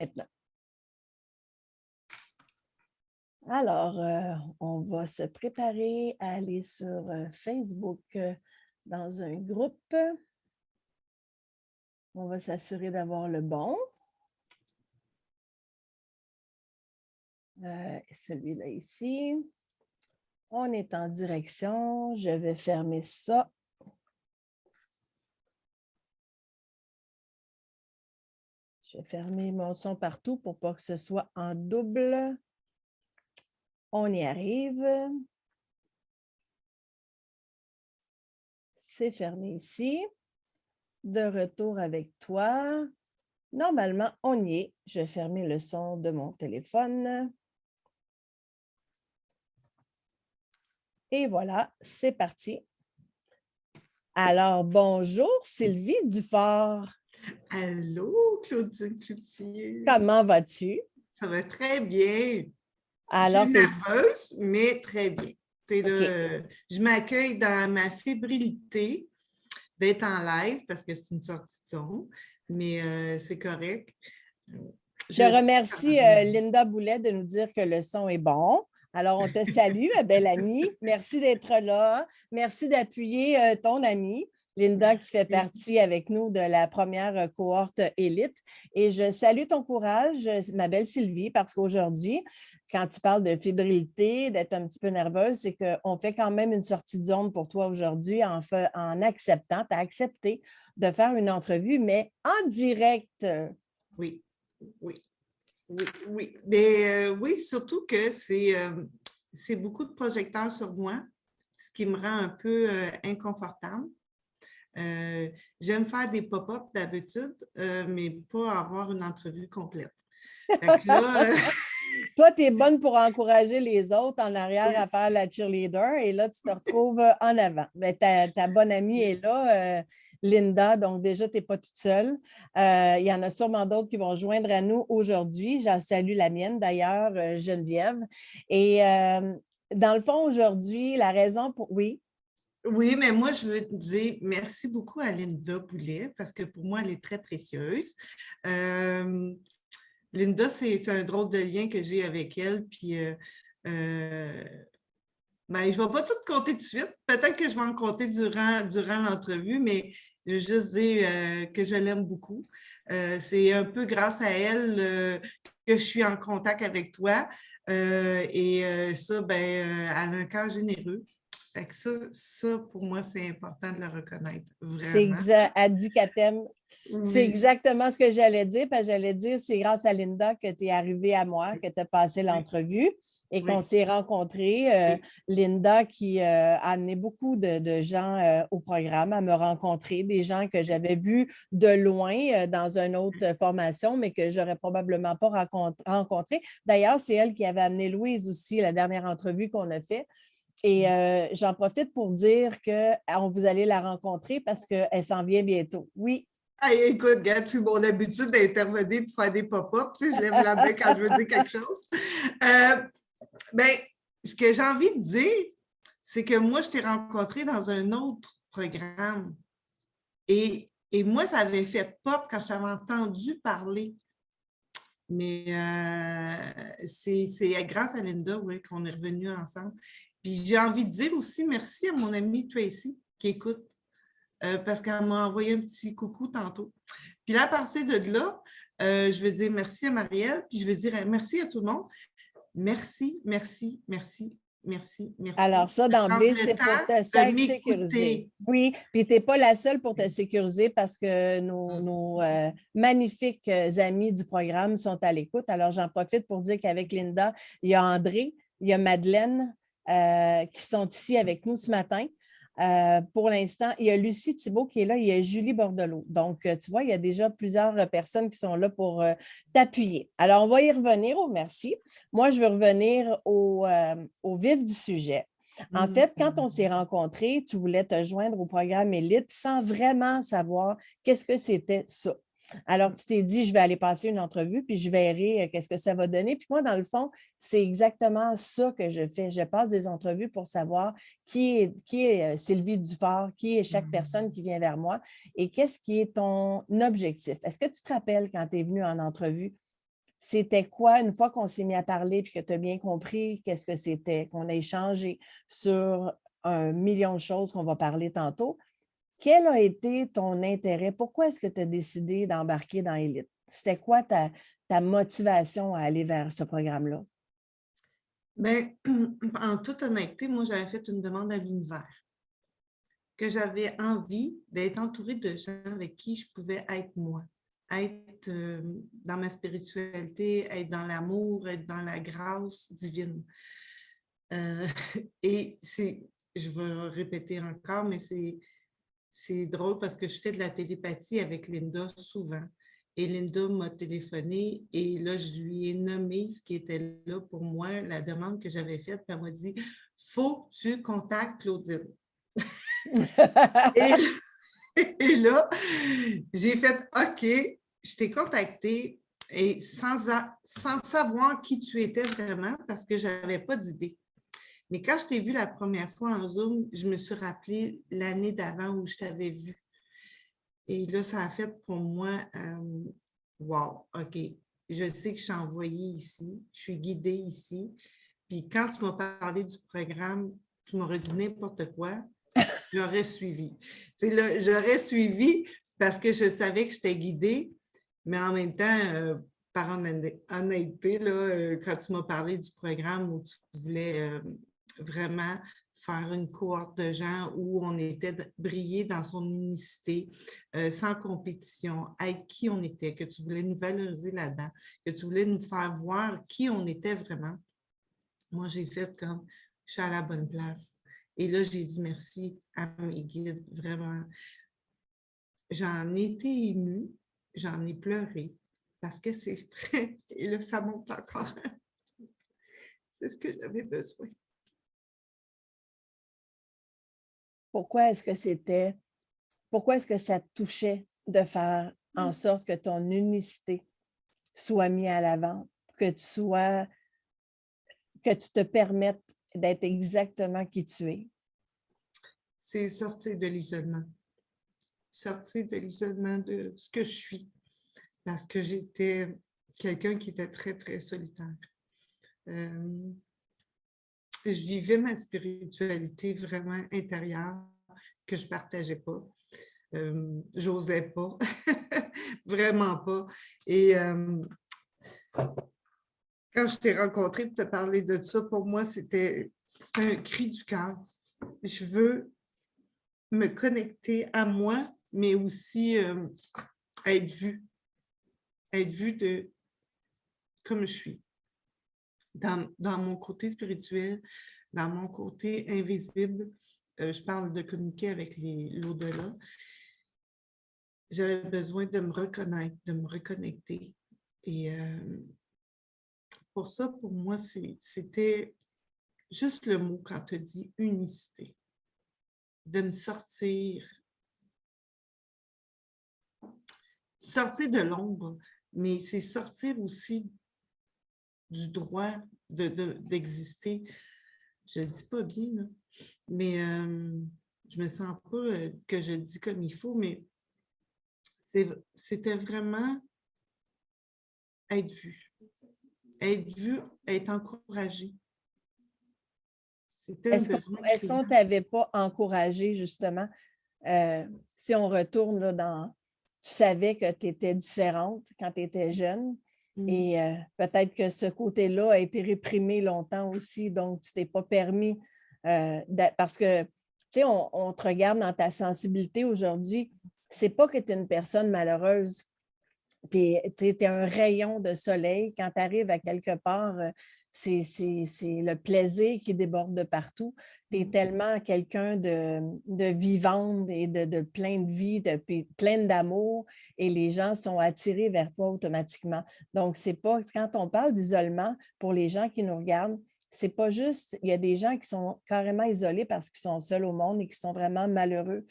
maintenant. Alors, on va se préparer à aller sur Facebook dans un groupe. On va s'assurer d'avoir le bon. Celui-là ici. On est en direction. Je vais fermer ça. Je vais fermer mon son partout pour pas que ce soit en double. On y arrive. C'est fermé ici. De retour avec toi. Normalement, on y est. Je vais fermer le son de mon téléphone. Et voilà, c'est parti. Alors, bonjour Sylvie Dufort. Allô, Claudine Cloutier. Comment vas-tu? Ça va très bien. Je Alors, suis nerveuse, mais très bien. Je m'accueille dans ma fébrilité d'être en live parce que c'est une sortie de son, mais c'est correct. Je remercie Linda Boulet de nous dire que le son est bon. Alors, on te salue, ma belle amie. Merci d'être là. Merci d'appuyer ton amie, Linda, qui fait partie avec nous de la première cohorte élite. Et je salue ton courage, ma belle Sylvie, parce qu'aujourd'hui, quand tu parles de fébrilité, d'être un petit peu nerveuse, c'est qu'on fait quand même une sortie de zone pour toi aujourd'hui en acceptant, tu as accepté de faire une entrevue, mais en direct. Oui. Oui, oui, oui. Mais oui, surtout que c'est beaucoup de projecteurs sur moi, ce qui me rend un peu inconfortable. J'aime faire des pop-up d'habitude, mais pas avoir une entrevue complète. Fait que là, toi, tu es bonne pour encourager les autres en arrière à faire la cheerleader et là, tu te retrouves en avant. Mais ta bonne amie est là, Linda, donc déjà, tu n'es pas toute seule. Il y en a sûrement d'autres qui vont joindre à nous aujourd'hui. J'en salue la mienne d'ailleurs, Geneviève. Et dans le fond, aujourd'hui, la raison pour... Oui. Oui, mais moi, je veux te dire merci beaucoup à Linda Boulet parce que pour moi, elle est très précieuse. Linda, c'est un drôle de lien que j'ai avec elle. Puis, ben, je ne vais pas tout compter tout de suite. Peut-être que je vais en compter durant l'entrevue, mais je veux juste dire que je l'aime beaucoup. C'est un peu grâce à elle que je suis en contact avec toi. Et ça, ben, elle a un cœur généreux. Fait que ça, pour moi, c'est important de le reconnaître, C'est vraiment. exact. Elle dit qu'elle t'aime. C'est Oui. exactement ce que j'allais dire. Parce que j'allais dire, c'est grâce à Linda que tu es arrivée à moi, que tu as passé l'entrevue et qu'on s'est rencontrés. Linda qui a amené beaucoup de gens au programme à me rencontrer, des gens que j'avais vus de loin dans une autre formation, mais que je n'aurais probablement pas rencontré. D'ailleurs, c'est elle qui avait amené Louise aussi, la dernière entrevue qu'on a faite. Et j'en profite pour dire que vous allez la rencontrer parce qu'elle s'en vient bientôt. Oui. Hey, écoute, regarde, c'est mon habitude d'intervenir pour faire des pop-up. Tu sais, je lève la main quand je veux dire quelque chose. Ben, ce que j'ai envie de dire, c'est que moi, je t'ai rencontré dans un autre programme. Et moi, ça avait fait pop quand je t'avais entendu parler. Mais c'est grâce à Linda, oui, qu'on est revenus ensemble. Puis j'ai envie de dire aussi merci à mon amie Tracy qui écoute. Parce qu'elle m'a envoyé un petit coucou tantôt. Puis là, à partir de là, je veux dire merci à Marielle, puis je veux dire merci à tout le monde. Merci, merci, merci, merci, merci. Alors ça, d'emblée, c'est pour te sécuriser. Oui, puis tu n'es pas la seule pour te sécuriser parce que nos magnifiques amis du programme sont à l'écoute. Alors, j'en profite pour dire qu'avec Linda, il y a André, il y a Madeleine qui sont ici avec nous ce matin. Pour l'instant, il y a Lucie Thibault qui est là, il y a Julie Bordelot. Donc, tu vois, il y a déjà plusieurs personnes qui sont là pour t'appuyer. Alors, on va y revenir au merci. Moi, je veux revenir au vif du sujet. En fait, quand on s'est rencontrés, tu voulais te joindre au programme Élite sans vraiment savoir qu'est-ce que c'était ça. Alors, tu t'es dit, je vais aller passer une entrevue, puis je verrai qu'est-ce que ça va donner. Puis moi, dans le fond, c'est exactement ça que je fais. Je passe des entrevues pour savoir qui est Sylvie Dufort, qui est chaque personne qui vient vers moi et qu'est-ce qui est ton objectif. Est-ce que tu te rappelles quand tu es venu en entrevue? c'était quoi, une fois qu'on s'est mis à parler puis que tu as bien compris qu'est-ce que c'était, qu'on a échangé sur 1 million de choses qu'on va parler tantôt, quel a été ton intérêt? Pourquoi est-ce que tu as décidé d'embarquer dans Élite? C'était quoi ta motivation à aller vers ce programme-là? Bien, en toute honnêteté, moi, j'avais fait une demande à l'univers, que j'avais envie d'être entourée de gens avec qui je pouvais être moi, être dans ma spiritualité, être dans l'amour, être dans la grâce divine. Euh, et je vais répéter encore, mais c'est drôle parce que je fais de la télépathie avec Linda souvent. Et Linda m'a téléphoné et là, je lui ai nommé ce qui était là pour moi, la demande que j'avais faite. Puis elle m'a dit, faut que tu contactes Claudine. Et, et là, j'ai fait, OK, je t'ai contacté et sans savoir qui tu étais vraiment parce que je n'avais pas d'idée. Mais quand je t'ai vu la première fois en Zoom, je me suis rappelé l'année d'avant où je t'avais vu. Et là, ça a fait pour moi, wow, OK, je sais que je suis envoyée ici, je suis guidée ici. Puis quand tu m'as parlé du programme, tu m'aurais dit n'importe quoi, j'aurais suivi. Tu sais, là, j'aurais suivi parce que je savais que j'étais guidée, mais en même temps, par honnêteté, là, quand tu m'as parlé du programme où tu voulais vraiment faire une cohorte de gens où on était brillé dans son unicité, sans compétition, avec qui on était, que tu voulais nous valoriser là-dedans, que tu voulais nous faire voir qui on était vraiment. Moi, j'ai fait comme, je suis à la bonne place. Et là, j'ai dit merci à mes guides, vraiment. J'en ai été émue, j'en ai pleuré, parce que c'est vrai. Et là, ça monte encore. C'est ce que j'avais besoin. Pourquoi est-ce que ça te touchait de faire en sorte que ton unicité soit mise à l'avant, que tu te permettes d'être exactement qui tu es? C'est sortir de l'isolement. Sortir de l'isolement de ce que je suis. Parce que j'étais quelqu'un qui était très, très solitaire. Je vivais ma spiritualité vraiment intérieure que je ne partageais pas. J'osais pas. Vraiment pas. Et quand je t'ai rencontré pour te parler de ça, pour moi, c'était un cri du cœur. Je veux me connecter à moi, mais aussi être vue. Être vue de comme je suis. Dans mon côté spirituel, dans mon côté invisible, je parle de communiquer avec l'au-delà. J'avais besoin de me reconnaître, de me reconnecter. Et pour ça, pour moi, c'était juste le mot quand tu dis unicité. De me sortir de l'ombre, mais c'est sortir aussi du droit d'exister. Je ne le dis pas bien, là, mais je ne me sens pas que je le dis comme il faut, mais c'était vraiment être vu. Être vu, être encouragé. C'était un besoin Est-ce qu'on ne t'avait pas encouragé, justement, si on retourne là, tu savais que tu étais différente quand tu étais jeune et peut-être que ce côté-là a été réprimé longtemps aussi, donc tu ne t'es pas permis, parce que, tu sais, on te regarde dans ta sensibilité aujourd'hui, c'est pas que tu es une personne malheureuse, tu es un rayon de soleil. Quand tu arrives à quelque part, c'est le plaisir qui déborde de partout. Tu es tellement quelqu'un de vivante et de plein de vie, plein d'amour, et les gens sont attirés vers toi automatiquement. Donc, c'est pas, quand on parle d'isolement, pour les gens qui nous regardent, c'est pas juste, il y a des gens qui sont carrément isolés parce qu'ils sont seuls au monde et qui sont vraiment malheureux.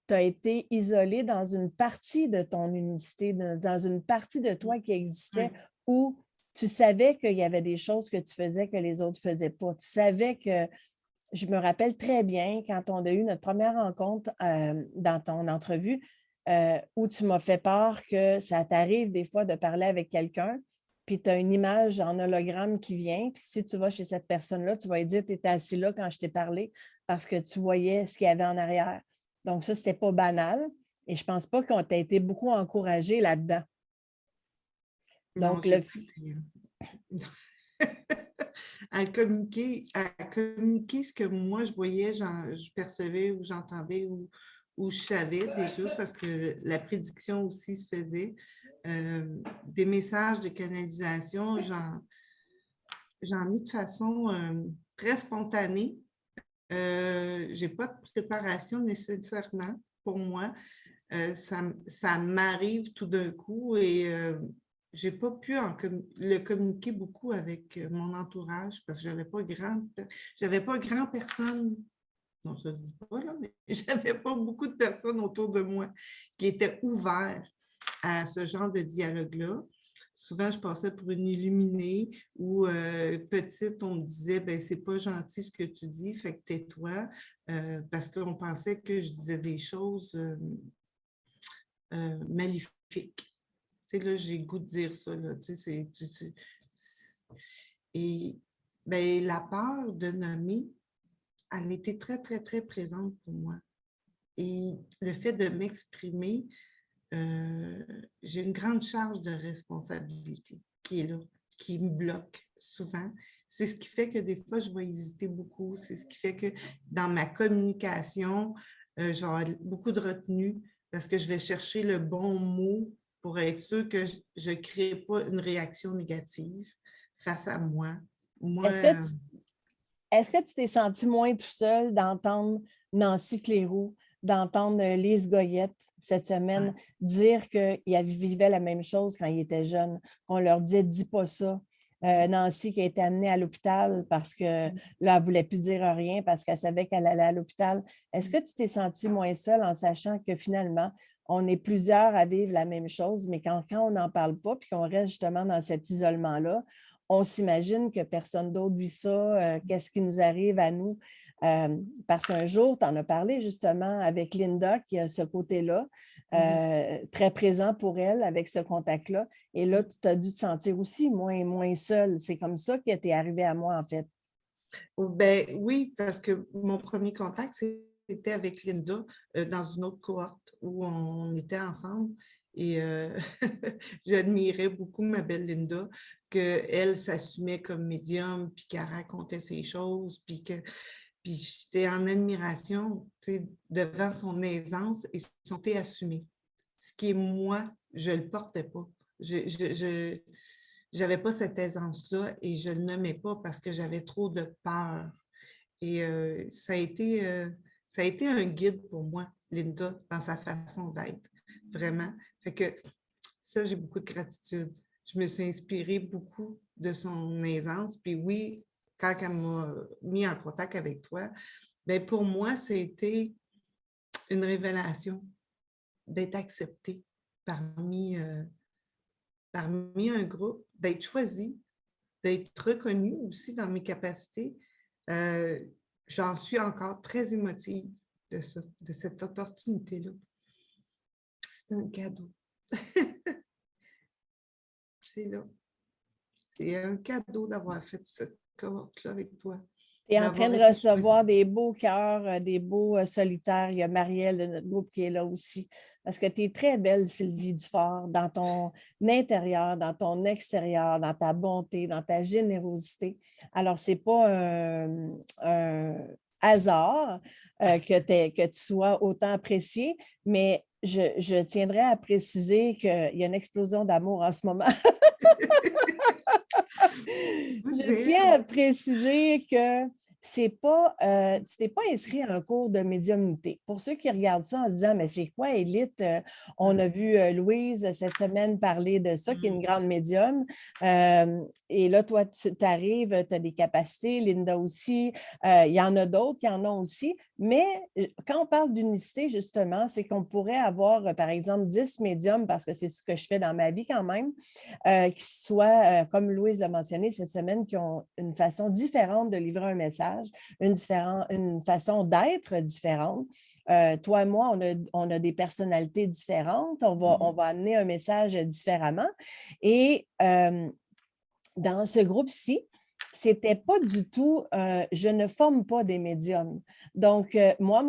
Tu as été isolé dans une partie de ton unicité, dans une partie de toi qui existait où tu savais qu'il y avait des choses que tu faisais que les autres ne faisaient pas. Tu savais que, je me rappelle très bien, quand on a eu notre première rencontre dans ton entrevue, où tu m'as fait part que ça t'arrive des fois de parler avec quelqu'un puis tu as une image en hologramme qui vient, puis si tu vas chez cette personne-là, tu vas lui dire, tu étais assis là quand je t'ai parlé parce que tu voyais ce qu'il y avait en arrière. Donc ça, c'était pas banal et je pense pas qu'on t'a été beaucoup encouragé là-dedans. Non, Donc, j'ai pas à communiquer ce que moi je voyais, je percevais ou j'entendais ou je savais déjà parce que la prédiction aussi se faisait. Des messages de canalisation, j'en ai de façon très spontanée. Je n'ai pas de préparation nécessairement pour moi. Ça m'arrive tout d'un coup et je n'ai pas pu le communiquer beaucoup avec mon entourage parce que je n'avais pas grand personne. Non, je ne le dis pas, là, mais je n'avais pas beaucoup de personnes autour de moi qui étaient ouvertes à ce genre de dialogue-là. Souvent, je passais pour une illuminée ou petite, on me disait, ben c'est pas gentil ce que tu dis, fait que tais-toi, parce qu'on pensait que je disais des choses maléfiques. Tu sais, là, j'ai le goût de dire ça, là, tu sais, et ben, la peur de nommer, elle était très, très, très présente pour moi. Et le fait de m'exprimer, j'ai une grande charge de responsabilité qui est là, qui me bloque souvent. C'est ce qui fait que des fois, je vais hésiter beaucoup. C'est ce qui fait que dans ma communication, j'aurai beaucoup de retenue parce que je vais chercher le bon mot pour être sûre que je ne crée pas une réaction négative face à moi. Est-ce que tu t'es senti moins tout seul d'entendre Nancy Cléroux, d'entendre Lise Goyette cette semaine dire qu'ils vivaient la même chose quand ils étaient jeunes, qu'on leur disait « dis pas ça ». Nancy qui a été amenée à l'hôpital parce que là, elle ne voulait plus dire rien parce qu'elle savait qu'elle allait à l'hôpital. Est-ce que tu t'es senti moins seul en sachant que finalement, on est plusieurs à vivre la même chose, mais quand on n'en parle pas puis qu'on reste justement dans cet isolement-là, on s'imagine que personne d'autre vit ça, qu'est-ce qui nous arrive à nous. Parce qu'un jour, tu en as parlé justement avec Linda, qui a ce côté-là, très présent pour elle, avec ce contact-là. Et là, tu as dû te sentir aussi moins seule. C'est comme ça que tu es arrivé à moi, en fait. Ben, oui, parce que mon premier contact, c'était avec Linda dans une autre cohorte où on était ensemble. Et j'admirais beaucoup ma belle Linda, qu'elle s'assumait comme médium, puis qu'elle racontait ses choses, puis j'étais en admiration devant son aisance et son thé assumé. Ce qui est moi, je ne le portais pas. Je n'avais pas cette aisance-là et je ne le nommais pas parce que j'avais trop de peur. Et ça a été un guide pour moi, Linda, dans sa façon d'être, vraiment. Fait que ça, j'ai beaucoup de gratitude. Je me suis inspirée beaucoup de son aisance. Puis oui, quand elle m'a mis en contact avec toi, bien pour moi, c'était une révélation d'être acceptée parmi un groupe, d'être choisie, d'être reconnue aussi dans mes capacités. J'en suis encore très émotive de ça, de cette opportunité-là. C'est un cadeau. C'est là. C'est un cadeau d'avoir fait cette cohorte-là avec toi. Tu es en train de recevoir des beaux cœurs, des beaux solitaires. Il y a Marielle de notre groupe qui est là aussi. Parce que tu es très belle, Sylvie Dufort, dans ton intérieur, dans ton extérieur, dans ta bonté, dans ta générosité. Alors, ce n'est pas un hasard que tu sois autant appréciée, mais je tiendrai à préciser qu'il y a une explosion d'amour en ce moment. Je tiens à préciser que c'est pas, tu t'es pas inscrit à un cours de médiumnité. Pour ceux qui regardent ça en se disant, mais c'est quoi, Élite? On a vu Louise cette semaine parler de ça, qui est une grande médium. Et là, toi, tu arrives, tu as des capacités, Linda aussi. Il y en a d'autres qui en ont aussi. Mais quand on parle d'unicité, justement, c'est qu'on pourrait avoir, par exemple, 10 médiums, parce que c'est ce que je fais dans ma vie quand même, qui soient, comme Louise l'a mentionné cette semaine, qui ont une façon différente de livrer un message, une façon d'être différente. Toi et moi, on a des personnalités différentes. On va amener un message différemment. Et dans ce groupe-ci, c'était pas du tout, je ne forme pas des médiums. Donc, moi,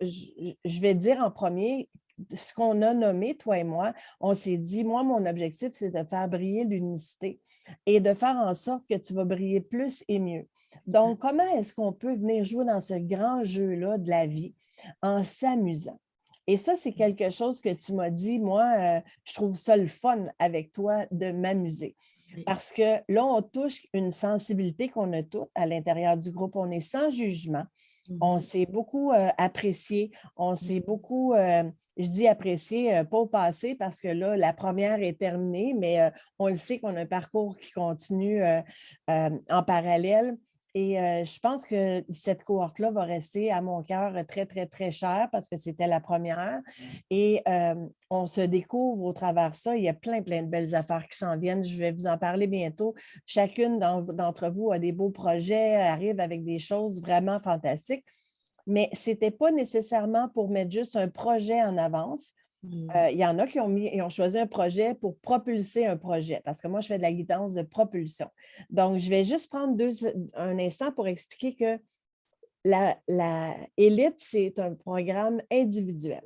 je vais dire en premier, ce qu'on a nommé, toi et moi, on s'est dit, moi, mon objectif, c'est de faire briller l'unicité et de faire en sorte que tu vas briller plus et mieux. Donc, comment est-ce qu'on peut venir jouer dans ce grand jeu-là de la vie en s'amusant? Et ça, c'est quelque chose que tu m'as dit, moi, je trouve ça le fun avec toi de m'amuser. Parce que là, on touche une sensibilité qu'on a toutes à l'intérieur du groupe. On est sans jugement. On s'est beaucoup apprécié. On s'est beaucoup, je dis apprécié, pas au passé parce que là, la première est terminée, mais on le sait qu'on a un parcours qui continue en parallèle. Et je pense que cette cohorte-là va rester à mon cœur très, très, très chère parce que c'était la première. Et on se découvre au travers de ça. Il y a plein, plein de belles affaires qui s'en viennent. Je vais vous en parler bientôt. Chacune d'entre vous a des beaux projets, arrive avec des choses vraiment fantastiques. Mais ce n'était pas nécessairement pour mettre juste un projet en avance. Il y en a qui ont choisi un projet pour propulser un projet, parce que moi, je fais de la guidance de propulsion. Donc, je vais juste prendre un instant pour expliquer que la Élite, c'est un programme individuel.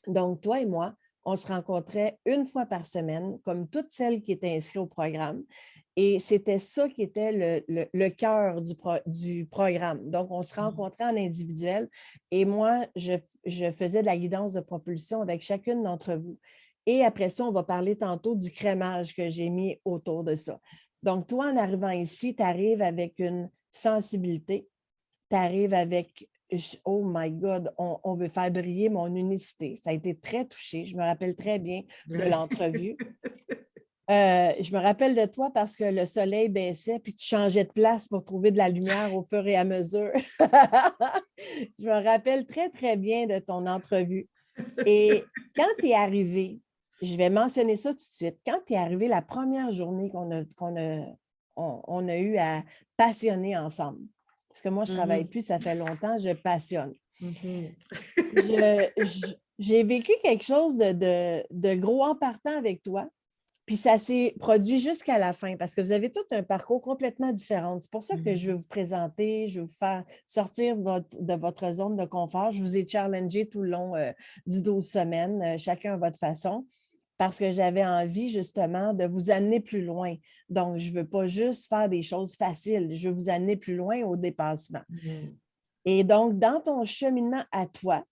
Donc, toi et moi, on se rencontrait une fois par semaine, comme toutes celles qui étaient inscrites au programme. Et c'était ça qui était le cœur du programme. Donc, on se rencontrait en individuel et moi, je faisais de la guidance de propulsion avec chacune d'entre vous. Et après ça, on va parler tantôt du crémage que j'ai mis autour de ça. Donc, toi, en arrivant ici, tu arrives avec une sensibilité, tu arrives avec oh my God, on veut faire briller mon unicité. Ça a été très touché. Je me rappelle très bien de l'entrevue. Je me rappelle de toi parce que le soleil baissait puis tu changeais de place pour trouver de la lumière au fur et à mesure. Je me rappelle très, très bien de ton entrevue. Et quand tu es arrivé, je vais mentionner ça tout de suite, quand tu es arrivé la première journée qu'on a eu à passionner ensemble, parce que moi, je ne travaille plus, ça fait longtemps, je passionne. J'ai vécu quelque chose de gros en partant avec toi. Puis ça s'est produit jusqu'à la fin parce que vous avez tout un parcours complètement différent. C'est pour ça que je vais vous présenter, je vais vous faire sortir de votre zone de confort. Je vous ai challengé tout le long du 12 semaines, chacun à votre façon, parce que j'avais envie justement de vous amener plus loin. Donc, je ne veux pas juste faire des choses faciles, je veux vous amener plus loin au dépassement. Et donc, dans ton cheminement à toi,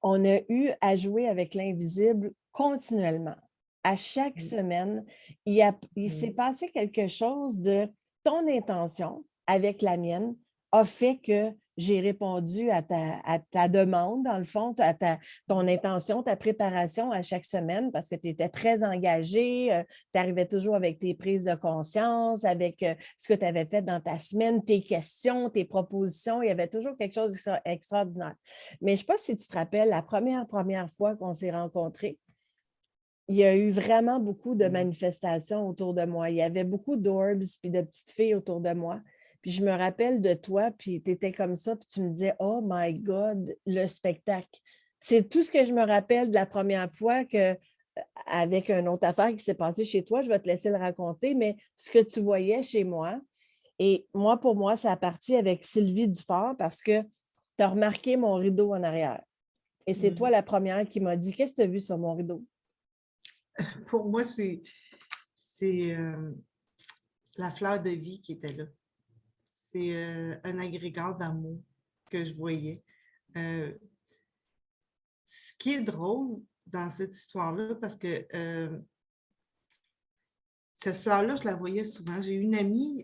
on a eu à jouer avec l'invisible continuellement. À chaque semaine, il s'est passé quelque chose de ton intention avec la mienne a fait que j'ai répondu à ta demande, dans le fond, à ton intention, ta préparation à chaque semaine parce que tu étais très engagée, tu arrivais toujours avec tes prises de conscience, avec ce que tu avais fait dans ta semaine, tes questions, tes propositions, il y avait toujours quelque chose d'extraordinaire. Mais je ne sais pas si tu te rappelles, la première fois qu'on s'est rencontrés, il y a eu vraiment beaucoup de manifestations autour de moi. Il y avait beaucoup d'orbs puis de petites filles autour de moi. Puis je me rappelle de toi, puis tu étais comme ça, puis tu me disais « Oh my God, le spectacle! » C'est tout ce que je me rappelle de la première fois avec une autre affaire qui s'est passée chez toi. Je vais te laisser le raconter, mais ce que tu voyais chez moi. Et moi, pour moi, ça a parti avec Sylvie Dufort parce que tu as remarqué mon rideau en arrière. Et c'est toi la première qui m'a dit « Qu'est-ce que tu as vu sur mon rideau? » Pour moi, c'est la fleur de vie qui était là. C'est un agrégat d'amour que je voyais. Ce qui est drôle dans cette histoire-là, parce que cette fleur-là, je la voyais souvent. J'ai une amie,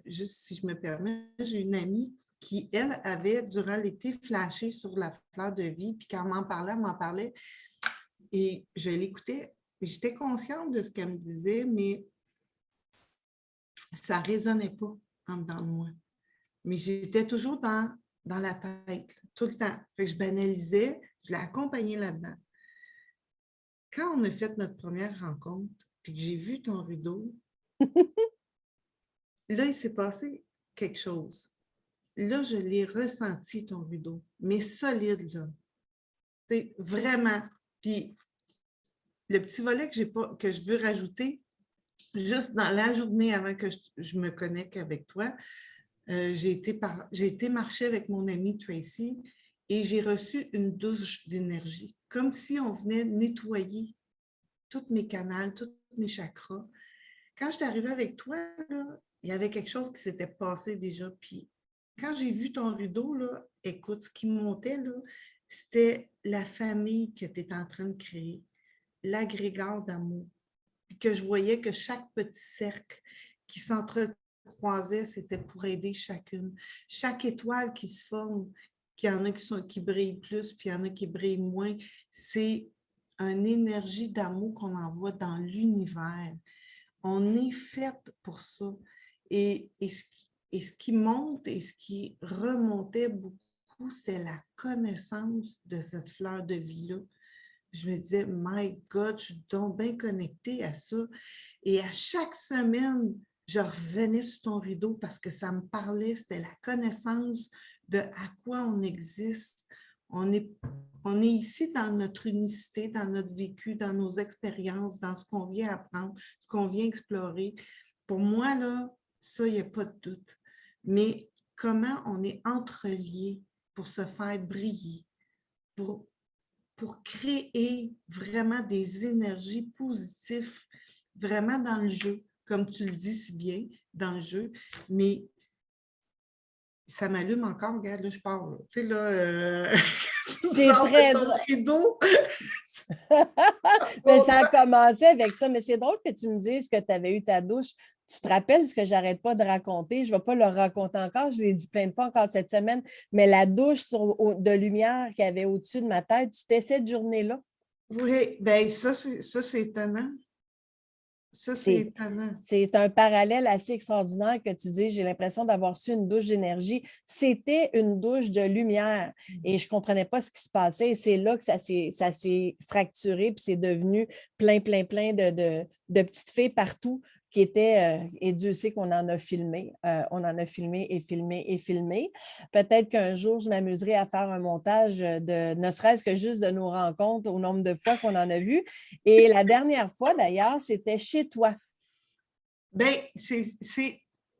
juste si je me permets, j'ai une amie qui, elle, avait, durant l'été, flashé sur la fleur de vie. Puis quand elle m'en parlait. Et je l'écoutais. J'étais consciente de ce qu'elle me disait, mais ça ne résonnait pas en dedans de moi. Mais j'étais toujours dans la tête, tout le temps. Fait que je banalisais, je l'ai accompagnée là-dedans. Quand on a fait notre première rencontre, puis que j'ai vu ton rideau, là, il s'est passé quelque chose. Là, je l'ai ressenti, ton rideau, mais solide, là. C'est vraiment. Puis, le petit volet que je veux rajouter, juste dans la journée avant que je me connecte avec toi, j'ai été marcher avec mon amie Tracy et j'ai reçu une douche d'énergie, comme si on venait nettoyer tous mes canaux, tous mes chakras. Quand je suis arrivée avec toi, là, il y avait quelque chose qui s'était passé déjà. Puis quand j'ai vu ton rideau, là, écoute, ce qui montait, là, c'était la famille que tu es en train de créer, l'agrégat d'amour. Puis que je voyais que chaque petit cercle qui s'entrecroisait, c'était pour aider chacune. Chaque étoile qui se forme, qu'il y en a qui brillent plus, puis il y en a qui brillent moins, c'est une énergie d'amour qu'on envoie dans l'univers. On est fait pour ça. Et ce qui monte et ce qui remontait beaucoup, c'était la connaissance de cette fleur de vie-là. Je me disais, my God, je suis donc bien connectée à ça. Et à chaque semaine, je revenais sur ton rideau parce que ça me parlait, c'était la connaissance de à quoi on existe. On est ici dans notre unicité, dans notre vécu, dans nos expériences, dans ce qu'on vient apprendre, ce qu'on vient explorer. Pour moi, là, ça, il n'y a pas de doute. Mais comment on est entreliés pour se faire briller, pour créer vraiment des énergies positives, vraiment dans le jeu, comme tu le dis si bien, dans le jeu. Mais ça m'allume encore, regarde, là, je pars. Tu sais, là, c'est très drôle. Rideau. Mais ça a commencé avec ça. Mais c'est drôle que tu me dises que tu avais eu ta douche. Tu te rappelles ce que j'arrête pas de raconter? Je ne vais pas le raconter encore, je l'ai dit plein de fois encore cette semaine, mais la douche de lumière qu'il y avait au-dessus de ma tête, c'était cette journée-là. Oui, bien ça, c'est étonnant. Ça, c'est étonnant. C'est un parallèle assez extraordinaire que tu dis, j'ai l'impression d'avoir su une douche d'énergie. C'était une douche de lumière et je ne comprenais pas ce qui se passait. Et c'est là que ça s'est fracturé puis c'est devenu plein de petites filles partout qui étaient, et Dieu sait qu'on en a filmé. On en a filmé et filmé et filmé. Peut-être qu'un jour, je m'amuserai à faire un montage de ne serait-ce que juste de nos rencontres au nombre de fois qu'on en a vu. Et la dernière fois, d'ailleurs, c'était chez toi. Bien,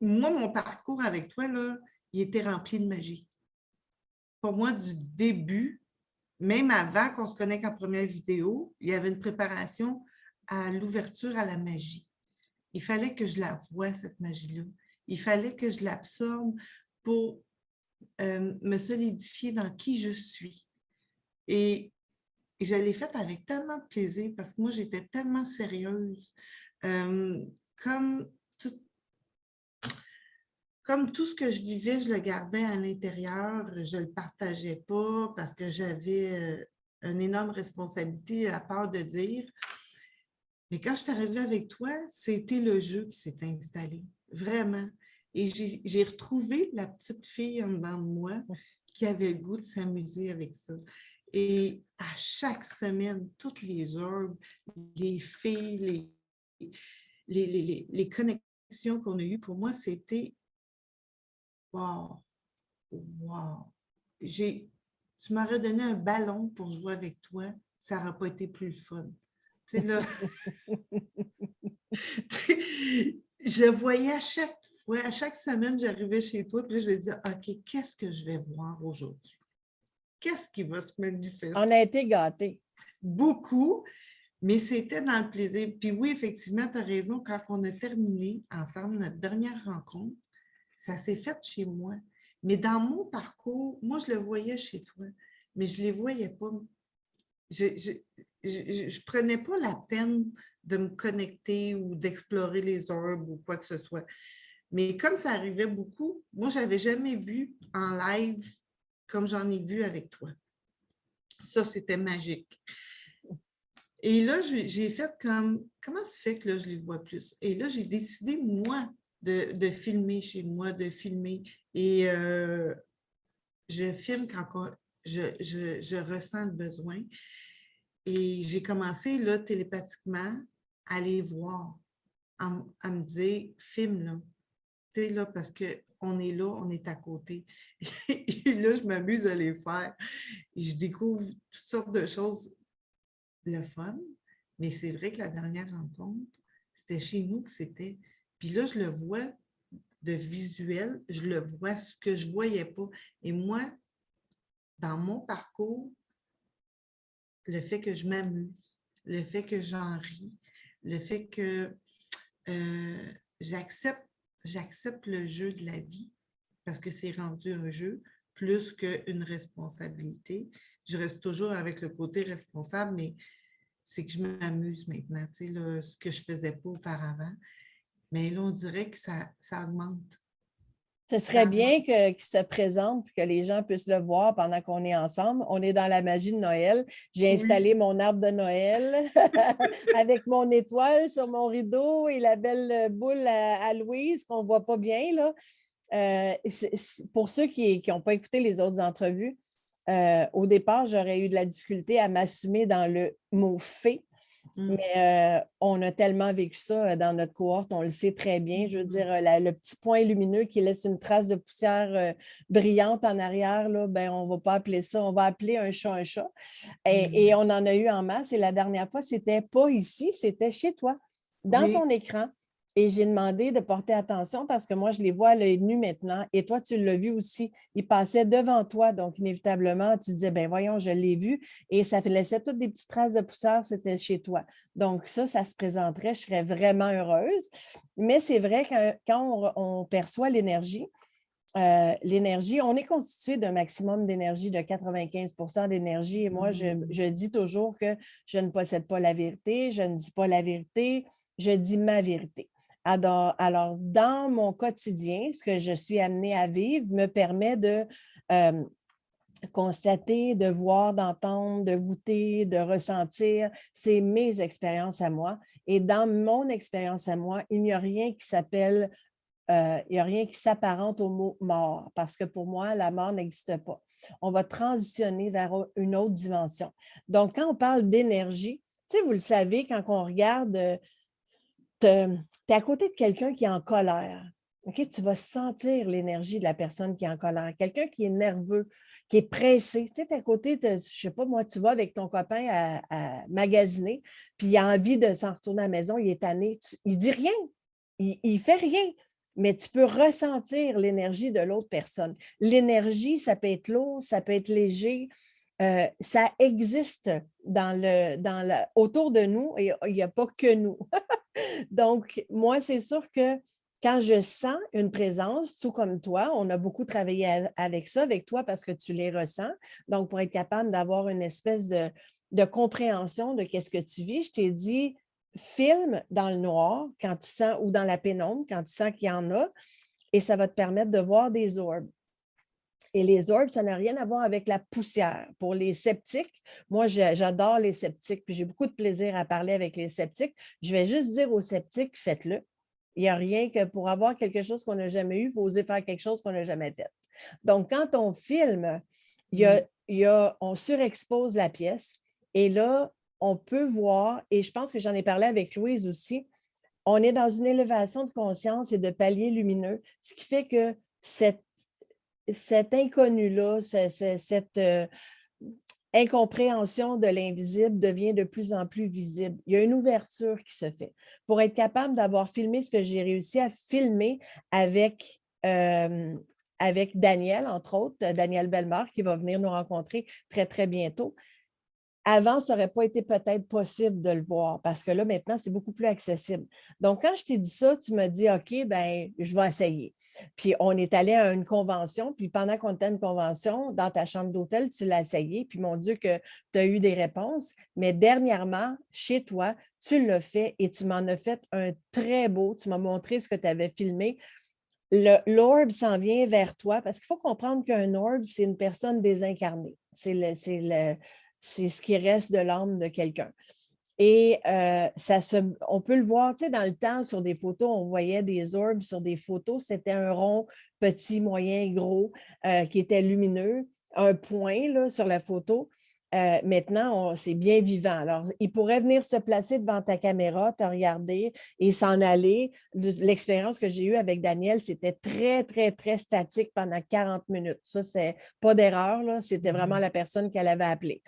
moi, mon parcours avec toi, là, il était rempli de magie. Pour moi, du début, même avant qu'on se connecte en première vidéo, il y avait une préparation à l'ouverture à la magie. Il fallait que je la voie, cette magie-là. Il fallait que je l'absorbe pour me solidifier dans qui je suis. Et je l'ai faite avec tellement de plaisir parce que moi, j'étais tellement sérieuse. Comme tout ce que je vivais, je le gardais à l'intérieur. Je ne le partageais pas parce que j'avais une énorme responsabilité à part de dire. Mais quand je suis arrivée avec toi, c'était le jeu qui s'est installé, vraiment. Et j'ai retrouvé la petite fille en dedans de moi qui avait le goût de s'amuser avec ça. Et à chaque semaine, toutes les herbes, les filles, les connexions qu'on a eues, pour moi, c'était wow, wow. Tu m'aurais donné un ballon pour jouer avec toi, ça n'aurait pas été plus fun. Tu sais, là, je voyais à chaque fois, à chaque semaine, j'arrivais chez toi, puis là, je vais dire, OK, qu'est-ce que je vais voir aujourd'hui? Qu'est-ce qui va se manifester? On a été gâtés. Beaucoup, mais c'était dans le plaisir. Puis oui, effectivement, tu as raison, quand on a terminé ensemble notre dernière rencontre, ça s'est fait chez moi. Mais dans mon parcours, moi, je le voyais chez toi, mais je ne les voyais pas. Je ne prenais pas la peine de me connecter ou d'explorer les herbes ou quoi que ce soit. Mais comme ça arrivait beaucoup, moi, je n'avais jamais vu en live comme j'en ai vu avec toi. Ça, c'était magique. Et là, j'ai fait comme, comment ça fait que là, je les vois plus? Et là, j'ai décidé, moi, de filmer chez moi, de filmer. Et je filme quand je ressens le besoin. Et j'ai commencé, là, télépathiquement, à les voir, à me dire, filme, là. Tu sais, là, parce qu'on est là, on est à côté. Et là, je m'amuse à les faire. Et je découvre toutes sortes de choses, le fun. Mais c'est vrai que la dernière rencontre, c'était chez nous que c'était. Puis là, je le vois de visuel, je le vois, ce que je ne voyais pas. Et moi, dans mon parcours, le fait que je m'amuse, le fait que j'en ris, le fait que j'accepte le jeu de la vie parce que c'est rendu un jeu plus qu'une responsabilité. Je reste toujours avec le côté responsable, mais c'est que je m'amuse maintenant, tu sais, là, ce que je ne faisais pas auparavant. Mais là, on dirait que ça augmente. Ce serait bien qu'il se présente et que les gens puissent le voir pendant qu'on est ensemble. On est dans la magie de Noël. J'ai installé mon arbre de Noël avec mon étoile sur mon rideau et la belle boule à Louise qu'on ne voit pas bien, là. Pour ceux qui n'ont pas écouté les autres entrevues, au départ, j'aurais eu de la difficulté à m'assumer dans le mot fée. Mais on a tellement vécu ça dans notre cohorte, on le sait très bien. Je veux dire, le petit point lumineux qui laisse une trace de poussière brillante en arrière, là, ben, on ne va pas appeler ça, on va appeler un chat un chat. Et on en a eu en masse. Et la dernière fois, c'était pas ici, c'était chez toi, dans ton écran. Et j'ai demandé de porter attention parce que moi, je les vois à l'œil nu maintenant. Et toi, tu l'as vu aussi. Ils passaient devant toi. Donc, inévitablement, tu disais, ben voyons, je l'ai vu. Et ça laissait toutes des petites traces de poussière, c'était chez toi. Donc, ça se présenterait, je serais vraiment heureuse. Mais c'est vrai que quand on perçoit l'énergie, on est constitué d'un maximum d'énergie, de 95 d'énergie. Et moi, je dis toujours que je ne possède pas la vérité, je ne dis pas la vérité, je dis ma vérité. Alors, dans mon quotidien, ce que je suis amenée à vivre me permet de constater, de voir, d'entendre, de goûter, de ressentir. C'est mes expériences à moi. Et dans mon expérience à moi, il n'y a rien qui s'appelle, il n'y a rien qui s'apparente au mot mort, parce que pour moi, la mort n'existe pas. On va transitionner vers une autre dimension. Donc, quand on parle d'énergie, tu sais, vous le savez, quand on regarde, tu es à côté de quelqu'un qui est en colère. Okay? Tu vas sentir l'énergie de la personne qui est en colère. Quelqu'un qui est nerveux, qui est pressé. Tu sais, tu es à côté, je ne sais pas, moi, tu vas avec ton copain à magasiner, puis il a envie de s'en retourner à la maison, il est tanné. Il ne dit rien. Il ne fait rien. Mais tu peux ressentir l'énergie de l'autre personne. L'énergie, ça peut être lourd, ça peut être léger. Ça existe autour de nous et il n'y a pas que nous. Donc, moi, c'est sûr que quand je sens une présence, tout comme toi, on a beaucoup travaillé avec ça, avec toi, parce que tu les ressens. Donc, pour être capable d'avoir une espèce de compréhension de qu'est-ce que tu vis, je t'ai dit, filme dans le noir quand tu sens, ou dans la pénombre, quand tu sens qu'il y en a, et ça va te permettre de voir des orbes. Et les orbes, ça n'a rien à voir avec la poussière. Pour les sceptiques, moi, j'adore les sceptiques, puis j'ai beaucoup de plaisir à parler avec les sceptiques. Je vais juste dire aux sceptiques, faites-le. Il n'y a rien que pour avoir quelque chose qu'on n'a jamais eu, il faut oser faire quelque chose qu'on n'a jamais fait. Donc, quand on filme, on surexpose la pièce et là, on peut voir, et je pense que j'en ai parlé avec Louise aussi, on est dans une élévation de conscience et de palier lumineux, ce qui fait que cet inconnu-là, cette incompréhension de l'invisible devient de plus en plus visible. Il y a une ouverture qui se fait. Pour être capable d'avoir filmé ce que j'ai réussi à filmer avec Daniel, entre autres, Daniel Bellemare, qui va venir nous rencontrer très, très bientôt. Avant, ça n'aurait pas été peut-être possible de le voir parce que là, maintenant, c'est beaucoup plus accessible. Donc, quand je t'ai dit ça, tu m'as dit, OK, ben, je vais essayer. Puis, on est allé à une convention, puis pendant qu'on était à une convention, dans ta chambre d'hôtel, tu l'as essayé, puis mon Dieu que tu as eu des réponses. Mais dernièrement, chez toi, tu l'as fait et tu m'en as fait un très beau, tu m'as montré ce que tu avais filmé. L'orbe s'en vient vers toi parce qu'il faut comprendre qu'un orbe, c'est une personne désincarnée. C'est ce qui reste de l'âme de quelqu'un. Et on peut le voir, tu sais, dans le temps, sur des photos, on voyait des orbes sur des photos. C'était un rond, petit, moyen, gros, qui était lumineux. Un point là, sur la photo. Maintenant, c'est bien vivant. Alors, il pourrait venir se placer devant ta caméra, te regarder et s'en aller. L'expérience que j'ai eue avec Daniel, c'était très, très, très statique pendant 40 minutes. Ça, c'est pas d'erreur, là. C'était vraiment la personne qu'elle avait appelée.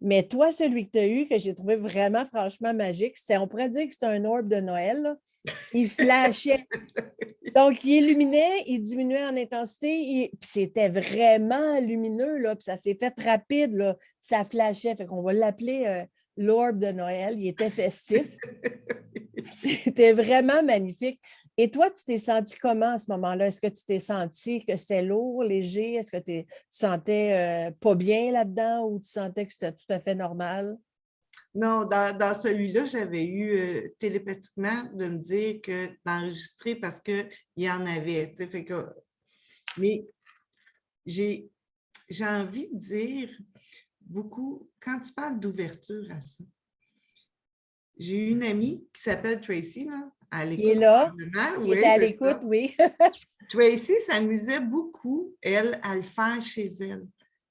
Mais toi, celui que tu as eu, que j'ai trouvé vraiment franchement magique, on pourrait dire que c'était un orbe de Noël, là. Il flashait. Donc, il illuminait, il diminuait en intensité, puis c'était vraiment lumineux, là, puis ça s'est fait rapide, là, ça flashait. Fait qu'on va l'appeler l'orbe de Noël. Il était festif. C'était vraiment magnifique. Et toi, tu t'es senti comment à ce moment-là? Est-ce que tu t'es senti que c'était lourd, léger? Est-ce que tu sentais pas bien là-dedans ou tu sentais que c'était tout à fait normal? Non, dans celui-là, j'avais eu télépathiquement de me dire que d'enregistrer parce qu'il y en avait. Fait que, mais j'ai envie de dire beaucoup, quand tu parles d'ouverture à ça, j'ai eu une amie qui s'appelle Tracy, là, à Il est l'écoute là, probablement. il Oui, était à c'est l'écoute, ça. oui. Tracy s'amusait beaucoup, elle, à le faire chez elle.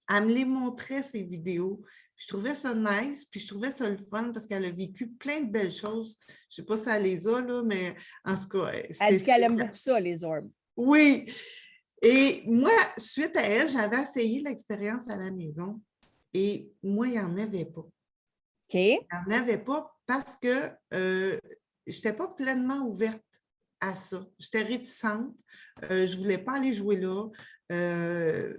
Elle me les montrait, ses vidéos. Je trouvais ça nice, puis je trouvais ça le fun parce qu'elle a vécu plein de belles choses. Je ne sais pas si elle les a, là, mais en tout cas, Elle c'était dit qu'elle aime spécial. beaucoup ça, les orbes. Oui. Et moi, suite à elle, j'avais essayé l'expérience à la maison et moi, il n'y en avait pas. OK. Il n'y en avait pas parce que je n'étais pas pleinement ouverte à ça. J'étais réticente. Je ne voulais pas aller jouer là.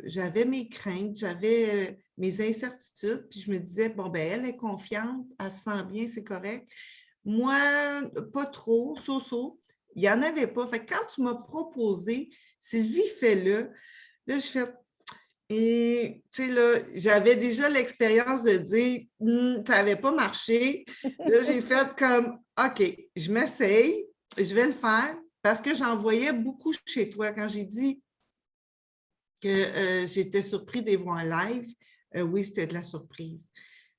J'avais mes craintes, j'avais mes incertitudes. Puis je me disais, bon, ben elle est confiante, elle se sent bien, c'est correct. Moi, pas trop, so-so. Il n'y en avait pas. Fait que quand tu m'as proposé, Sylvie, fais-le, là, je fais, et, tu sais, là, j'avais déjà l'expérience de dire, ça n'avait pas marché. Là, j'ai fait comme, OK, je m'essaye, je vais le faire parce que j'en voyais beaucoup chez toi. Quand j'ai dit que j'étais surpris de les voir live, oui, c'était de la surprise.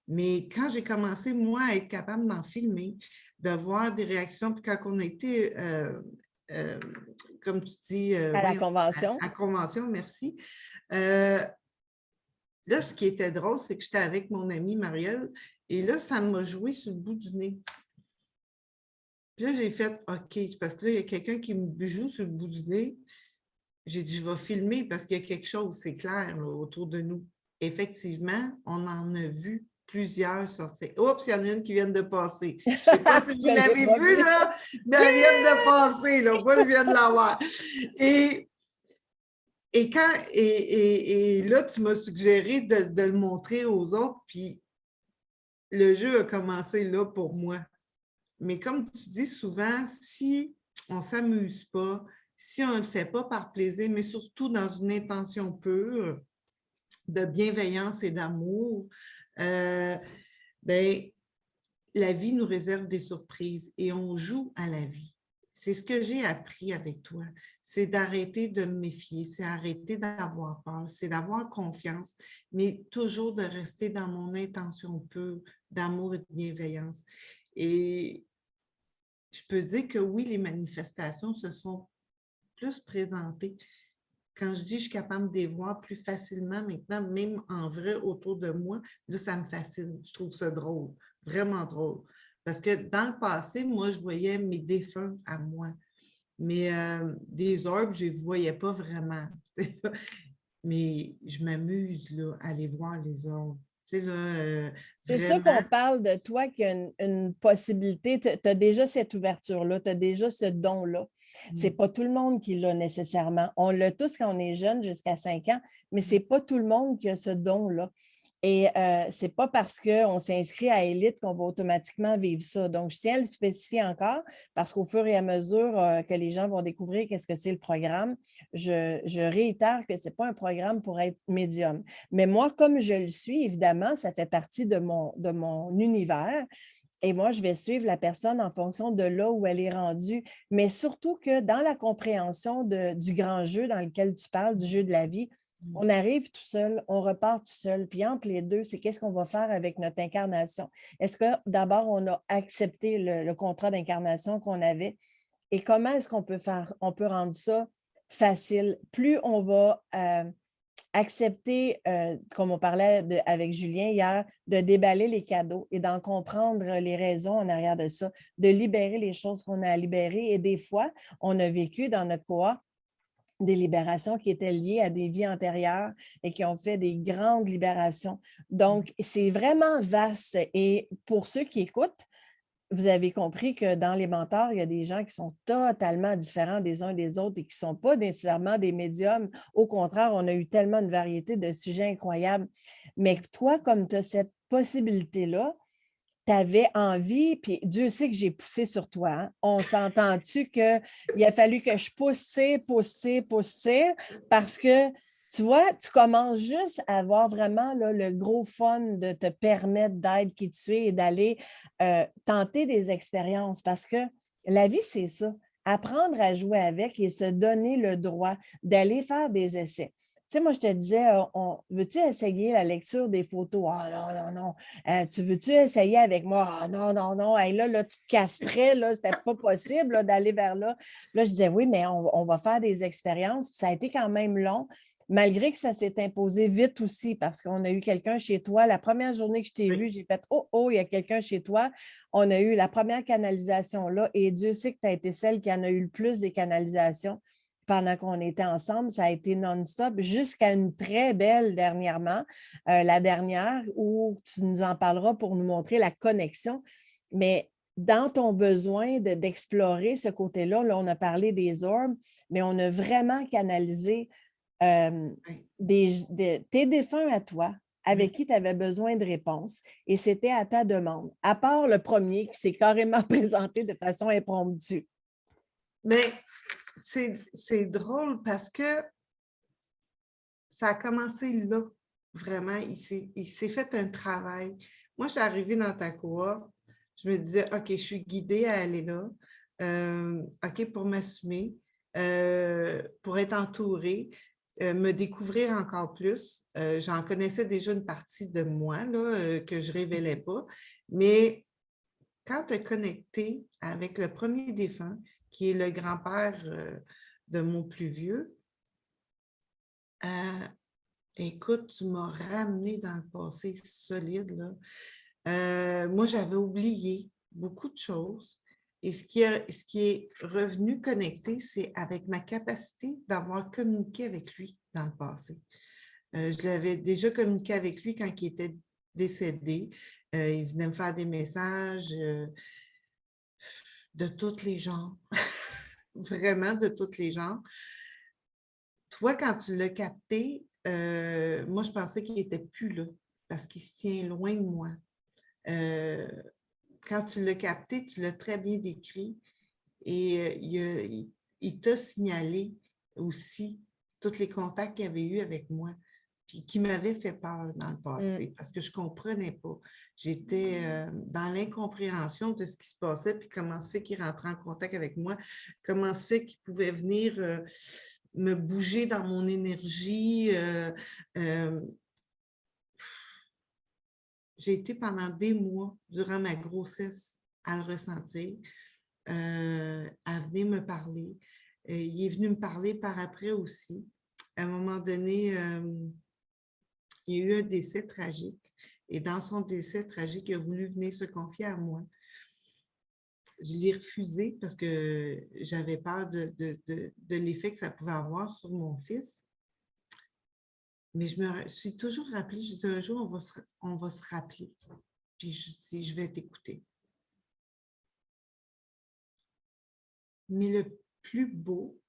Mais quand j'ai commencé, moi, à être capable d'en filmer, de voir des réactions, puis quand on a été, comme tu dis, À la convention. à convention, merci. Là, ce qui était drôle, c'est que j'étais avec mon amie Marielle et là, ça m'a joué sur le bout du nez. Puis là, j'ai fait OK, c'est parce que là, il y a quelqu'un qui me joue sur le bout du nez. J'ai dit, je vais filmer parce qu'il y a quelque chose, c'est clair, là, autour de nous. Effectivement, on en a vu plusieurs sortir. Oups, il y en a une qui vient de passer. Je ne sais pas si vous Je l'ai l'avez pas vue, vu. là, mais elle vient de passer, là. Moi, je viens de la voir. Et là, tu m'as suggéré de le montrer aux autres, puis le jeu a commencé là pour moi. Mais comme tu dis souvent, si on ne s'amuse pas, si on ne le fait pas par plaisir, mais surtout dans une intention pure de bienveillance et d'amour, ben, la vie nous réserve des surprises et on joue à la vie. C'est ce que j'ai appris avec toi. C'est d'arrêter de me méfier, c'est d'arrêter d'avoir peur, c'est d'avoir confiance, mais toujours de rester dans mon intention pure d'amour et de bienveillance. Et je peux dire que oui, les manifestations se sont plus présentées. Quand je dis je suis capable de les voir plus facilement maintenant, même en vrai autour de moi, là, ça me fascine. Je trouve ça drôle, vraiment drôle. Parce que dans le passé, moi, je voyais mes défunts à moi. Mais des orbes, je ne les voyais pas vraiment. Mais je m'amuse là, à aller voir les orbes. Tu sais, là, C'est ça vraiment. qu'on parle de toi, qu'il y a une possibilité. Tu as déjà cette ouverture-là, tu as déjà ce don-là. Ce n'est pas tout le monde qui l'a nécessairement. On l'a tous quand on est jeune, jusqu'à 5 ans, mais ce n'est pas tout le monde qui a ce don-là. Et ce n'est pas parce qu'on s'inscrit à Élite qu'on va automatiquement vivre ça. Donc, je tiens à le spécifier encore parce qu'au fur et à mesure que les gens vont découvrir qu'est-ce que c'est le programme, je réitère que ce n'est pas un programme pour être médium. Mais moi, comme je le suis, évidemment, ça fait partie de mon univers. Et moi, je vais suivre la personne en fonction de là où elle est rendue, mais surtout que dans la compréhension du grand jeu dans lequel tu parles, du jeu de la vie, on arrive tout seul, on repart tout seul. Puis entre les deux, c'est qu'est-ce qu'on va faire avec notre incarnation? Est-ce que d'abord, on a accepté le contrat d'incarnation qu'on avait? Et comment est-ce qu'on peut faire? On peut rendre ça facile. Plus on va accepter, comme on parlait avec Julien hier, de déballer les cadeaux et d'en comprendre les raisons en arrière de ça, de libérer les choses qu'on a à libérer. Et des fois, on a vécu dans notre cohorte des libérations qui étaient liées à des vies antérieures et qui ont fait des grandes libérations. Donc, c'est vraiment vaste. Et pour ceux qui écoutent, vous avez compris que dans les mentors, il y a des gens qui sont totalement différents des uns des autres et qui ne sont pas nécessairement des médiums. Au contraire, on a eu tellement de variété de sujets incroyables. Mais toi, comme tu as cette possibilité-là, tu avais envie, puis Dieu sait que j'ai poussé sur toi. Hein? On s'entend-tu qu'il a fallu que je pousse, parce que, tu vois, tu commences juste à avoir vraiment là, le gros fun de te permettre d'être qui tu es et d'aller tenter des expériences, parce que la vie, c'est ça. Apprendre à jouer avec et se donner le droit d'aller faire des essais. Tu sais, moi, je te disais, veux-tu essayer la lecture des photos? Ah non, non, non. Tu veux-tu essayer avec moi? Ah non, non, non. Hey, là, tu te castrais, là, c'était pas possible là, d'aller vers là. Là, je disais, oui, mais on va faire des expériences. Puis ça a été quand même long, malgré que ça s'est imposé vite aussi, parce qu'on a eu quelqu'un chez toi. La première journée que je t'ai vue, j'ai fait, oh, il y a quelqu'un chez toi. On a eu la première canalisation là, et Dieu sait que tu as été celle qui en a eu le plus des canalisations pendant qu'on était ensemble. Ça a été non-stop jusqu'à une très belle dernièrement, la dernière, où tu nous en parleras pour nous montrer la connexion. Mais dans ton besoin d'explorer ce côté-là, là, on a parlé des orbes, mais on a vraiment canalisé tes défunts à toi, avec qui tu avais besoin de réponses, et c'était à ta demande, à part le premier qui s'est carrément présenté de façon impromptue. Mais c'est drôle parce que ça a commencé là, vraiment. Il s'est fait un travail. Moi, je suis arrivée dans ta cohorte, je me disais, OK, je suis guidée à aller là, OK, pour m'assumer, pour être entourée, me découvrir encore plus. J'en connaissais déjà une partie de moi là, que je ne révélais pas, mais quand tu es connecté avec le premier défunt, qui est le grand-père de mon plus vieux, écoute, tu m'as ramené dans le passé solide, là. Moi, j'avais oublié beaucoup de choses. Et ce qui est revenu connecté, c'est avec ma capacité d'avoir communiqué avec lui dans le passé. Je l'avais déjà communiqué avec lui quand il était décédé. Il venait me faire des messages de tous les genres. Vraiment de tous les genres. Toi, quand tu l'as capté, moi, je pensais qu'il n'était plus là parce qu'il se tient loin de moi. Quand tu l'as capté, tu l'as très bien décrit et il t'a signalé aussi tous les contacts qu'il avait eus avec moi puis qui m'avaient fait peur dans le passé parce que je ne comprenais pas. J'étais dans l'incompréhension de ce qui se passait puis comment se fait qu'il rentrait en contact avec moi, comment se fait qu'il pouvait venir me bouger dans mon énergie. J'ai été pendant des mois, durant ma grossesse, à le ressentir, à venir me parler. Il est venu me parler par après aussi. À un moment donné, il y a eu un décès tragique. Et dans son décès tragique, il a voulu venir se confier à moi. Je l'ai refusé parce que j'avais peur de l'effet que ça pouvait avoir sur mon fils. Mais je me suis toujours rappelé, je dis un jour, on va se rappeler. Puis je dis, je vais t'écouter. Mais le plus beau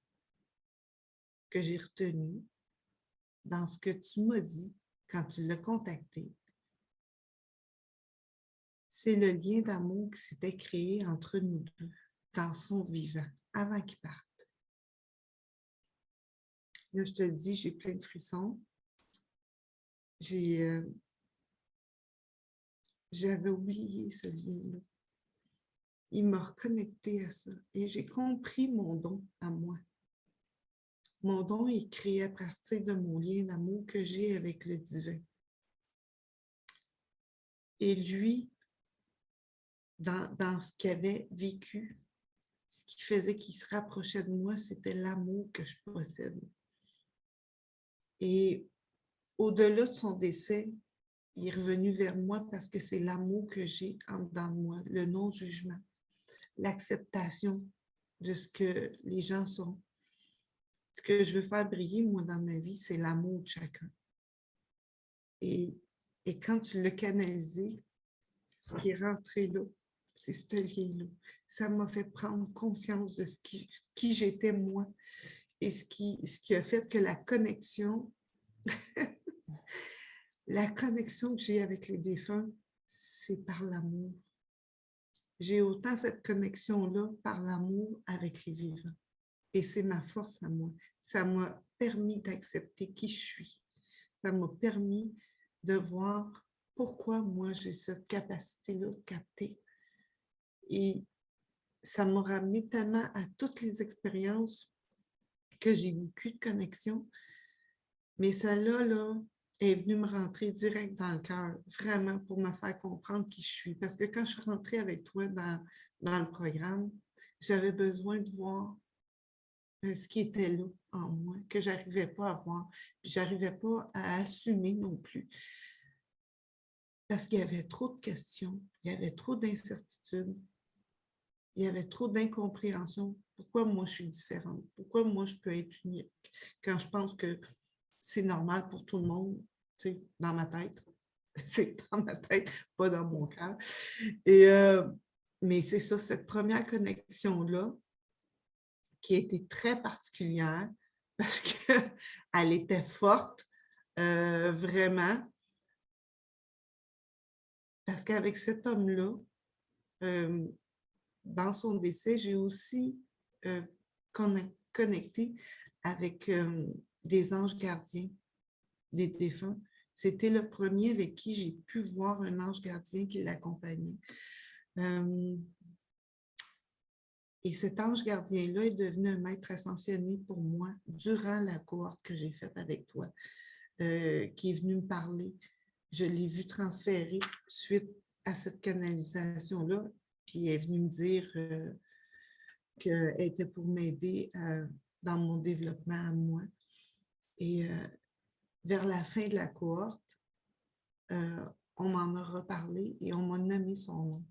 que j'ai retenu dans ce que tu m'as dit quand tu l'as contacté, c'est le lien d'amour qui s'était créé entre nous deux dans son vivant, avant qu'il parte. Là, je te le dis, j'ai plein de frissons. J'avais oublié ce lien-là. Il m'a reconnecté à ça et j'ai compris mon don à moi. Mon don est créé à partir de mon lien d'amour que j'ai avec le divin. Et lui, dans ce qu'il avait vécu, ce qui faisait qu'il se rapprochait de moi, c'était l'amour que je possède. Et au-delà de son décès, il est revenu vers moi parce que c'est l'amour que j'ai en dedans de moi, le non-jugement, l'acceptation de ce que les gens sont. ce que je veux faire briller, moi, dans ma vie, c'est l'amour de chacun. Et quand tu l'as canalisé, ce qui est rentré là, c'est ce lien-là. Ça m'a fait prendre conscience de qui j'étais moi et ce qui a fait que la connexion que j'ai avec les défunts, c'est par l'amour. J'ai autant cette connexion-là par l'amour avec les vivants. Et c'est ma force à moi. Ça m'a permis d'accepter qui je suis. Ça m'a permis de voir pourquoi moi j'ai cette capacité-là de capter. Et ça m'a ramené tellement à toutes les expériences que j'ai vécues de connexion. Mais celle-là, là, est venue me rentrer direct dans le cœur, vraiment pour me faire comprendre qui je suis. Parce que quand je suis rentrée avec toi dans le programme, j'avais besoin de voir ce qui était là en moi, que je n'arrivais pas à voir, puis je n'arrivais pas à assumer non plus. Parce qu'il y avait trop de questions, il y avait trop d'incertitudes, il y avait trop d'incompréhension. Pourquoi moi je suis différente? Pourquoi moi je peux être unique? Quand je pense que c'est normal pour tout le monde, tu sais, dans ma tête. C'est dans ma tête, pas dans mon cœur. Mais c'est ça, cette première connexion-là, qui a été très particulière parce qu'elle était forte, vraiment. Parce qu'avec cet homme-là, dans son décès, j'ai aussi connecté avec des anges gardiens, des défunts. C'était le premier avec qui j'ai pu voir un ange gardien qui l'accompagnait. Et cet ange gardien-là est devenu un maître ascensionné pour moi durant la cohorte que j'ai faite avec toi, qui est venu me parler. Je l'ai vu transférer suite à cette canalisation-là, puis elle est venue me dire qu'elle était pour m'aider dans mon développement à moi. Et vers la fin de la cohorte, on m'en a reparlé et on m'a nommé son nom.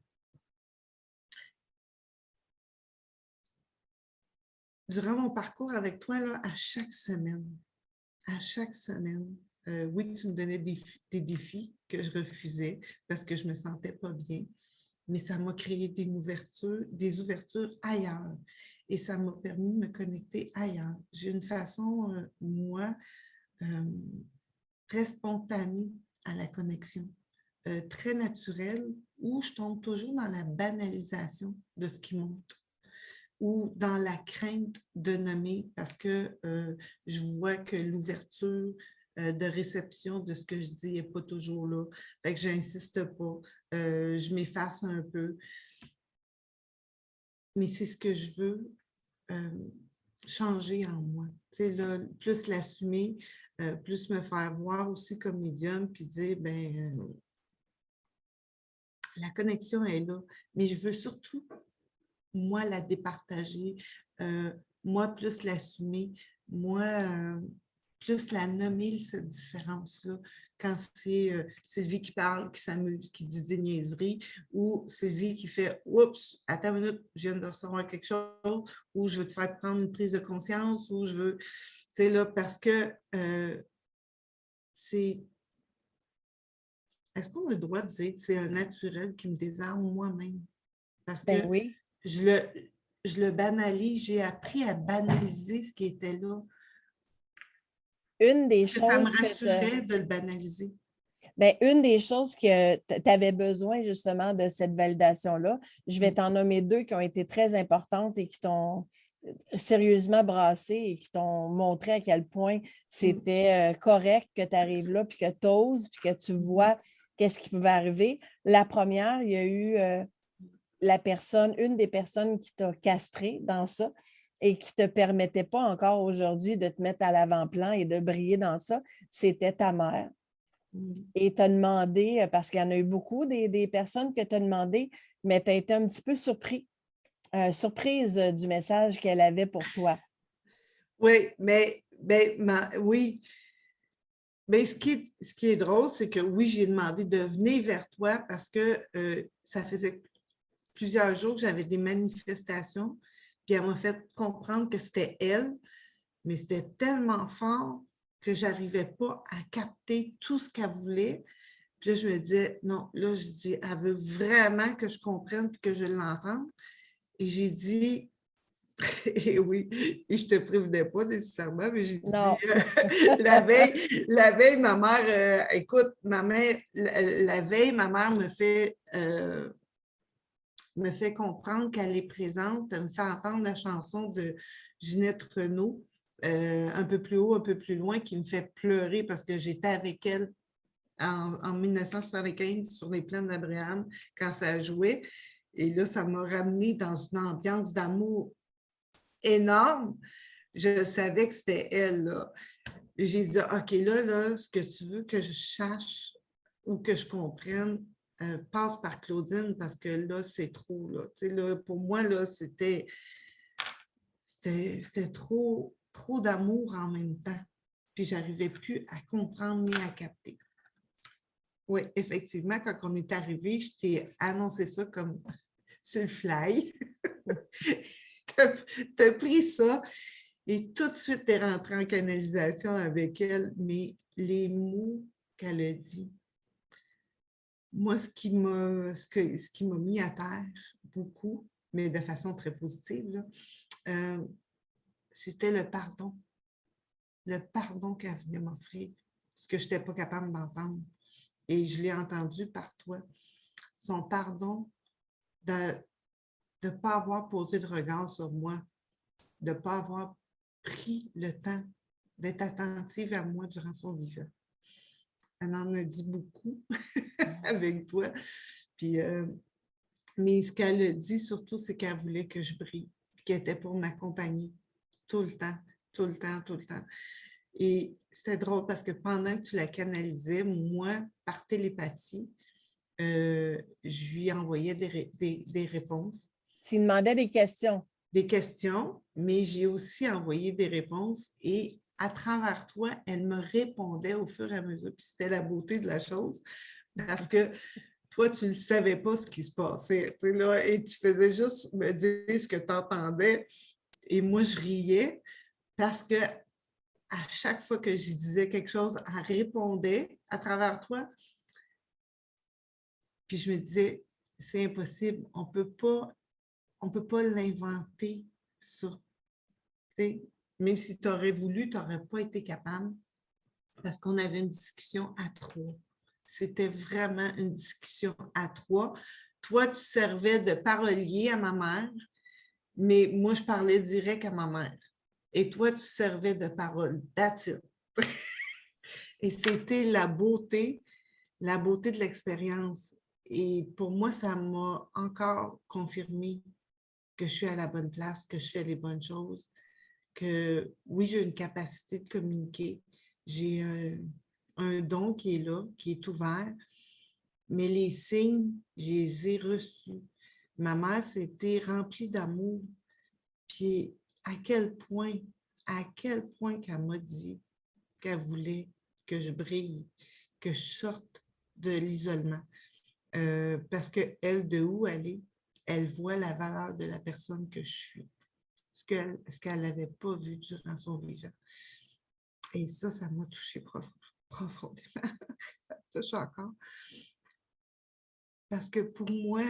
Durant mon parcours avec toi, là, à chaque semaine, oui, tu me donnais des défis que je refusais parce que je ne me sentais pas bien, mais ça m'a créé des ouvertures ailleurs et ça m'a permis de me connecter ailleurs. J'ai une façon, moi, très spontanée à la connexion, très naturelle, où je tombe toujours dans la banalisation de ce qui monte ou dans la crainte de nommer parce que je vois que l'ouverture de réception de ce que je dis n'est pas toujours là. Fait que je n'insiste pas. Je m'efface un peu. Mais c'est ce que je veux changer en moi. Tu sais, là, plus l'assumer, plus me faire voir aussi comme médium, puis dire, la connexion est là. Mais je veux surtout moi, la départager, moi, plus l'assumer, moi, plus la nommer, cette différence-là. Quand c'est Sylvie qui parle, qui s'amuse, qui dit des niaiseries, ou Sylvie qui fait « Oups, attends une minute, je viens de recevoir quelque chose », ou « Je veux te faire prendre une prise de conscience », ou « Je veux… » Tu sais, là, parce que c'est… Est-ce qu'on a le droit de dire que c'est un naturel qui me désarme moi-même? Parce que oui. je le banalise, j'ai appris à banaliser ce qui était là. Une des choses ça me rassurait de le banaliser. Bien, une des choses que tu avais besoin justement de cette validation-là, je vais t'en nommer deux qui ont été très importantes et qui t'ont sérieusement brassé et qui t'ont montré à quel point c'était correct que tu arrives là, puis que tu oses, puis que tu vois qu'est-ce qui pouvait arriver. La première, il y a eu une des personnes qui t'a castré dans ça et qui ne te permettait pas encore aujourd'hui de te mettre à l'avant-plan et de briller dans ça, c'était ta mère. Et tu as demandé, parce qu'il y en a eu beaucoup des personnes que tu as demandé, mais tu as été un petit peu surprise du message qu'elle avait pour toi. Oui, oui. Mais ce qui est drôle, c'est que oui, j'ai demandé de venir vers toi parce que ça faisait plusieurs jours que j'avais des manifestations, puis elle m'a fait comprendre que c'était elle, mais c'était tellement fort que je n'arrivais pas à capter tout ce qu'elle voulait. Puis là, je me disais, non, là, je dis, elle veut vraiment que je comprenne et que je l'entende. Et j'ai dit, et oui, et je ne te prévenais pas nécessairement, mais j'ai dit, la veille, ma mère, écoute, ma mère, la veille, ma mère me fait comprendre qu'elle est présente, elle me fait entendre la chanson de Ginette Renault, un peu plus haut, un peu plus loin, qui me fait pleurer parce que j'étais avec elle en 1975 sur les plaines d'Abraham quand ça jouait. Et là, ça m'a ramené dans une ambiance d'amour énorme. Je savais que c'était elle, là. Et j'ai dit, OK, là, ce que tu veux que je cherche ou que je comprenne, passe par Claudine parce que là, c'est trop, là. Tu sais, là, pour moi, là, c'était trop d'amour en même temps. Puis, je n'arrivais plus à comprendre ni à capter. Oui, effectivement, quand on est arrivé, je t'ai annoncé ça comme sur le fly. Tu as pris ça et tout de suite, tu es rentré en canalisation avec elle, mais les mots qu'elle a dit, moi, ce qui m'a mis à terre beaucoup, mais de façon très positive, là, c'était le pardon. Le pardon qu'elle venait m'offrir, ce que je n'étais pas capable d'entendre. Et je l'ai entendu par toi. Son pardon de ne pas avoir posé de regard sur moi, de ne pas avoir pris le temps d'être attentive à moi durant son vivant. Elle en a dit beaucoup avec toi. Puis, mais ce qu'elle a dit surtout, c'est qu'elle voulait que je brille, qu'elle était pour m'accompagner tout le temps, tout le temps, tout le temps. Et c'était drôle parce que pendant que tu la canalisais, moi, par télépathie, je lui envoyais des réponses. Tu lui demandais des questions. Des questions, mais j'ai aussi envoyé des réponses et à travers toi, elle me répondait au fur et à mesure. Puis c'était la beauté de la chose parce que toi, tu ne savais pas ce qui se passait. Tu sais, là, et tu faisais juste me dire ce que tu entendais et moi, je riais parce que à chaque fois que je disais quelque chose, elle répondait à travers toi. Puis je me disais, c'est impossible, on ne peut pas l'inventer, ça. T'sais, même si tu aurais voulu, tu n'aurais pas été capable parce qu'on avait une discussion à trois. C'était vraiment une discussion à trois. Toi, tu servais de parolier à ma mère, mais moi, je parlais direct à ma mère. Et toi, tu servais de parole. That's it. Et c'était la beauté de l'expérience. Et pour moi, ça m'a encore confirmé que je suis à la bonne place, que je fais les bonnes choses, que oui, j'ai une capacité de communiquer. J'ai un don qui est là, qui est ouvert, mais les signes, je les ai reçus. Ma mère s'était remplie d'amour. Puis à quel point qu'elle m'a dit qu'elle voulait que je brille, que je sorte de l'isolement. Parce qu'elle, de où elle est, elle voit la valeur de la personne que je suis. Ce qu'elle n'avait pas vu durant son vivant. Et ça m'a touchée profondément. Ça me touche encore. Parce que pour moi,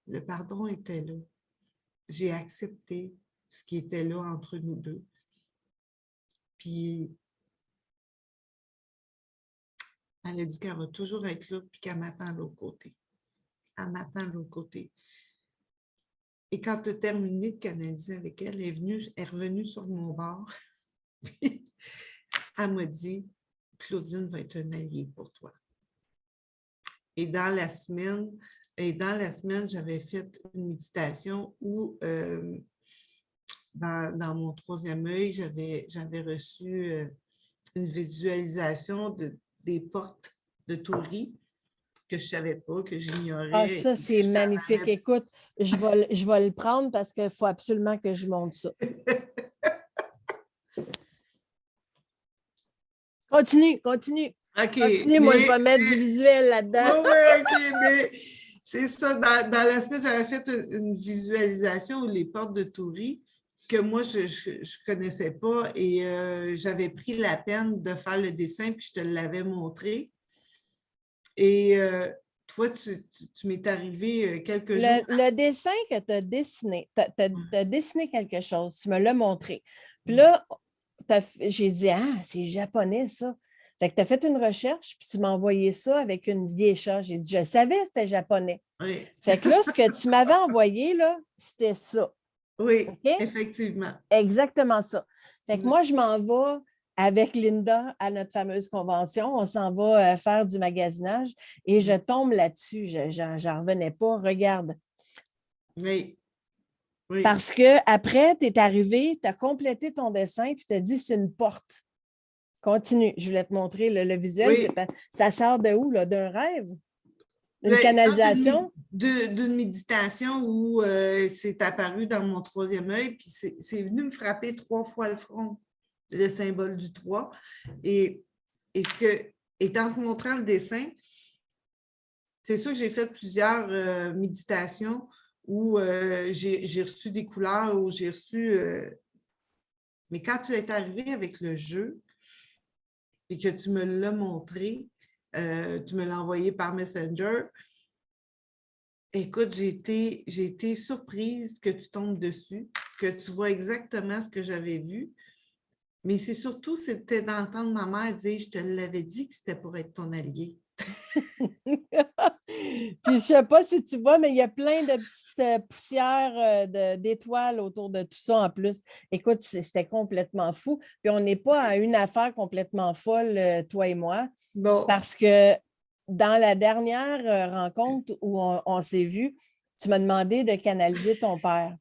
le pardon était là. J'ai accepté ce qui était là entre nous deux. Puis, elle a dit qu'elle va toujours être là puis qu'elle m'attend de l'autre côté. Elle m'attend de l'autre côté. Et quand tu as terminé de canaliser avec elle, elle est revenue sur mon bord. Puis, elle m'a dit, Claudine va être un allié pour toi. Et dans la semaine, j'avais fait une méditation où, dans mon troisième œil, j'avais reçu une visualisation des portes de Toury que je ne savais pas, que j'ignorais. Ah, ça, c'est magnifique. Écoute, je vais le prendre parce qu'il faut absolument que je monte ça. Continue. Okay, continue, moi, je vais mettre du visuel là-dedans. Oui, OK, mais c'est ça. Dans la semaine, j'avais fait une visualisation où les portes de Toury. que moi, je ne connaissais pas et j'avais pris la peine de faire le dessin, puis je te l'avais montré. Et toi, tu m'es arrivé quelques jours. Le dessin que tu as dessiné, tu as dessiné quelque chose, tu me l'as montré. Puis là, j'ai dit, ah, c'est japonais, ça. Fait que tu as fait une recherche, puis tu m'as envoyé ça avec une geisha. J'ai dit, je savais que c'était japonais. Oui. Fait que là, ce que tu m'avais envoyé, là, c'était ça. Oui, okay? Effectivement. Exactement ça. Fait que moi, je m'en vais avec Linda à notre fameuse convention. On s'en va faire du magasinage et je tombe là-dessus. J'en revenais pas. Regarde. Oui. Oui. Parce qu'après, tu es arrivé, tu as complété ton dessin puis tu as dit c'est une porte. Continue. Je voulais te montrer le visuel. Oui. Ça sort de où? D'un rêve? Une canalisation? D'une méditation où c'est apparu dans mon troisième œil, puis c'est venu me frapper 3 fois le front, le symbole du 3. Et en te montrant le dessin, c'est sûr que j'ai fait plusieurs méditations où j'ai reçu des couleurs, où j'ai reçu... mais quand tu es arrivé avec le jeu et que tu me l'as montré, tu me l'as envoyé par Messenger, écoute, j'ai été surprise que tu tombes dessus, que tu vois exactement ce que j'avais vu. Mais c'est surtout, c'était d'entendre ma mère dire, je te l'avais dit que c'était pour être ton allié. Puis je ne sais pas si tu vois, mais il y a plein de petites poussières d'étoiles autour de tout ça en plus. Écoute, c'était complètement fou. Puis on n'est pas à une affaire complètement folle, toi et moi, bon. Parce que dans la dernière rencontre où on s'est vu, tu m'as demandé de canaliser ton père.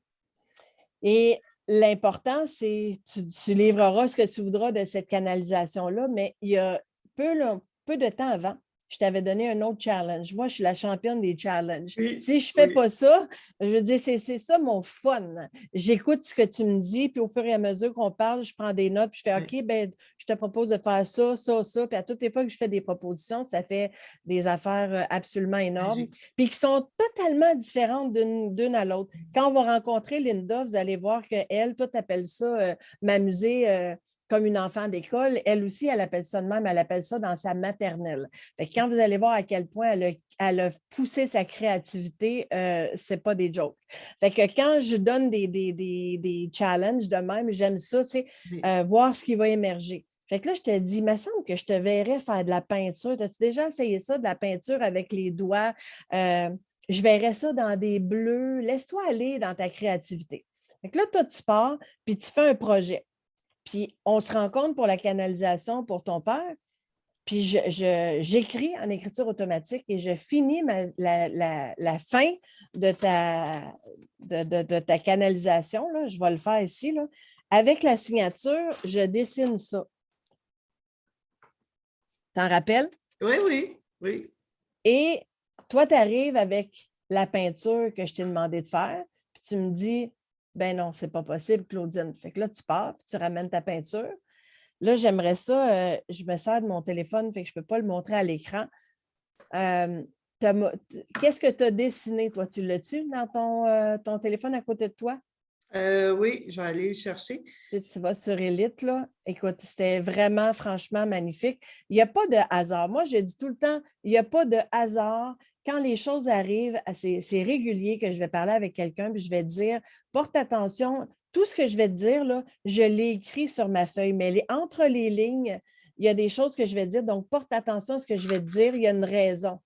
Et l'important, c'est tu livreras ce que tu voudras de cette canalisation-là, mais il y a peu de temps avant, je t'avais donné un autre challenge. Moi, je suis la championne des challenges. Oui, si je ne fais pas ça, je veux dire, c'est ça mon fun. J'écoute ce que tu me dis, puis au fur et à mesure qu'on parle, je prends des notes, puis je fais OK, ben, je te propose de faire ça, ça, ça. Puis à toutes les fois que je fais des propositions, ça fait des affaires absolument énormes, puis qui sont totalement différentes d'une à l'autre. Quand on va rencontrer Linda, vous allez voir qu'elle, toi, tu appelles ça m'amuser. Comme une enfant d'école, elle aussi, elle appelle ça de même, elle appelle ça dans sa maternelle. Fait que quand vous allez voir à quel point elle a poussé sa créativité, c'est pas des jokes. Fait que quand je donne des challenges de même, j'aime ça, tu sais, voir ce qui va émerger. Fait que là, je te dis, il me semble que je te verrais faire de la peinture. As-tu déjà essayé ça, de la peinture avec les doigts? Je verrais ça dans des bleus. Laisse-toi aller dans ta créativité. Fait que là, toi, tu pars, puis tu fais un projet. Puis on se rencontre pour la canalisation pour ton père. Puis j'écris en écriture automatique et je finis la fin de ta canalisation. Là. Je vais le faire ici. Là. Avec la signature, je dessine ça. T'en rappelles? Oui, oui. Et toi, tu arrives avec la peinture que je t'ai demandé de faire, puis tu me dis, ben non, c'est pas possible, Claudine. Fait que là, tu pars, puis tu ramènes ta peinture. Là, j'aimerais ça, je me sers de mon téléphone, fait que je ne peux pas le montrer à l'écran. Qu'est-ce que tu as dessiné, toi? Tu l'as-tu dans ton téléphone à côté de toi? Oui, je vais aller le chercher. Si tu vas sur Elite, là, écoute, c'était vraiment, franchement magnifique. Il n'y a pas de hasard. Moi, je dis tout le temps, il n'y a pas de hasard. Quand les choses arrivent, c'est régulier que je vais parler avec quelqu'un, puis je vais te dire, porte attention, tout ce que je vais te dire, là, je l'ai écrit sur ma feuille, mais entre les lignes, il y a des choses que je vais te dire, donc porte attention à ce que je vais te dire, il y a une raison.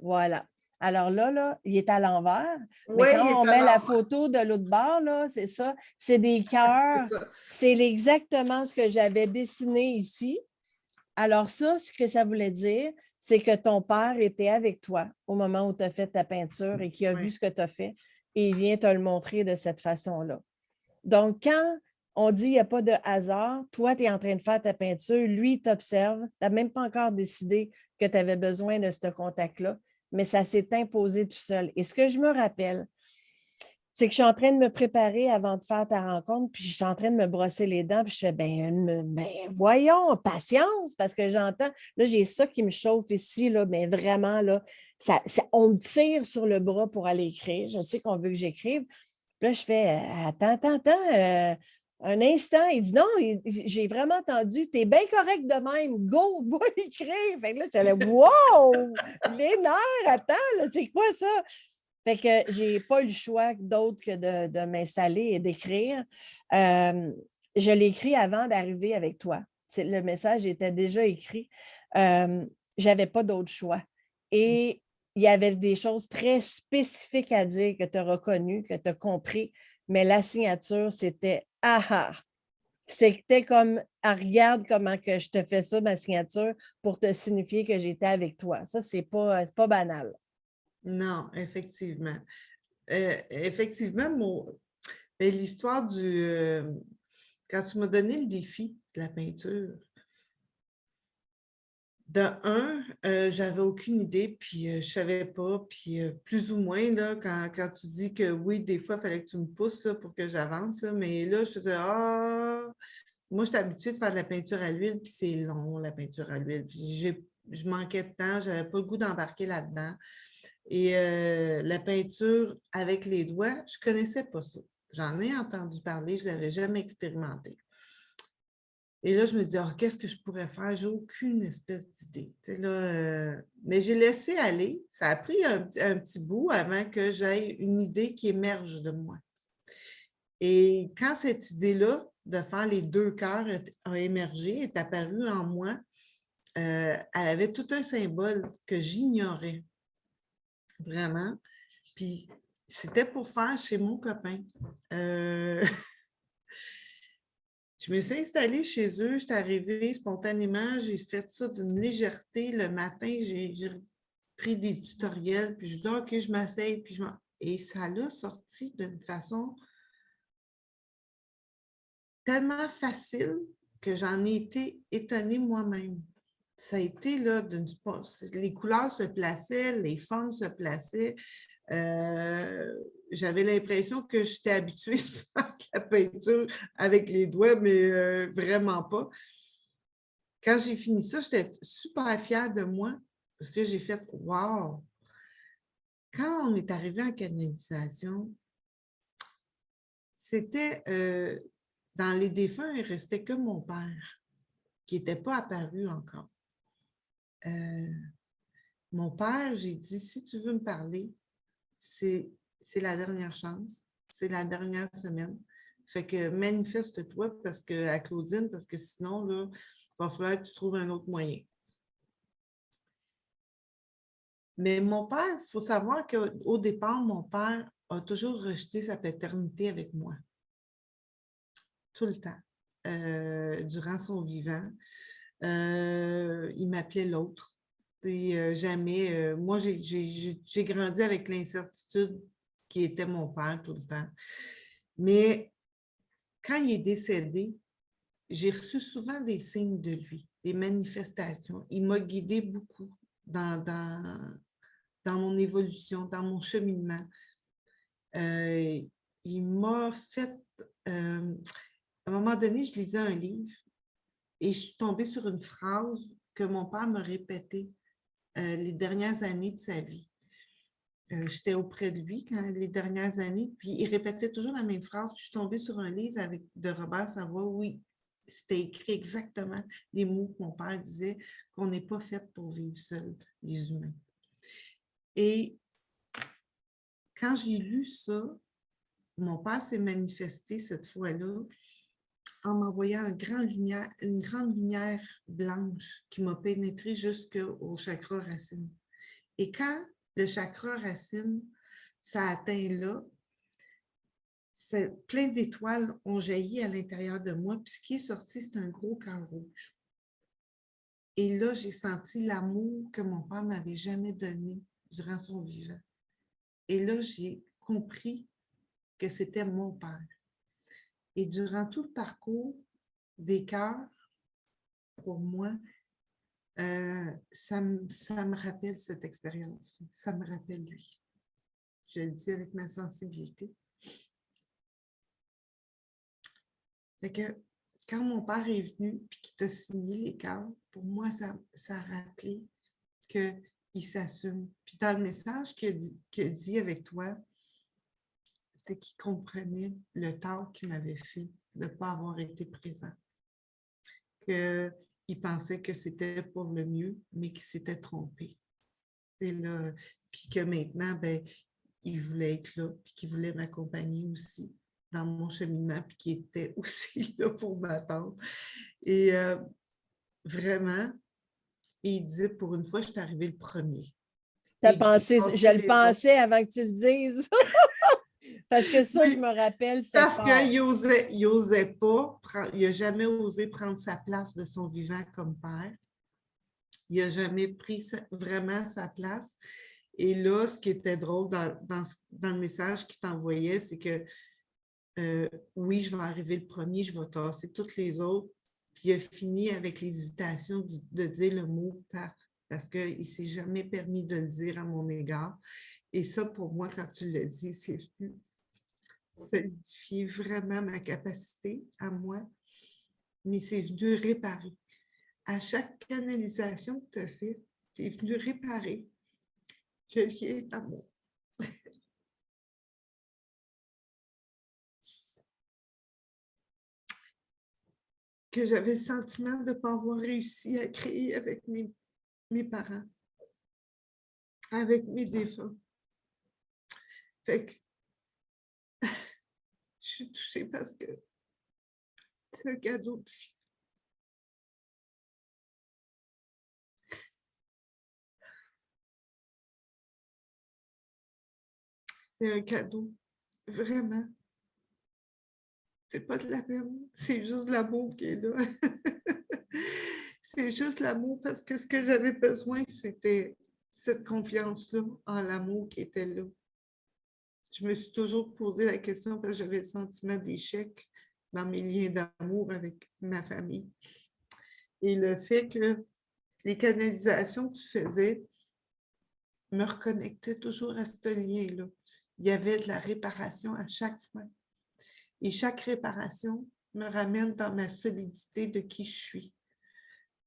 Voilà. Alors là, il est à l'envers. Mais quand on met la photo de l'autre bord, là, c'est ça, c'est des cœurs. C'est exactement ce que j'avais dessiné ici. Alors ça, ce que ça voulait dire, c'est que ton père était avec toi au moment où tu as fait ta peinture et qu'il a vu ce que tu as fait et il vient te le montrer de cette façon-là. Donc, quand on dit qu'il n'y a pas de hasard, toi, tu es en train de faire ta peinture, lui, il t'observe, tu n'as même pas encore décidé que tu avais besoin de ce contact-là, mais ça s'est imposé tout seul. Et ce que je me rappelle, c'est que je suis en train de me préparer avant de faire ta rencontre, puis je suis en train de me brosser les dents, puis je fais, ben voyons, patience, parce que j'entends, là, j'ai ça qui me chauffe ici, là, mais vraiment, là, on me tire sur le bras pour aller écrire. Je sais qu'on veut que j'écrive. Puis là, je fais attends, un instant. Il dit non, j'ai vraiment entendu, t'es bien correct de même, go, va écrire. Fait que là, j'allais, wow, les nerfs, attends, là, c'est quoi ça? Fait que j'ai pas eu le choix d'autre que de m'installer et d'écrire. Je l'ai écrit avant d'arriver avec toi. Le message était déjà écrit. J'avais pas d'autre choix. Et il y avait des choses très spécifiques à dire que tu as reconnues, que tu as compris, mais la signature, c'était « Ah ah ». C'était comme « Regarde comment que je te fais ça, ma signature, pour te signifier que j'étais avec toi ». Ça, c'est pas banal. Non, effectivement. Effectivement, l'histoire quand tu m'as donné le défi de la peinture, j'avais aucune idée, puis je savais pas, puis plus ou moins, là, quand tu dis que oui, des fois, il fallait que tu me pousses là, pour que j'avance, là, mais là, je faisais « Ah! » Moi, j'étais habituée de faire de la peinture à l'huile, puis c'est long, la peinture à l'huile. Je manquais de temps, je n'avais pas le goût d'embarquer là-dedans. Et la peinture avec les doigts, je ne connaissais pas ça. J'en ai entendu parler, je ne l'avais jamais expérimenté. Et là, je me dis, qu'est-ce que je pourrais faire? J'ai aucune espèce d'idée. Mais j'ai laissé aller. Ça a pris un petit bout avant que j'aie une idée qui émerge de moi. Et quand cette idée-là, de faire les 2 cœurs, a émergé, est apparue en moi, elle avait tout un symbole que j'ignorais vraiment. Puis c'était pour faire chez mon copain. Je me suis installée chez eux, j'étais arrivée spontanément, j'ai fait ça d'une légèreté. Le matin, j'ai pris des tutoriels, puis je dis OK, je m'asseye, puis et ça l'a sorti d'une façon tellement facile que j'en ai été étonnée moi-même. Ça a été là, les couleurs se plaçaient, les formes se plaçaient. J'avais l'impression que j'étais habituée à faire la peinture avec les doigts, mais vraiment pas. Quand j'ai fini ça, j'étais super fière de moi parce que j'ai fait « Wow! » Quand on est arrivé en canalisation, c'était dans les défunts, il ne restait que mon père qui n'était pas apparu encore. Mon père, j'ai dit « Si tu veux me parler, c'est la dernière chance, c'est la dernière semaine. Fait que manifeste-toi à Claudine, parce que sinon, là, il va falloir que tu trouves un autre moyen. » Mais mon père, il faut savoir qu'au départ, mon père a toujours rejeté sa paternité avec moi. Tout le temps. Durant son vivant. Il m'appelait l'autre. Et jamais. Moi, j'ai grandi avec l'incertitude qui était mon père tout le temps. Mais quand il est décédé, j'ai reçu souvent des signes de lui, des manifestations. Il m'a guidée beaucoup dans mon évolution, dans mon cheminement. Il m'a fait... à un moment donné, je lisais un livre et je suis tombée sur une phrase que mon père me répétait les dernières années de sa vie. J'étais auprès de lui les dernières années, puis il répétait toujours la même phrase. Puis je suis tombée sur un livre de Robert Savoie où c'était écrit exactement les mots que mon père disait, qu'on n'est pas fait pour vivre seul, les humains. Et quand j'ai lu ça, mon père s'est manifesté cette fois-là en m'envoyant une grande lumière blanche qui m'a pénétrée jusqu'au chakra racine. Et quand le chakra racine, ça atteint là, plein d'étoiles ont jailli à l'intérieur de moi, puis ce qui est sorti, c'est un gros cœur rouge. Et là, j'ai senti l'amour que mon père n'avait jamais donné durant son vivant. Et là, j'ai compris que c'était mon père. Et durant tout le parcours des cœurs, pour moi, ça me rappelle cette expérience. Ça me rappelle lui. Je le dis avec ma sensibilité. Fait que quand mon père est venu et qu'il t'a signé les cœurs, pour moi, ça a rappelé qu'il s'assume. Puis dans le message qu'il dit avec toi, c'est qu'il comprenait le tort qu'il m'avait fait de ne pas avoir été présent. Qu'il pensait que c'était pour le mieux, mais qu'il s'était trompé. Et là, puis que maintenant, ben, il voulait être là, puis qu'il voulait m'accompagner aussi dans mon cheminement, puis qu'il était aussi là pour m'attendre. Et vraiment, il disait, pour une fois, je suis arrivée le premier. Je le pensais avant que tu le dises. Parce que ça, oui, je me rappelle, c'est parce qu'il n'osait pas, il n'a jamais osé prendre sa place de son vivant comme père. Il n'a jamais pris vraiment sa place. Et là, ce qui était drôle dans le message qu'il t'envoyait, c'est que oui, je vais arriver le premier, je vais tasser toutes les autres. Puis il a fini avec l'hésitation de dire le mot père, parce qu'il ne s'est jamais permis de le dire à mon égard. Et ça, pour moi, quand tu l'as dit, c'est solidifier vraiment ma capacité à moi, mais c'est venu réparer. À chaque canalisation que tu as faite, c'est venu réparer. Je viens d'amour. Que j'avais le sentiment de ne pas avoir réussi à créer avec mes parents, avec mes défunts. Fait que je suis touchée parce que c'est un cadeau aussi. C'est un cadeau, vraiment. C'est pas de la peine, c'est juste l'amour qui est là. C'est juste l'amour parce que ce que j'avais besoin, c'était cette confiance-là en l'amour qui était là. Je me suis toujours posé la question parce que j'avais le sentiment d'échec dans mes liens d'amour avec ma famille. Et le fait que les canalisations que tu faisais me reconnectaient toujours à ce lien-là. Il y avait de la réparation à chaque fois. Et chaque réparation me ramène dans ma solidité de qui je suis,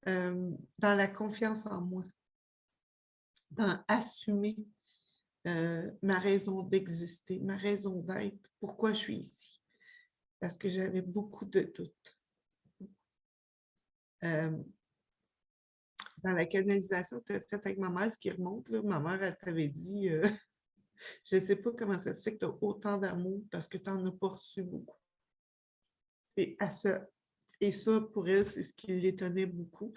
dans la confiance en moi, dans assumer ma raison d'exister, ma raison d'être, pourquoi je suis ici. Parce que j'avais beaucoup de doutes. Dans la canalisation que tu as faite avec ma mère, ce qui remonte, là, ma mère, elle t'avait dit je ne sais pas comment ça se fait que tu as autant d'amour parce que tu n'en as pas reçu beaucoup. Et ça, pour elle, c'est ce qui l'étonnait beaucoup.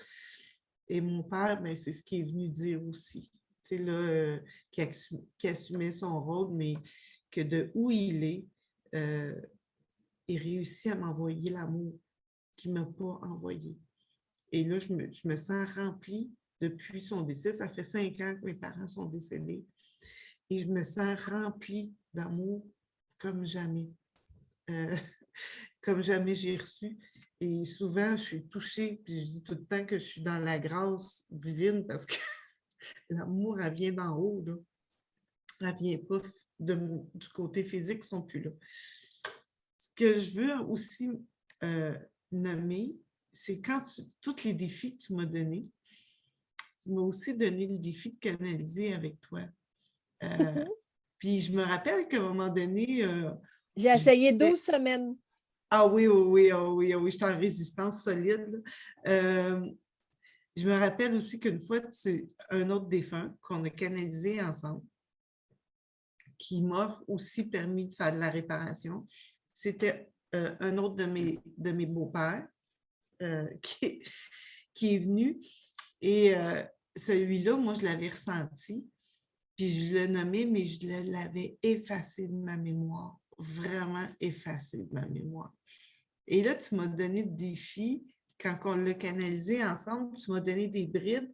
Et mon père, ben, c'est ce qui est venu dire aussi. Tu sais, là, qui assumait son rôle, mais que de où il est, il réussit à m'envoyer l'amour qu'il ne m'a pas envoyé. Et là, je me sens remplie depuis son décès. Ça fait 5 ans que mes parents sont décédés. Et je me sens remplie d'amour comme jamais. Comme jamais j'ai reçu. Et souvent, je suis touchée, puis je dis tout le temps que je suis dans la grâce divine parce que l'amour, elle vient d'en haut, là. Elle ne vient pas du côté physique, ils ne sont plus là. Ce que je veux aussi nommer, c'est quand tous les défis que tu m'as donnés, tu m'as aussi donné le défi de canaliser avec toi. Puis je me rappelle qu'à un moment donné... j'ai essayé 12 semaines. Ah oui, oui, oui, oui, j'étais en résistance solide. Je me rappelle aussi qu'une fois, un autre défunt qu'on a canalisé ensemble, qui m'a aussi permis de faire de la réparation, c'était un autre de mes beaux-pères qui est venu. Et celui-là, moi, je l'avais ressenti, puis je l'ai nommé, mais je l'avais effacé de ma mémoire, vraiment effacé de ma mémoire. Et là, tu m'as donné des défis. Quand on l'a canalisé ensemble, tu m'as donné des brides.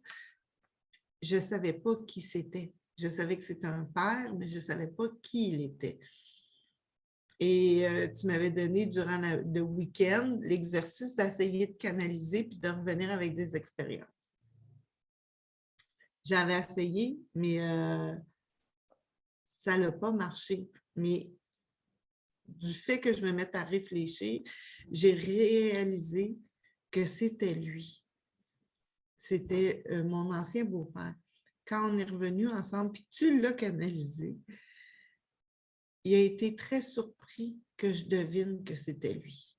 Je ne savais pas qui c'était. Je savais que c'était un père, mais je ne savais pas qui il était. Et tu m'avais donné durant le week-end l'exercice d'essayer de canaliser puis de revenir avec des expériences. J'avais essayé, mais ça n'a pas marché. Mais du fait que je me mette à réfléchir, j'ai réalisé que c'était lui. C'était mon ancien beau-père. Quand on est revenu ensemble, puis tu l'as canalisé, il a été très surpris que je devine que c'était lui.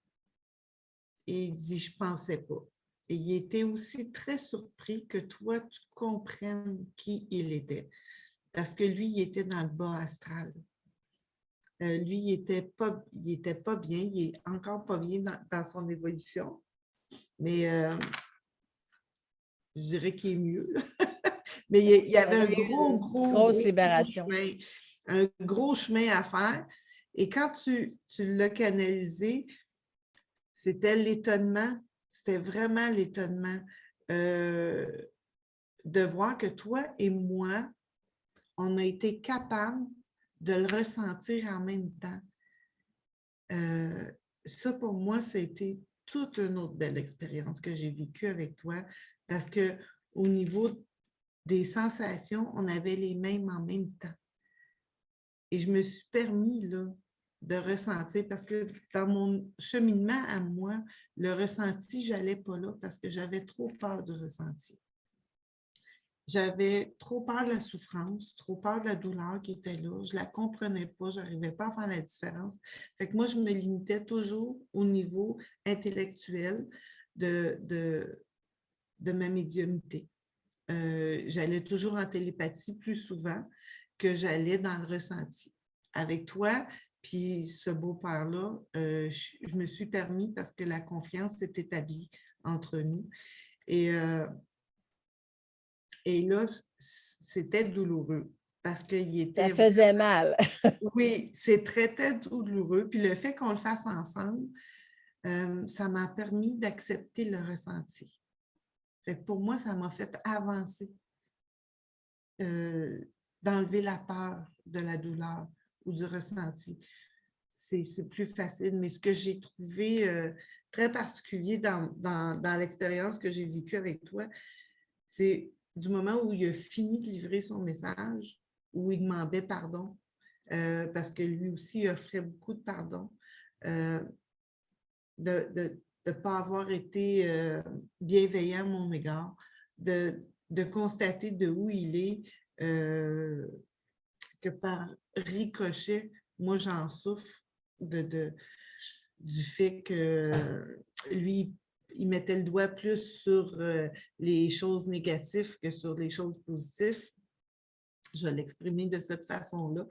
Et il dit, je ne pensais pas. Et il était aussi très surpris que toi, tu comprennes qui il était. Parce que lui, il était dans le bas astral. Lui, il était pas bien, il est encore pas bien dans son évolution. Mais je dirais qu'il est mieux. Mais il y avait un grosse libération. Un gros chemin à faire. Et quand tu l'as canalisé, c'était l'étonnement, c'était vraiment l'étonnement de voir que toi et moi, on a été capables de le ressentir en même temps. Ça, pour moi, ça a été toute une autre belle expérience que j'ai vécue avec toi parce qu'au niveau des sensations, on avait les mêmes en même temps. Et je me suis permis là, de ressentir parce que dans mon cheminement à moi, le ressenti, je n'allais pas là parce que j'avais trop peur du ressenti. J'avais trop peur de la souffrance, trop peur de la douleur qui était là. Je ne la comprenais pas, je n'arrivais pas à faire la différence. Fait que moi, je me limitais toujours au niveau intellectuel de ma médiumnité. J'allais toujours en télépathie plus souvent que j'allais dans le ressenti. Avec toi, puis ce beau-père-là, je me suis permis parce que la confiance s'est établie entre nous. Et là, c'était douloureux parce qu'il était... Ça faisait mal. Oui, c'est très douloureux. Puis le fait qu'on le fasse ensemble, ça m'a permis d'accepter le ressenti. Fait que pour moi, ça m'a fait avancer, d'enlever la peur de la douleur ou du ressenti. C'est plus facile. Mais ce que j'ai trouvé très particulier dans l'expérience que j'ai vécue avec toi, c'est du moment où il a fini de livrer son message, où il demandait pardon, parce que lui aussi offrait beaucoup de pardon, de ne pas avoir été bienveillant à mon égard, de constater de où il est, que par ricochet, moi j'en souffre du fait que lui, il mettait le doigt plus sur les choses négatives que sur les choses positives. Je vais l'exprimer de cette façon-là.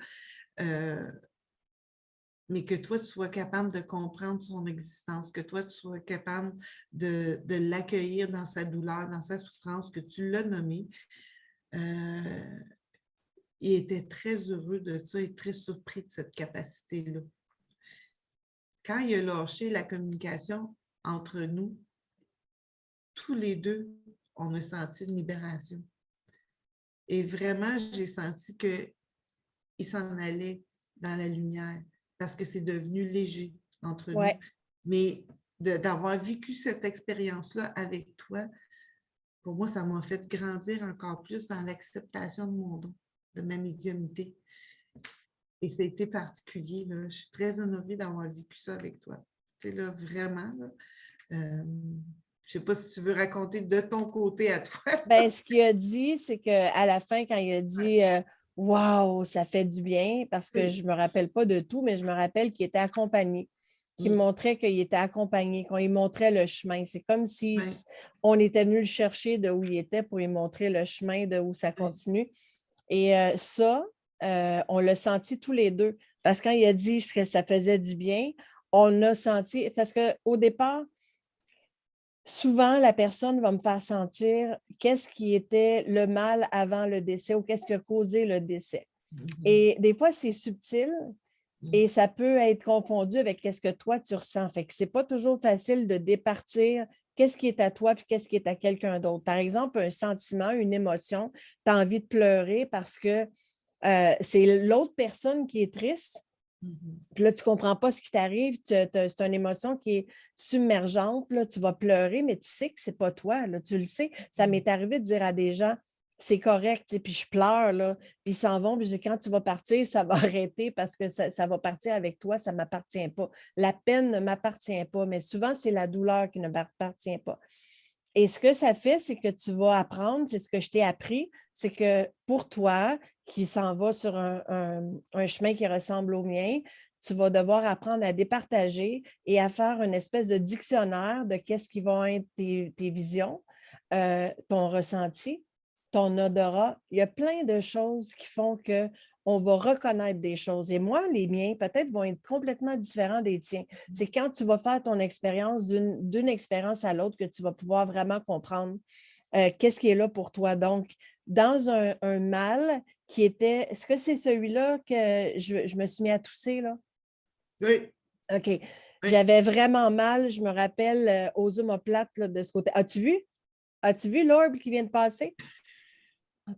Mais que toi, tu sois capable de comprendre son existence, que toi, tu sois capable de l'accueillir dans sa douleur, dans sa souffrance, que tu l'as nommé. Il était très heureux de ça et très surpris de cette capacité-là. Quand il a lâché la communication entre nous, tous les deux, on a senti une libération. Et vraiment, j'ai senti qu'il s'en allait dans la lumière parce que c'est devenu léger entre nous. Mais d'avoir vécu cette expérience-là avec toi, pour moi, ça m'a fait grandir encore plus dans l'acceptation de mon don, de ma médiumnité. Et ça a été particulier. Là. Je suis très honorée d'avoir vécu ça avec toi. C'est là, vraiment. Là, je ne sais pas si tu veux raconter de ton côté à toi. Bien, ce qu'il a dit, c'est qu'à la fin, quand il a dit wow, ça fait du bien, parce que je ne me rappelle pas de tout, mais je me rappelle qu'il était accompagné, qu'il montrait qu'il était accompagné, qu'on lui montrait le chemin. C'est comme si on était venu le chercher de où il était pour lui montrer le chemin de où ça continue. Et ça, on l'a senti tous les deux. Parce que quand il a dit que ça faisait du bien, on a senti, parce qu'au départ, souvent, la personne va me faire sentir qu'est-ce qui était le mal avant le décès ou qu'est-ce qui a causé le décès. Et des fois, c'est subtil et ça peut être confondu avec qu'est-ce que toi, tu ressens. Fait que c'est pas toujours facile de départir qu'est-ce qui est à toi puis qu'est-ce qui est à quelqu'un d'autre. Par exemple, un sentiment, une émotion, tu as envie de pleurer parce que c'est l'autre personne qui est triste. Puis là, tu ne comprends pas ce qui t'arrive, c'est une émotion qui est submergente, là, tu vas pleurer, mais tu sais que ce n'est pas toi, là, tu le sais. Ça m'est arrivé de dire à des gens, c'est correct, puis je pleure, là, puis ils s'en vont, puis je dis, quand tu vas partir, ça va arrêter parce que ça va partir avec toi, ça ne m'appartient pas. La peine ne m'appartient pas, mais souvent, c'est la douleur qui ne m'appartient pas. Et ce que ça fait, c'est que tu vas apprendre, c'est ce que je t'ai appris, c'est que pour toi, qui s'en va sur un chemin qui ressemble au mien, tu vas devoir apprendre à départager et à faire une espèce de dictionnaire de qu'est-ce qui vont être tes visions, ton ressenti, ton odorat. Il y a plein de choses qui font qu'on va reconnaître des choses. Et moi, les miens, peut-être, vont être complètement différents des tiens. C'est quand tu vas faire ton expérience d'une expérience à l'autre que tu vas pouvoir vraiment comprendre qu'est-ce qui est là pour toi. Donc, dans un mal qui était... Est-ce que c'est celui-là que je me suis mis à tousser, là? Oui. OK. Oui. J'avais vraiment mal, je me rappelle, aux omoplates là, de ce côté. As-tu vu? As-tu vu l'orbe qui vient de passer?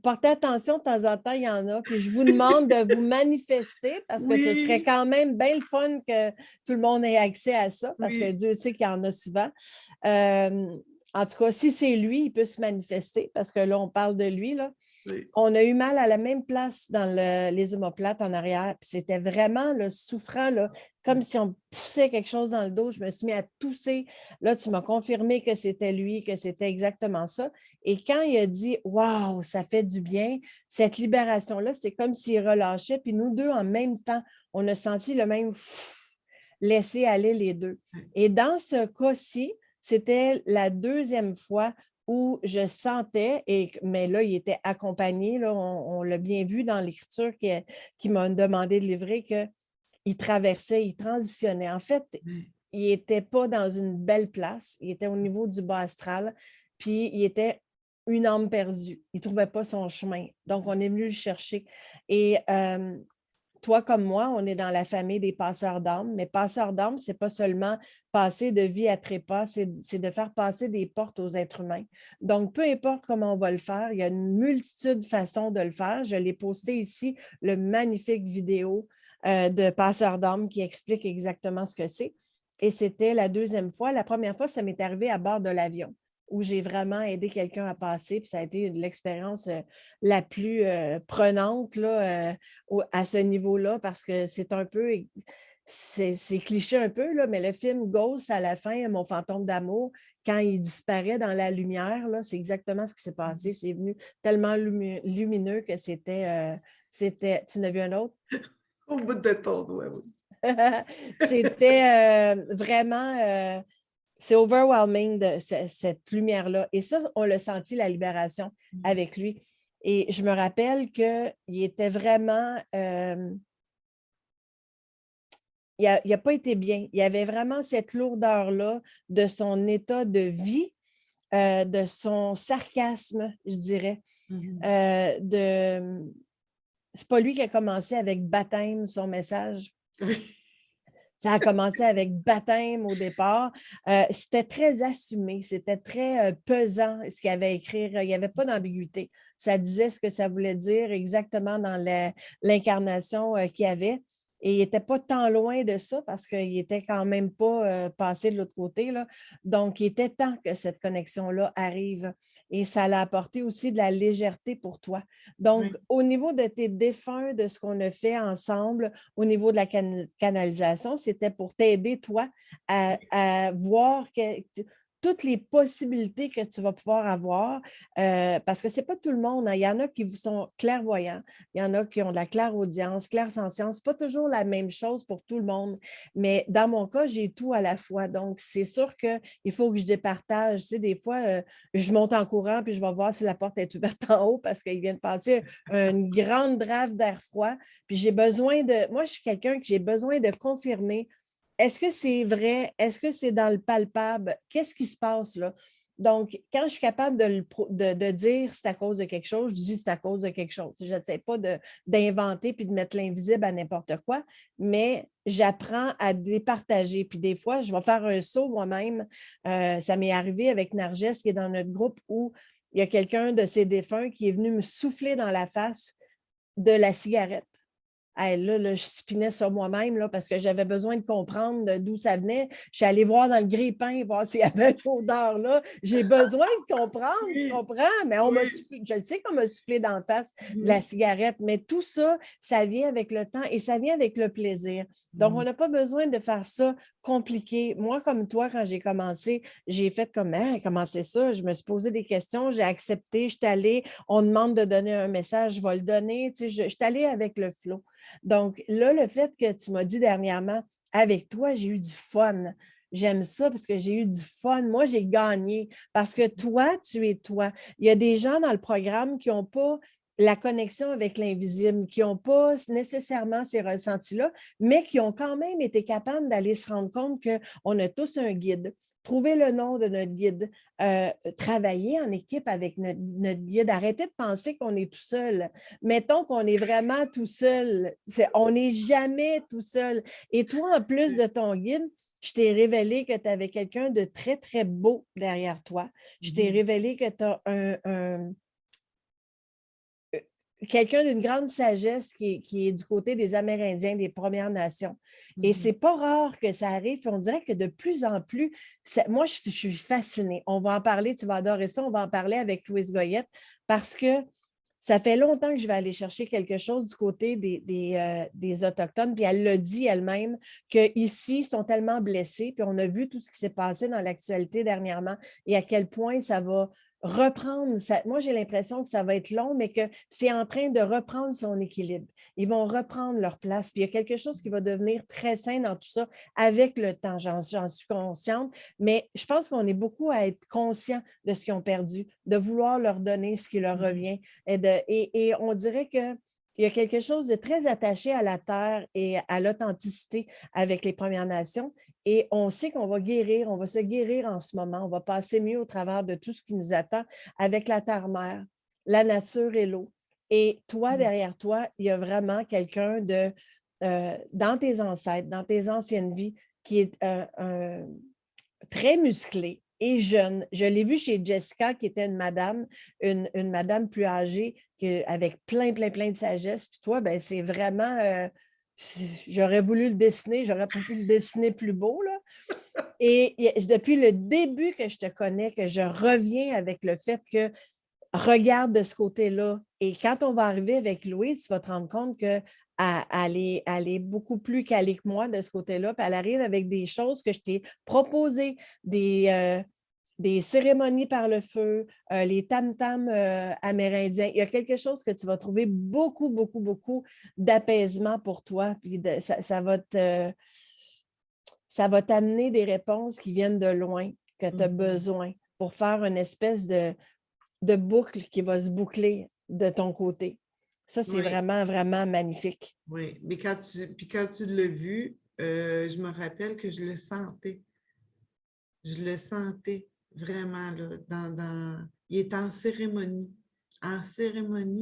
Portez attention, de temps en temps, il y en a. Puis je vous demande de vous manifester parce que ce serait Oui. quand même bien le fun que tout le monde ait accès à ça parce que Oui. Dieu sait qu'il y en a souvent. En tout cas, si c'est lui, il peut se manifester parce que là, on parle de lui, là. Oui. On a eu mal à la même place dans les omoplates en arrière. Puis c'était vraiment le souffrant, là, comme si on poussait quelque chose dans le dos. Je me suis mis à tousser. Là, tu m'as confirmé que c'était lui, que c'était exactement ça. Et quand il a dit « Waouh, ça fait du bien », cette libération-là, c'est comme s'il relâchait. Puis nous deux, en même temps, on a senti le même laisser aller les deux. Et dans ce cas-ci, c'était la deuxième fois où je sentais, mais là, il était accompagné, là, on l'a bien vu dans l'écriture qui m'a demandé de livrer, qu'il traversait, il transitionnait. En fait, il n'était pas dans une belle place, il était au niveau du bas astral, puis il était une âme perdue. Il ne trouvait pas son chemin. Donc, on est venu le chercher. Et toi comme moi, on est dans la famille des passeurs d'âme, mais passeurs d'âme, ce n'est pas seulement passer de vie à trépas, c'est de faire passer des portes aux êtres humains. Donc, peu importe comment on va le faire, il y a une multitude de façons de le faire. Je l'ai posté ici, le magnifique vidéo de passeurs d'âme qui explique exactement ce que c'est. Et c'était la deuxième fois. La première fois, ça m'est arrivé à bord de l'avion où j'ai vraiment aidé quelqu'un à passer. Puis ça a été l'expérience la plus prenante là, à ce niveau-là parce que c'est un peu, c'est cliché un peu, là, mais le film Ghost, à la fin, Mon fantôme d'amour, quand il disparaît dans la lumière, là, c'est exactement ce qui s'est passé. C'est venu tellement lumineux que c'était... tu n'as vu un autre? Au bout de ton doigt, oui. C'était vraiment... c'est overwhelming, cette lumière-là. Et ça, on l'a senti, la libération avec lui. Et je me rappelle qu'il était vraiment... il n'a pas été bien. Il y avait vraiment cette lourdeur-là de son état de vie, de son sarcasme, je dirais. C'est pas lui qui a commencé avec baptême, son message. Ça a commencé avec baptême au départ. C'était très assumé, c'était très pesant ce qu'il avait écrit. Il n'y avait pas d'ambiguïté. Ça disait ce que ça voulait dire exactement dans l'incarnation qu'il y avait. Et il n'était pas tant loin de ça parce qu'il n'était quand même pas passé de l'autre côté, là. Donc, il était temps que cette connexion-là arrive. Et ça l'a apporté aussi de la légèreté pour toi. Donc, Oui. au niveau de tes défunts, de ce qu'on a fait ensemble, au niveau de la canalisation, c'était pour t'aider, toi, à voir toutes les possibilités que tu vas pouvoir avoir, parce que ce n'est pas tout le monde, hein. Il y en a qui sont clairvoyants, il y en a qui ont de la clairaudience, clairsentience. Ce n'est pas toujours la même chose pour tout le monde, mais dans mon cas, j'ai tout à la fois. Donc, c'est sûr qu'il faut que je départage. Tu sais, des fois, je monte en courant puis je vais voir si la porte est ouverte en haut parce qu'il vient de passer une grande drave d'air froid. Puis j'ai besoin de... Moi, je suis quelqu'un que j'ai besoin de confirmer. Est-ce que c'est vrai? Est-ce que c'est dans le palpable? Qu'est-ce qui se passe là? Donc, quand je suis capable de dire c'est à cause de quelque chose, je dis c'est à cause de quelque chose. Je n'essaie pas d'inventer puis de mettre l'invisible à n'importe quoi, mais j'apprends à départager. Puis des fois, je vais faire un saut moi-même. Ça m'est arrivé avec Narges, qui est dans notre groupe, où il y a quelqu'un de ses défunts qui est venu me souffler dans la face de la cigarette. Hey, là, je spinais sur moi-même là, parce que j'avais besoin de comprendre d'où ça venait. Je suis allée voir dans le grille-pain, voir s'il y avait l'odeur là. J'ai besoin de comprendre, tu comprends? Mais je le sais qu'on m'a soufflé dans la face de la cigarette, mais tout ça, ça vient avec le temps et ça vient avec le plaisir. Donc, on n'a pas besoin de faire ça compliqué. Moi, comme toi, quand j'ai commencé, j'ai fait comme, hein, comment c'est ça? Je me suis posé des questions, j'ai accepté, je suis allée, on demande de donner un message, je vais le donner, tu sais, je suis allée avec le flow. Donc là, le fait que tu m'as dit dernièrement, avec toi, j'ai eu du fun. J'aime ça parce que j'ai eu du fun. Moi, j'ai gagné parce que toi, tu es toi. Il y a des gens dans le programme qui n'ont pas la connexion avec l'invisible, qui n'ont pas nécessairement ces ressentis-là, mais qui ont quand même été capables d'aller se rendre compte qu'on a tous un guide. Trouver le nom de notre guide, travailler en équipe avec notre guide, arrêter de penser qu'on est tout seul. Mettons qu'on est vraiment tout seul. On n'est jamais tout seul. Et toi, en plus de ton guide, je t'ai révélé que tu avais quelqu'un de très, très beau derrière toi. Je t'ai révélé que tu as quelqu'un d'une grande sagesse qui est du côté des Amérindiens, des Premières Nations. Et c'est pas rare que ça arrive. On dirait que de plus en plus, moi, je suis fascinée. On va en parler, tu vas adorer ça. On va en parler avec Louise Goyette parce que ça fait longtemps que je vais aller chercher quelque chose du côté des Autochtones. Puis elle l'a dit elle-même qu'ici, ils sont tellement blessés. Puis on a vu tout ce qui s'est passé dans l'actualité dernièrement et à quel point ça va reprendre. Moi, j'ai l'impression que ça va être long, mais que c'est en train de reprendre son équilibre. Ils vont reprendre leur place. Puis il y a quelque chose qui va devenir très sain dans tout ça avec le temps. J'en suis consciente. Mais je pense qu'on est beaucoup à être conscient de ce qu'ils ont perdu, de vouloir leur donner ce qui leur revient. Et on dirait que il y a quelque chose de très attaché à la terre et à l'authenticité avec les Premières Nations. Et on sait qu'on va guérir, on va se guérir en ce moment. On va passer mieux au travers de tout ce qui nous attend avec la terre-mère, la nature et l'eau. Et toi, derrière toi, il y a vraiment quelqu'un dans tes ancêtres, dans tes anciennes vies, qui est très musclé et jeune. Je l'ai vu chez Jessica, qui était une madame plus âgée, avec plein de sagesse. Puis toi, ben, c'est vraiment... j'aurais voulu le dessiner, j'aurais pu le dessiner plus beau, là. Et depuis le début que je te connais, que je reviens avec le fait que regarde de ce côté-là. Et quand on va arriver avec Louise, tu vas te rendre compte qu'elle est beaucoup plus calée que moi de ce côté-là. Puis elle arrive avec des choses que je t'ai proposées, des cérémonies par le feu, les tam-tams amérindiens. Il y a quelque chose que tu vas trouver beaucoup d'apaisement pour toi. Puis ça va t'amener des réponses qui viennent de loin, que tu as besoin pour faire une espèce de boucle qui va se boucler de ton côté. Ça, c'est vraiment magnifique. Oui, mais quand tu l'as vu, je me rappelle que je le sentais. Je le sentais vraiment, là, il est en cérémonie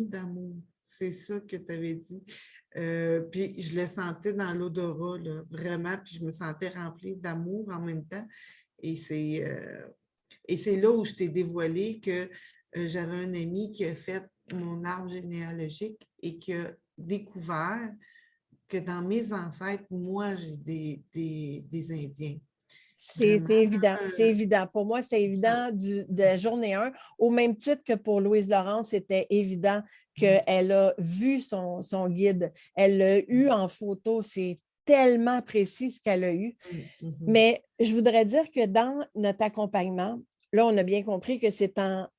d'amour. C'est ça que tu avais dit. Puis je le sentais dans l'odorat, là, vraiment, puis je me sentais remplie d'amour en même temps. Et c'est là où je t'ai dévoilé que j'avais un ami qui a fait mon arbre généalogique et qui a découvert que dans mes ancêtres, moi, j'ai des Indiens. C'est évident, c'est évident. Pour moi, c'est évident de la journée 1, au même titre que pour Louise Laurence, c'était évident qu'elle a vu son guide. Elle l'a eu en photo. C'est tellement précis ce qu'elle a eu. Mais je voudrais dire que dans notre accompagnement, là, on a bien compris que c'est en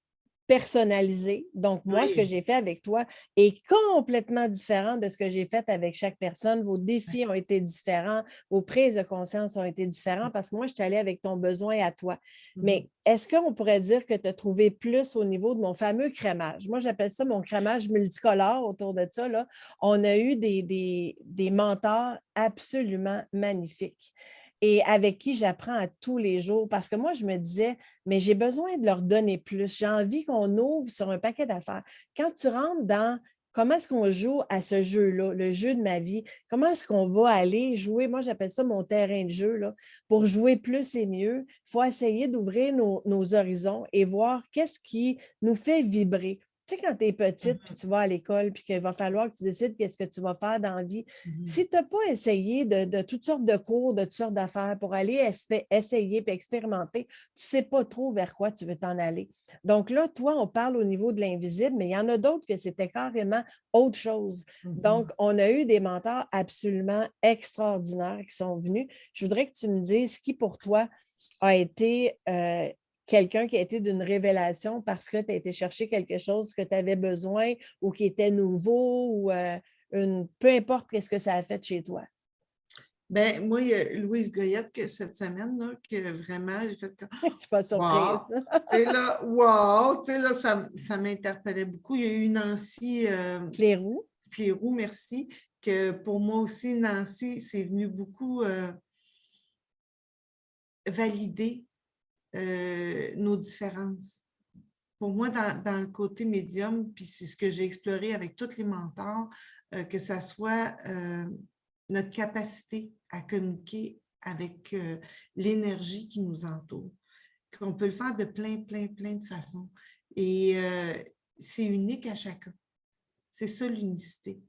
personnalisé. Donc, moi, ce que j'ai fait avec toi est complètement différent de ce que j'ai fait avec chaque personne. Vos défis ont été différents, vos prises de conscience ont été différentes parce que moi, je suis allée avec ton besoin à toi. Mais est-ce qu'on pourrait dire que tu as trouvé plus au niveau de mon fameux crémage? Moi, j'appelle ça mon crémage multicolore autour de ça, là. On a eu des mentors absolument magnifiques et avec qui j'apprends à tous les jours. Parce que moi, je me disais, mais j'ai besoin de leur donner plus. J'ai envie qu'on ouvre sur un paquet d'affaires. Quand tu rentres dans comment est-ce qu'on joue à ce jeu-là, le jeu de ma vie, comment est-ce qu'on va aller jouer, moi j'appelle ça mon terrain de jeu, là, pour jouer plus et mieux, il faut essayer d'ouvrir nos horizons et voir qu'est-ce qui nous fait vibrer. Tu sais, quand tu es petite, puis tu vas à l'école, puis qu'il va falloir que tu décides qu'est-ce que tu vas faire dans la vie, si tu n'as pas essayé de toutes sortes de cours, de toutes sortes d'affaires pour aller essayer puis expérimenter, tu ne sais pas trop vers quoi tu veux t'en aller. Donc là, toi, on parle au niveau de l'invisible, mais il y en a d'autres que c'était carrément autre chose. Donc, on a eu des mentors absolument extraordinaires qui sont venus. Je voudrais que tu me dises qui, pour toi, a été quelqu'un qui a été d'une révélation parce que tu as été chercher quelque chose que tu avais besoin ou qui était nouveau ou peu importe ce que ça a fait chez toi. Ben moi, il y a Louise Goyette que cette semaine, là, que vraiment, j'ai fait comme Je ne suis pas surprise. wow! Tu sais, là, ça m'interpellait beaucoup. Il y a eu Nancy Clérou, merci, que pour moi aussi, Nancy, c'est venu beaucoup valider nos différences. Pour moi, dans le côté médium, puis c'est ce que j'ai exploré avec tous les mentors, que ça soit notre capacité à communiquer avec l'énergie qui nous entoure, qu'on peut le faire de plein de façons. Et c'est unique à chacun. C'est ça l'unicité.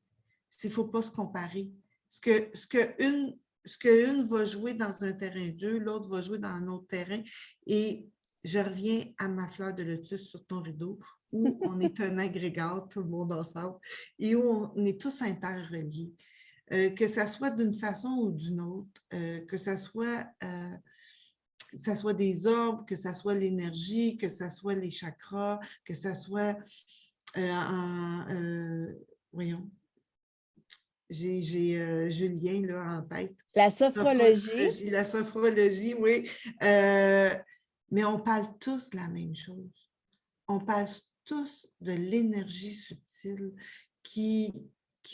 Il ne faut pas se comparer. Ce que une va jouer dans un terrain de jeu, l'autre va jouer dans un autre terrain. Et je reviens à ma fleur de lotus sur ton rideau, où on est un agrégat, tout le monde ensemble, et où on est tous interreliés. Que ça soit d'une façon ou d'une autre, que ça soit des orbes, que ça soit l'énergie, que ça soit les chakras, que ça soit voyons, j'ai Julien là, en tête. la sophrologie. La sophrologie, oui. Mais on parle tous de la même chose. On parle tous de l'énergie subtile qui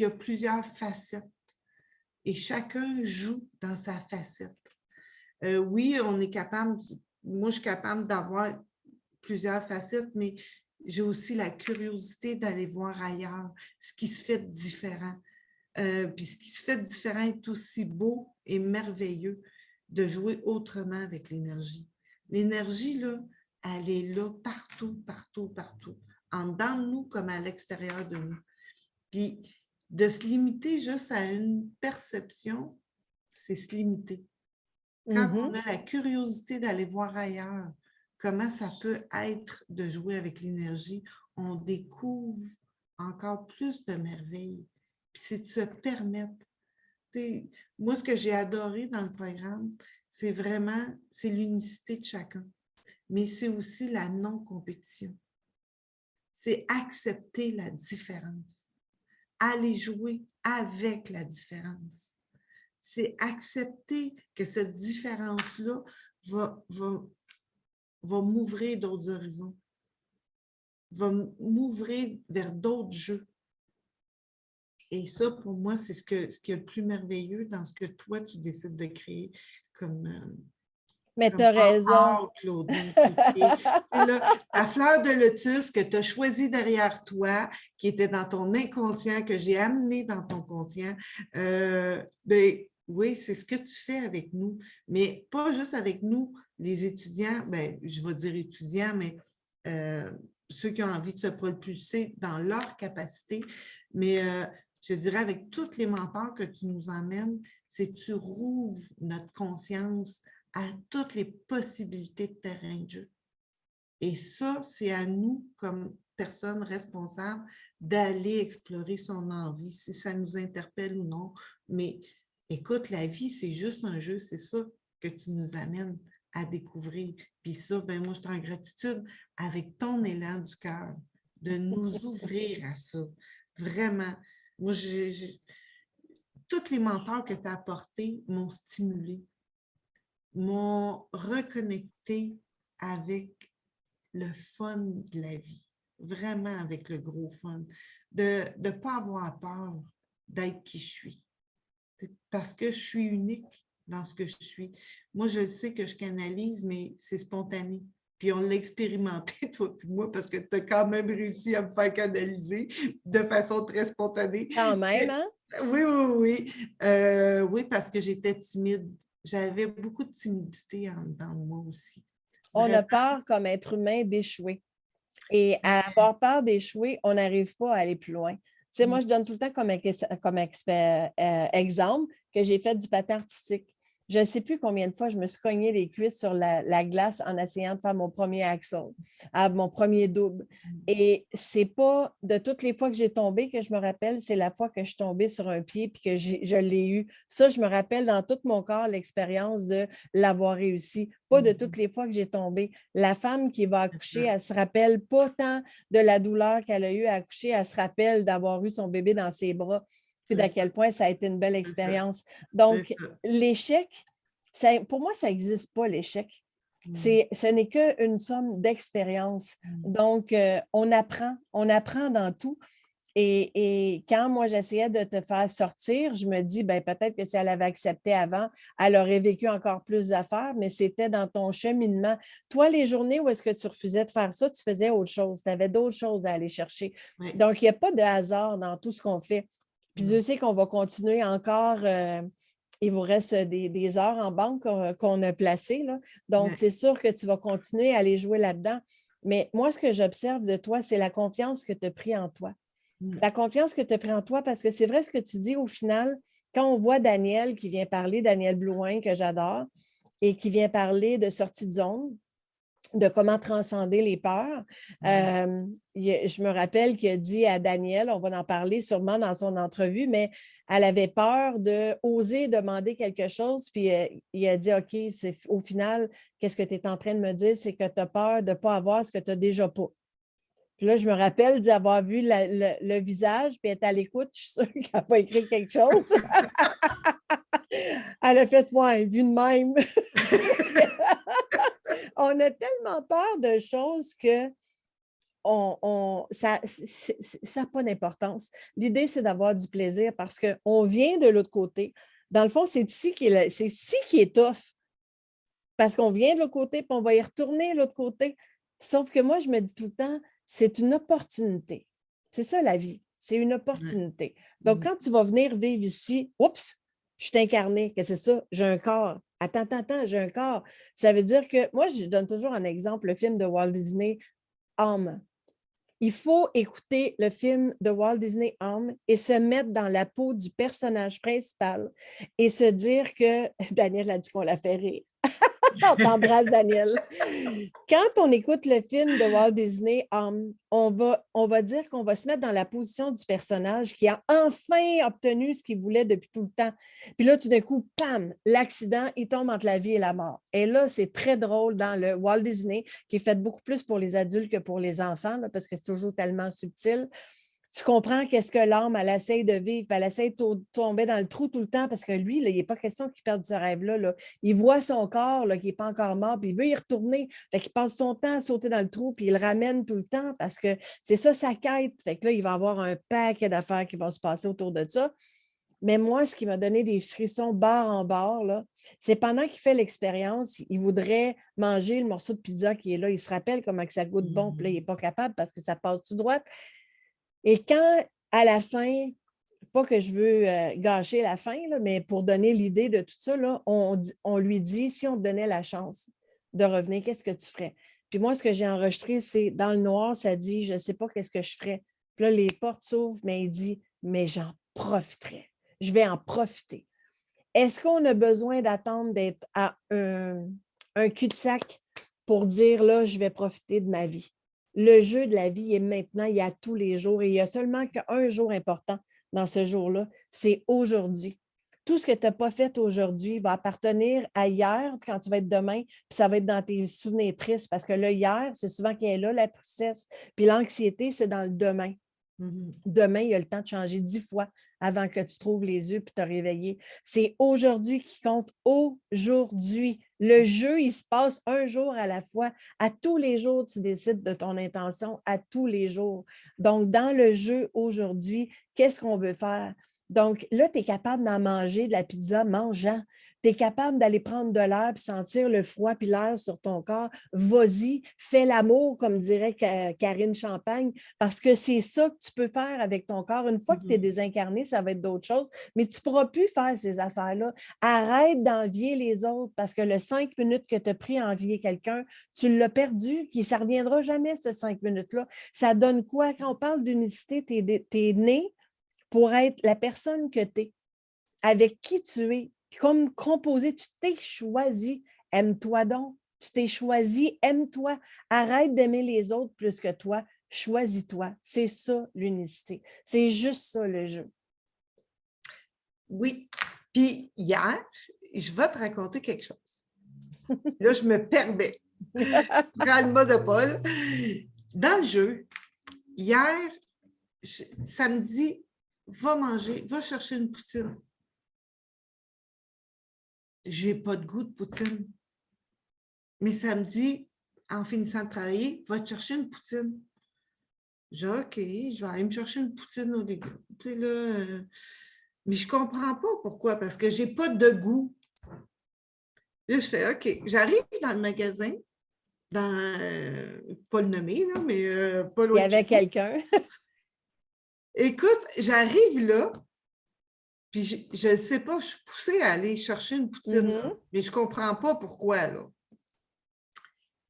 a plusieurs facettes. Et chacun joue dans sa facette. Oui, on est capable, moi je suis capable d'avoir plusieurs facettes, mais j'ai aussi la curiosité d'aller voir ailleurs ce qui se fait différent. Puis ce qui se fait différent est aussi beau et merveilleux de jouer autrement avec l'énergie. L'énergie, là, elle est là partout, en dedans de nous comme à l'extérieur de nous. Puis de se limiter juste à une perception, c'est se limiter. Quand on a la curiosité d'aller voir ailleurs, comment ça peut être de jouer avec l'énergie, on découvre encore plus de merveilles. Puis c'est de se permettre. Moi, ce que j'ai adoré dans le programme, c'est l'unicité de chacun. Mais c'est aussi la non-compétition. C'est accepter la différence. Aller jouer avec la différence. C'est accepter que cette différence-là va m'ouvrir d'autres horizons, va m'ouvrir vers d'autres jeux. Et ça, pour moi, c'est ce qui est le plus merveilleux dans ce que toi, tu décides de créer comme mais tu as raison. Claudine. La fleur de lotus que tu as choisie derrière toi, qui était dans ton inconscient, que j'ai amené dans ton conscient, ben, oui, c'est ce que tu fais avec nous. Mais pas juste avec nous, les étudiants, ben, je vais dire étudiants, mais ceux qui ont envie de se propulser dans leur capacité. Mais je dirais avec tous les mentors que tu nous emmènes, c'est que tu rouvres notre conscience à toutes les possibilités de terrain de jeu. Et ça, c'est à nous, comme personnes responsables, d'aller explorer son envie, si ça nous interpelle ou non. Mais écoute, la vie, c'est juste un jeu, c'est ça que tu nous amènes à découvrir. Puis ça, ben moi, je suis en gratitude avec ton élan du cœur de nous ouvrir à ça. Vraiment. Moi, tous les mentors que tu as apportés m'ont stimulé, m'ont reconnecté avec le fun de la vie, vraiment avec le gros fun, de ne pas avoir peur d'être qui je suis, parce que je suis unique dans ce que je suis. Moi, je sais que je canalise, mais c'est spontané. Puis on l'a expérimenté, toi et moi, parce que tu as quand même réussi à me faire canaliser de façon très spontanée. Quand même, hein? Oui. Oui, parce que j'étais timide. J'avais beaucoup de timidité en dedans de moi aussi. On a peur comme être humain d'échouer. Et à avoir peur d'échouer, on n'arrive pas à aller plus loin. Tu sais, moi, je donne tout le temps comme exemple que j'ai fait du patin artistique. Je ne sais plus combien de fois je me suis cogné les cuisses sur la glace en essayant de faire mon premier axel, mon premier double. Et c'est pas de toutes les fois que j'ai tombé que je me rappelle, c'est la fois que je suis tombée sur un pied puis que je l'ai eu. Ça, je me rappelle dans tout mon corps l'expérience de l'avoir réussi. Pas de toutes les fois que j'ai tombé. La femme qui va accoucher, elle se rappelle pas tant de la douleur qu'elle a eue à accoucher, elle se rappelle d'avoir eu son bébé dans ses bras puis d'à quel point ça a été une belle expérience. Donc, l'échec, pour moi, ça n'existe pas, l'échec. Ce n'est qu'une somme d'expérience. Donc, on apprend dans tout. Et quand moi, j'essayais de te faire sortir, je me dis, ben, peut-être que si elle avait accepté avant, elle aurait vécu encore plus d'affaires, mais c'était dans ton cheminement. Toi, les journées où est-ce que tu refusais de faire ça, tu faisais autre chose. Tu avais d'autres choses à aller chercher. Oui. Donc, il n'y a pas de hasard dans tout ce qu'on fait. Puis je sais qu'on va continuer encore. Il vous reste des heures en banque qu'on a placées. Là. Donc, c'est sûr que tu vas continuer à aller jouer là-dedans. Mais moi, ce que j'observe de toi, c'est la confiance que tu as pris en toi. La confiance que tu as pris en toi, parce que c'est vrai ce que tu dis au final, quand on voit Daniel qui vient parler, Daniel Blouin, que j'adore, et qui vient parler de sortie de zone, de comment transcender les peurs. Je me rappelle qu'il a dit à Daniel, on va en parler sûrement dans son entrevue, mais elle avait peur d'oser demander quelque chose, puis il a dit, OK, au final, qu'est-ce que tu es en train de me dire, c'est que tu as peur de ne pas avoir ce que tu n'as déjà pas. Puis là, je me rappelle d'avoir vu le visage, puis être à l'écoute, je suis sûre qu'elle n'a pas écrit quelque chose. Elle a fait, ouais, vu de même. On a tellement peur de choses que ça n'a pas d'importance. L'idée, c'est d'avoir du plaisir parce qu'on vient de l'autre côté. Dans le fond, c'est ici qui est tough. Parce qu'on vient de l'autre côté, puis on va y retourner de l'autre côté. Sauf que moi, je me dis tout le temps, c'est une opportunité. C'est ça, la vie. C'est une opportunité. Donc, quand tu vas venir vivre ici, oups, je suis incarnée. Qu'est-ce que c'est ça? J'ai un corps. Attends, j'ai un corps. Ça veut dire que, moi, je donne toujours un exemple, le film de Walt Disney, Âme. Il faut écouter le film de Walt Disney, Âme, et se mettre dans la peau du personnage principal et se dire que, Daniel a dit qu'on l'a fait rire. On t'embrasse, Daniel. Quand on écoute le film de Walt Disney, on va dire qu'on va se mettre dans la position du personnage qui a enfin obtenu ce qu'il voulait depuis tout le temps. Puis là, tout d'un coup, pam, l'accident, il tombe entre la vie et la mort. Et là, c'est très drôle dans le Walt Disney, qui est fait beaucoup plus pour les adultes que pour les enfants, là, parce que c'est toujours tellement subtil. Tu comprends qu'est-ce que l'âme, elle essaie de vivre, elle essaie de tomber dans le trou tout le temps parce que lui, là, il n'est pas question qu'il perde ce rêve-là. Là. Il voit son corps là, qui n'est pas encore mort, puis il veut y retourner. Fait qu'il passe son temps à sauter dans le trou, puis il le ramène tout le temps parce que c'est ça sa quête. Fait que là, il va avoir un paquet d'affaires qui vont se passer autour de ça. Mais moi, ce qui m'a donné des frissons barre en barre, là, c'est pendant qu'il fait l'expérience, il voudrait manger le morceau de pizza qui est là. Il se rappelle comment que ça goûte bon, puis là, il n'est pas capable parce que ça passe tout droit. Et quand, à la fin, pas que je veux gâcher la fin, là, mais pour donner l'idée de tout ça, là, on lui dit, si on te donnait la chance de revenir, qu'est-ce que tu ferais? Puis moi, ce que j'ai enregistré, c'est dans le noir, ça dit, je ne sais pas qu'est-ce que je ferais. Puis là, les portes s'ouvrent, mais il dit, mais j'en profiterai. Je vais en profiter. Est-ce qu'on a besoin d'attendre d'être à un cul-de-sac pour dire, là, je vais profiter de ma vie? Le jeu de la vie est maintenant, il y a tous les jours et il n'y a seulement qu'un jour important dans ce jour-là, c'est aujourd'hui. Tout ce que tu n'as pas fait aujourd'hui va appartenir à hier quand tu vas être demain, puis ça va être dans tes souvenirs tristes parce que le hier, c'est souvent qu'il est là, la tristesse, puis l'anxiété, c'est dans le demain. Demain, il y a le temps de changer 10 fois avant que tu trouves les yeux puis te réveiller. C'est aujourd'hui qui compte, aujourd'hui. Le jeu, il se passe un jour à la fois. À tous les jours, tu décides de ton intention, à tous les jours. Donc, dans le jeu aujourd'hui, qu'est-ce qu'on veut faire? Donc, là, tu es capable d'en manger de la pizza mangeant. Tu tu es capable d'aller prendre de l'air puis sentir le froid puis l'air sur ton corps, vas-y, fais l'amour, comme dirait Karine Champagne, parce que c'est ça que tu peux faire avec ton corps. Une fois que tu es désincarné, ça va être d'autres choses, mais tu ne pourras plus faire ces affaires-là. Arrête d'envier les autres parce que le 5 minutes que tu as pris à envier quelqu'un, tu l'as perdu, puis ça ne reviendra jamais, ces 5 minutes-là. Ça donne quoi? Quand on parle d'unicité, tu es né pour être la personne que tu es, avec qui tu es, comme composé, tu t'es choisi. Aime-toi donc. Tu t'es choisi, aime-toi. Arrête d'aimer les autres plus que toi. Choisis-toi. C'est ça, l'unicité. C'est juste ça, le jeu. Oui. Puis hier, je vais te raconter quelque chose. Là, je me permets. Prends le mot de Paul. Dans le jeu, hier, samedi, va manger, va chercher une poutine. J'ai pas de goût de poutine. Mais samedi, en finissant de travailler, va te chercher une poutine. J'ai OK, je vais aller me chercher une poutine au légumes. Tu sais, là, mais je comprends pas pourquoi, parce que j'ai pas de goût. Là, je fais OK, j'arrive dans le magasin, pas le nommer, là, mais pas loin. Il y avait quelqu'un. Écoute, j'arrive là, puis je ne sais pas, je suis poussée à aller chercher une poutine, mais je ne comprends pas pourquoi, là.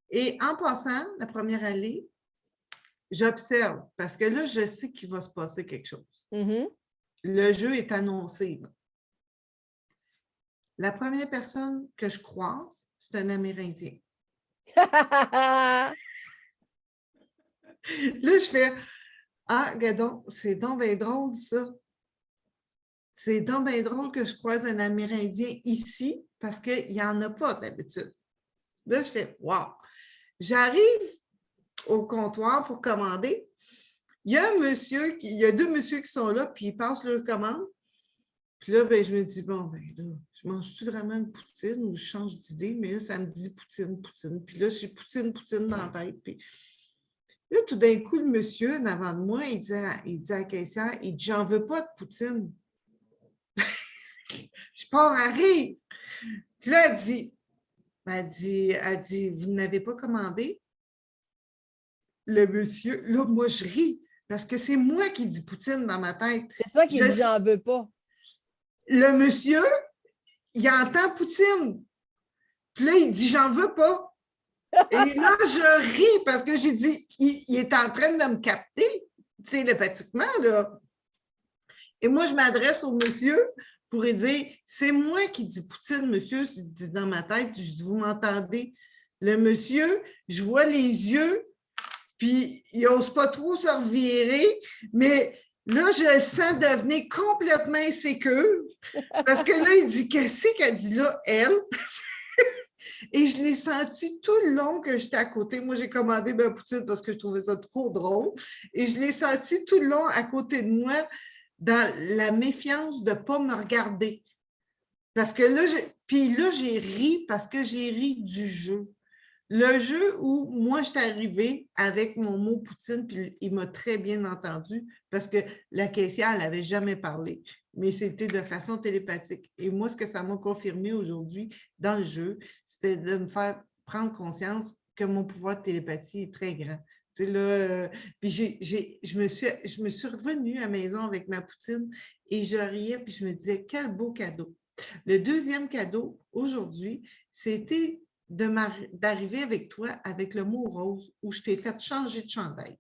Et en passant, la première allée, j'observe, parce que là, je sais qu'il va se passer quelque chose. Le jeu est annoncé. Là. La première personne que je croise, c'est un Amérindien. Là, je fais « Ah, gadon, c'est donc bien drôle, ça. C'est donc bien drôle que je croise un Amérindien ici, parce qu'il n'y en a pas d'habitude. » Là, je fais « Wow! » J'arrive au comptoir pour commander. Il y a deux messieurs qui sont là, puis ils passent leur commande. Puis là, ben, je me dis, bon, ben là, je mange-tu vraiment une poutine ou je change d'idée? Mais là, ça me dit poutine. Puis là, j'ai poutine dans la tête. Puis là, tout d'un coup, le monsieur, en avant de moi, il dit à la caissière, il dit, j'en veux pas de poutine. Je pars à rire. Puis là, elle dit, vous n'avez pas commandé? Le monsieur, là, moi, je ris parce que c'est moi qui dis poutine dans ma tête. C'est toi qui dis j'en veux pas. Le monsieur, il entend poutine. Puis là, il dit j'en veux pas. Et là, je ris parce que j'ai dit, il est en train de me capter télépathiquement, là. Et moi, je m'adresse au monsieur pour lui dire, c'est moi qui dis poutine, monsieur, je dis dans ma tête, je dis, vous m'entendez? Le monsieur, je vois les yeux, puis il n'ose pas trop se revirer, mais là, je le sens devenir complètement insécure, parce que là, il dit, qu'est-ce qu'elle dit là, elle? Et je l'ai senti tout le long que j'étais à côté. Moi, j'ai commandé ma poutine parce que je trouvais ça trop drôle. Et je l'ai senti tout le long à côté de moi dans la méfiance de ne pas me regarder. Parce que là, j'ai ri parce que j'ai ri du jeu. Le jeu où moi, je suis arrivée avec mon mot poutine, puis il m'a très bien entendu parce que la caissière, elle n'avait jamais parlé, mais c'était de façon télépathique. Et moi, ce que ça m'a confirmé aujourd'hui dans le jeu, c'était de me faire prendre conscience que mon pouvoir de télépathie est très grand. Tu sais, là, puis je me suis revenue à la maison avec ma poutine et je riais, puis je me disais, quel beau cadeau. Le deuxième cadeau, aujourd'hui, c'était d'arriver avec toi avec le mot rose où je t'ai fait changer de chandail.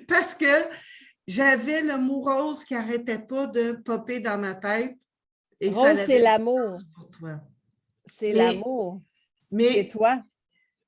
Parce que j'avais le mot rose qui n'arrêtait pas de popper dans ma tête. Et rose, c'est l'amour. C'est l'amour. C'est toi.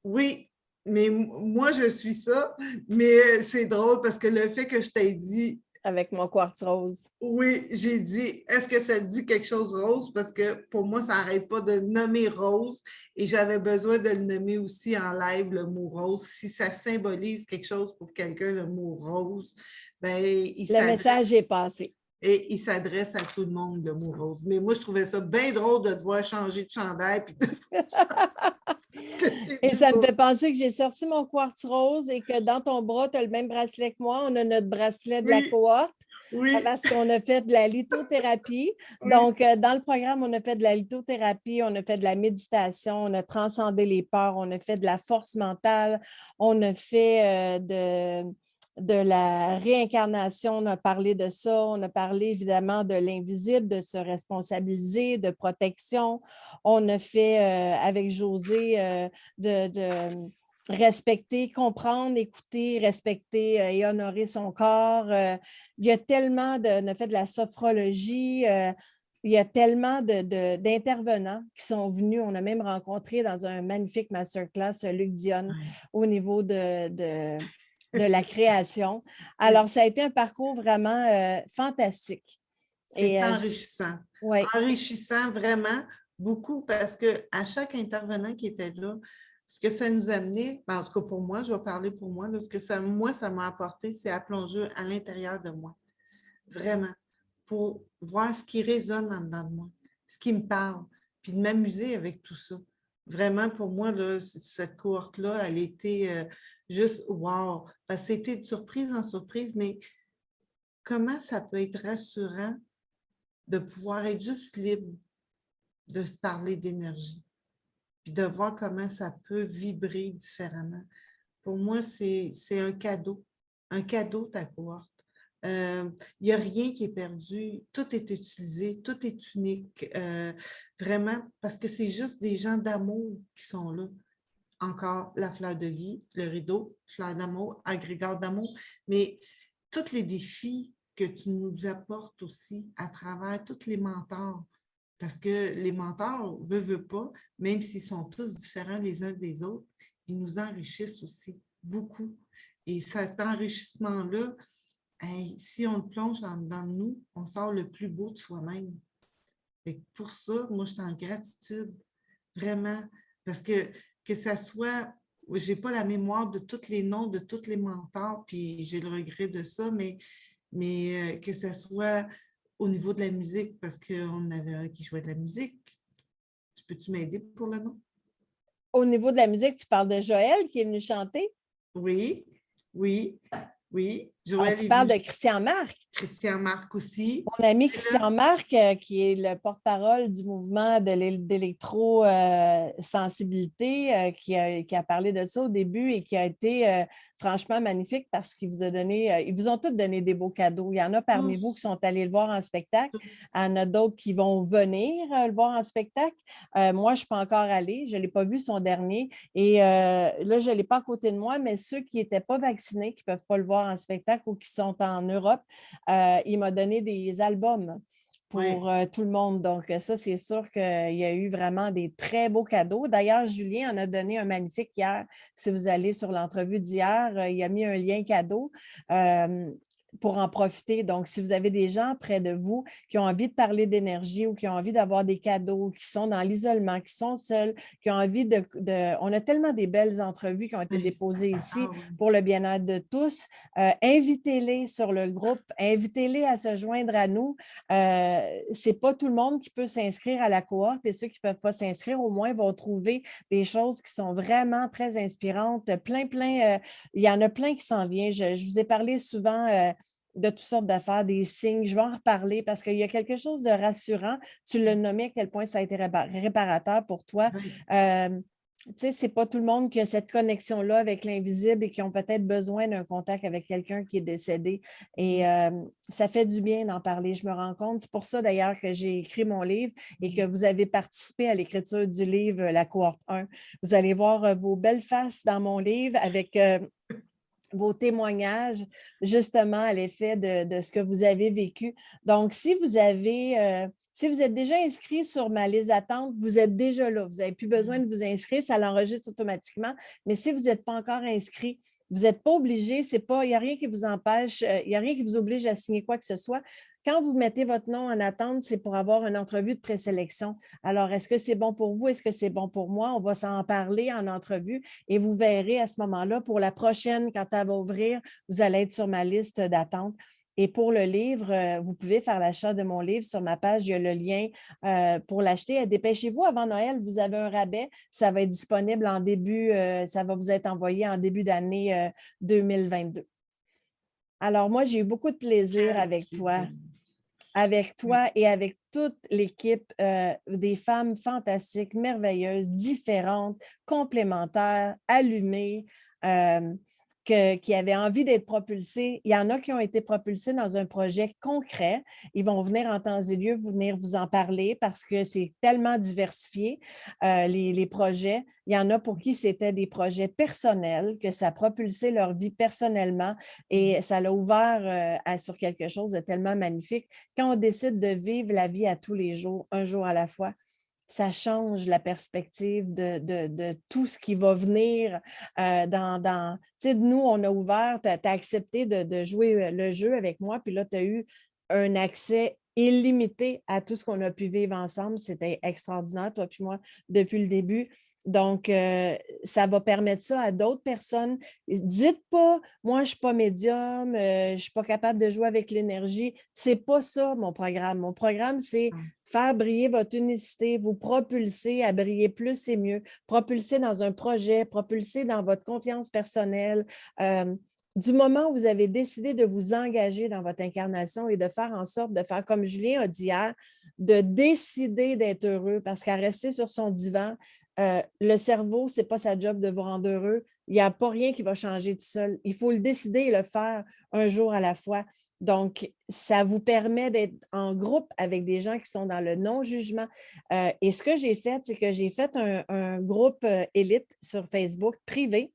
Oui, mais moi, je suis ça. Mais c'est drôle parce que le fait que je t'ai dit avec mon quartz rose. Oui, j'ai dit, est-ce que ça te dit quelque chose rose? Parce que pour moi, ça n'arrête pas de nommer rose et j'avais besoin de le nommer aussi en live, le mot rose. Si ça symbolise quelque chose pour quelqu'un, le mot rose, ben, le message est passé. Et il s'adresse à tout le monde, le mot rose. Mais moi, je trouvais ça bien drôle de devoir changer de chandail. Puis et ça me fait penser que j'ai sorti mon quartz rose et que dans ton bras, tu as le même bracelet que moi. On a notre bracelet de la cohorte. Oui. Parce qu'on a fait de la lithothérapie. Oui. Donc, dans le programme, on a fait de la lithothérapie, on a fait de la méditation, on a transcendé les peurs, on a fait de la force mentale, on a fait de la réincarnation, on a parlé de ça, on a parlé évidemment de l'invisible, de se responsabiliser, de protection. On a fait avec José de respecter, comprendre, écouter, respecter et honorer son corps. Il y a tellement on a fait de la sophrologie. Il y a tellement d'intervenants qui sont venus. On a même rencontré dans un magnifique masterclass Luc Dionne au niveau de la création. Alors, ça a été un parcours vraiment fantastique. C'est enrichissant. Ouais. Enrichissant vraiment beaucoup parce qu'à chaque intervenant qui était là, ce que ça nous a amené, en tout cas pour moi, je vais parler pour moi, là, ce que ça m'a apporté, c'est à plonger à l'intérieur de moi. Vraiment. Pour voir ce qui résonne en dedans de moi, ce qui me parle, puis de m'amuser avec tout ça. Vraiment, pour moi, là, cette cohorte-là, elle était juste wow. Parce que c'était de surprise en surprise, mais comment ça peut être rassurant de pouvoir être juste libre de se parler d'énergie, puis de voir comment ça peut vibrer différemment. Pour moi, c'est un cadeau ta cohorte. Il n'y a rien qui est perdu, tout est utilisé, tout est unique, vraiment, parce que c'est juste des gens d'amour qui sont là. Encore la fleur de vie, le rideau, fleur d'amour, agrégat d'amour, mais tous les défis que tu nous apportes aussi à travers tous les mentors, parce que les mentors, veulent pas, même s'ils sont tous différents les uns des autres, ils nous enrichissent aussi beaucoup. Et cet enrichissement-là, hey, si on le plonge dans nous, on sort le plus beau de soi-même. Et pour ça, moi, je suis en gratitude, vraiment, parce que ça soit, je n'ai pas la mémoire de tous les noms de tous les mentors, puis j'ai le regret de ça, mais que ça soit au niveau de la musique, parce qu'on avait un qui jouait de la musique. Peux-tu m'aider pour le nom? Au niveau de la musique, tu parles de Joël qui est venu chanter? Oui, oui, oui. Ah, tu parles de Christian Marc? Christian Marc aussi. Mon ami Christian Marc, qui est le porte-parole du mouvement de l'électro-sensibilité, qui a parlé de ça au début et qui a été franchement magnifique parce qu'il vous a donné, ils vous ont tous donné des beaux cadeaux. Il y en a parmi vous qui sont allés le voir en spectacle. Il y en a d'autres qui vont venir le voir en spectacle. Moi, je ne suis pas encore allée. Je ne l'ai pas vu son dernier. Et là, je ne l'ai pas à côté de moi, mais ceux qui n'étaient pas vaccinés, qui ne peuvent pas le voir en spectacle ou qui sont en Europe, il m'a donné des albums pour tout le monde. Donc, ça, c'est sûr qu'il y a eu vraiment des très beaux cadeaux. D'ailleurs, Julien en a donné un magnifique hier. Si vous allez sur l'entrevue d'hier, il a mis un lien cadeau. Pour en profiter. Donc, si vous avez des gens près de vous qui ont envie de parler d'énergie ou qui ont envie d'avoir des cadeaux, qui sont dans l'isolement, qui sont seuls, qui ont envie de... On a tellement des belles entrevues qui ont été déposées ici pour le bien-être de tous. Invitez-les sur le groupe, invitez-les à se joindre à nous. Ce n'est pas tout le monde qui peut s'inscrire à la cohorte et ceux qui ne peuvent pas s'inscrire, au moins, vont trouver des choses qui sont vraiment très inspirantes. Il y en a plein qui s'en viennent. Je vous ai parlé souvent de toutes sortes d'affaires, des signes. Je vais en reparler parce qu'il y a quelque chose de rassurant. Tu l'as nommé à quel point ça a été réparateur pour toi. Tu sais, ce n'est pas tout le monde qui a cette connexion-là avec l'invisible et qui ont peut-être besoin d'un contact avec quelqu'un qui est décédé. Et ça fait du bien d'en parler, je me rends compte. C'est pour ça, d'ailleurs, que j'ai écrit mon livre et que vous avez participé à l'écriture du livre La cohorte 1. Vous allez voir vos belles faces dans mon livre avec... vos témoignages, justement, à l'effet de ce que vous avez vécu. Donc, si vous êtes déjà inscrit sur ma liste d'attente, vous êtes déjà là. Vous n'avez plus besoin de vous inscrire, ça l'enregistre automatiquement. Mais si vous n'êtes pas encore inscrit, vous n'êtes pas obligé, il n'y a rien qui vous empêche, il n'y a rien qui vous oblige à signer quoi que ce soit. Quand vous mettez votre nom en attente, c'est pour avoir une entrevue de présélection. Alors, est-ce que c'est bon pour vous? Est-ce que c'est bon pour moi? On va s'en parler en entrevue et vous verrez à ce moment-là, pour la prochaine, quand elle va ouvrir, vous allez être sur ma liste d'attente. Et pour le livre, vous pouvez faire l'achat de mon livre sur ma page. Il y a le lien pour l'acheter. Dépêchez-vous avant Noël. Vous avez un rabais. Ça va être disponible en début, ça va vous être envoyé en début d'année 2022. Alors, moi, j'ai eu beaucoup de plaisir avec toi et avec toute l'équipe, des femmes fantastiques, merveilleuses, différentes, complémentaires, allumées, euh, qui avaient envie d'être propulsées. Il y en a qui ont été propulsés dans un projet concret. Ils vont venir en temps et lieu, venir vous en parler parce que c'est tellement diversifié, les projets. Il y en a pour qui c'était des projets personnels, que ça a propulsé leur vie personnellement et ça l'a ouvert sur quelque chose de tellement magnifique. Quand on décide de vivre la vie à tous les jours, un jour à la fois, ça change la perspective de tout ce qui va venir tu sais, nous, on a ouvert, tu as accepté de jouer le jeu avec moi, puis là, tu as eu un accès illimité à tout ce qu'on a pu vivre ensemble. C'était extraordinaire, toi puis moi, depuis le début. Donc, ça va permettre ça à d'autres personnes. Dites pas, moi, je ne suis pas médium, je ne suis pas capable de jouer avec l'énergie. Ce n'est pas ça, mon programme. Mon programme, c'est faire briller votre unicité, vous propulser à briller plus et mieux, propulser dans un projet, propulser dans votre confiance personnelle. Du moment où vous avez décidé de vous engager dans votre incarnation et de faire en sorte de faire comme Julien a dit hier, de décider d'être heureux, parce qu'à rester sur son divan, le cerveau, ce n'est pas sa job de vous rendre heureux. Il n'y a pas rien qui va changer tout seul. Il faut le décider et le faire un jour à la fois. Donc, ça vous permet d'être en groupe avec des gens qui sont dans le non-jugement. Et ce que j'ai fait, c'est que j'ai fait un groupe élite sur Facebook privé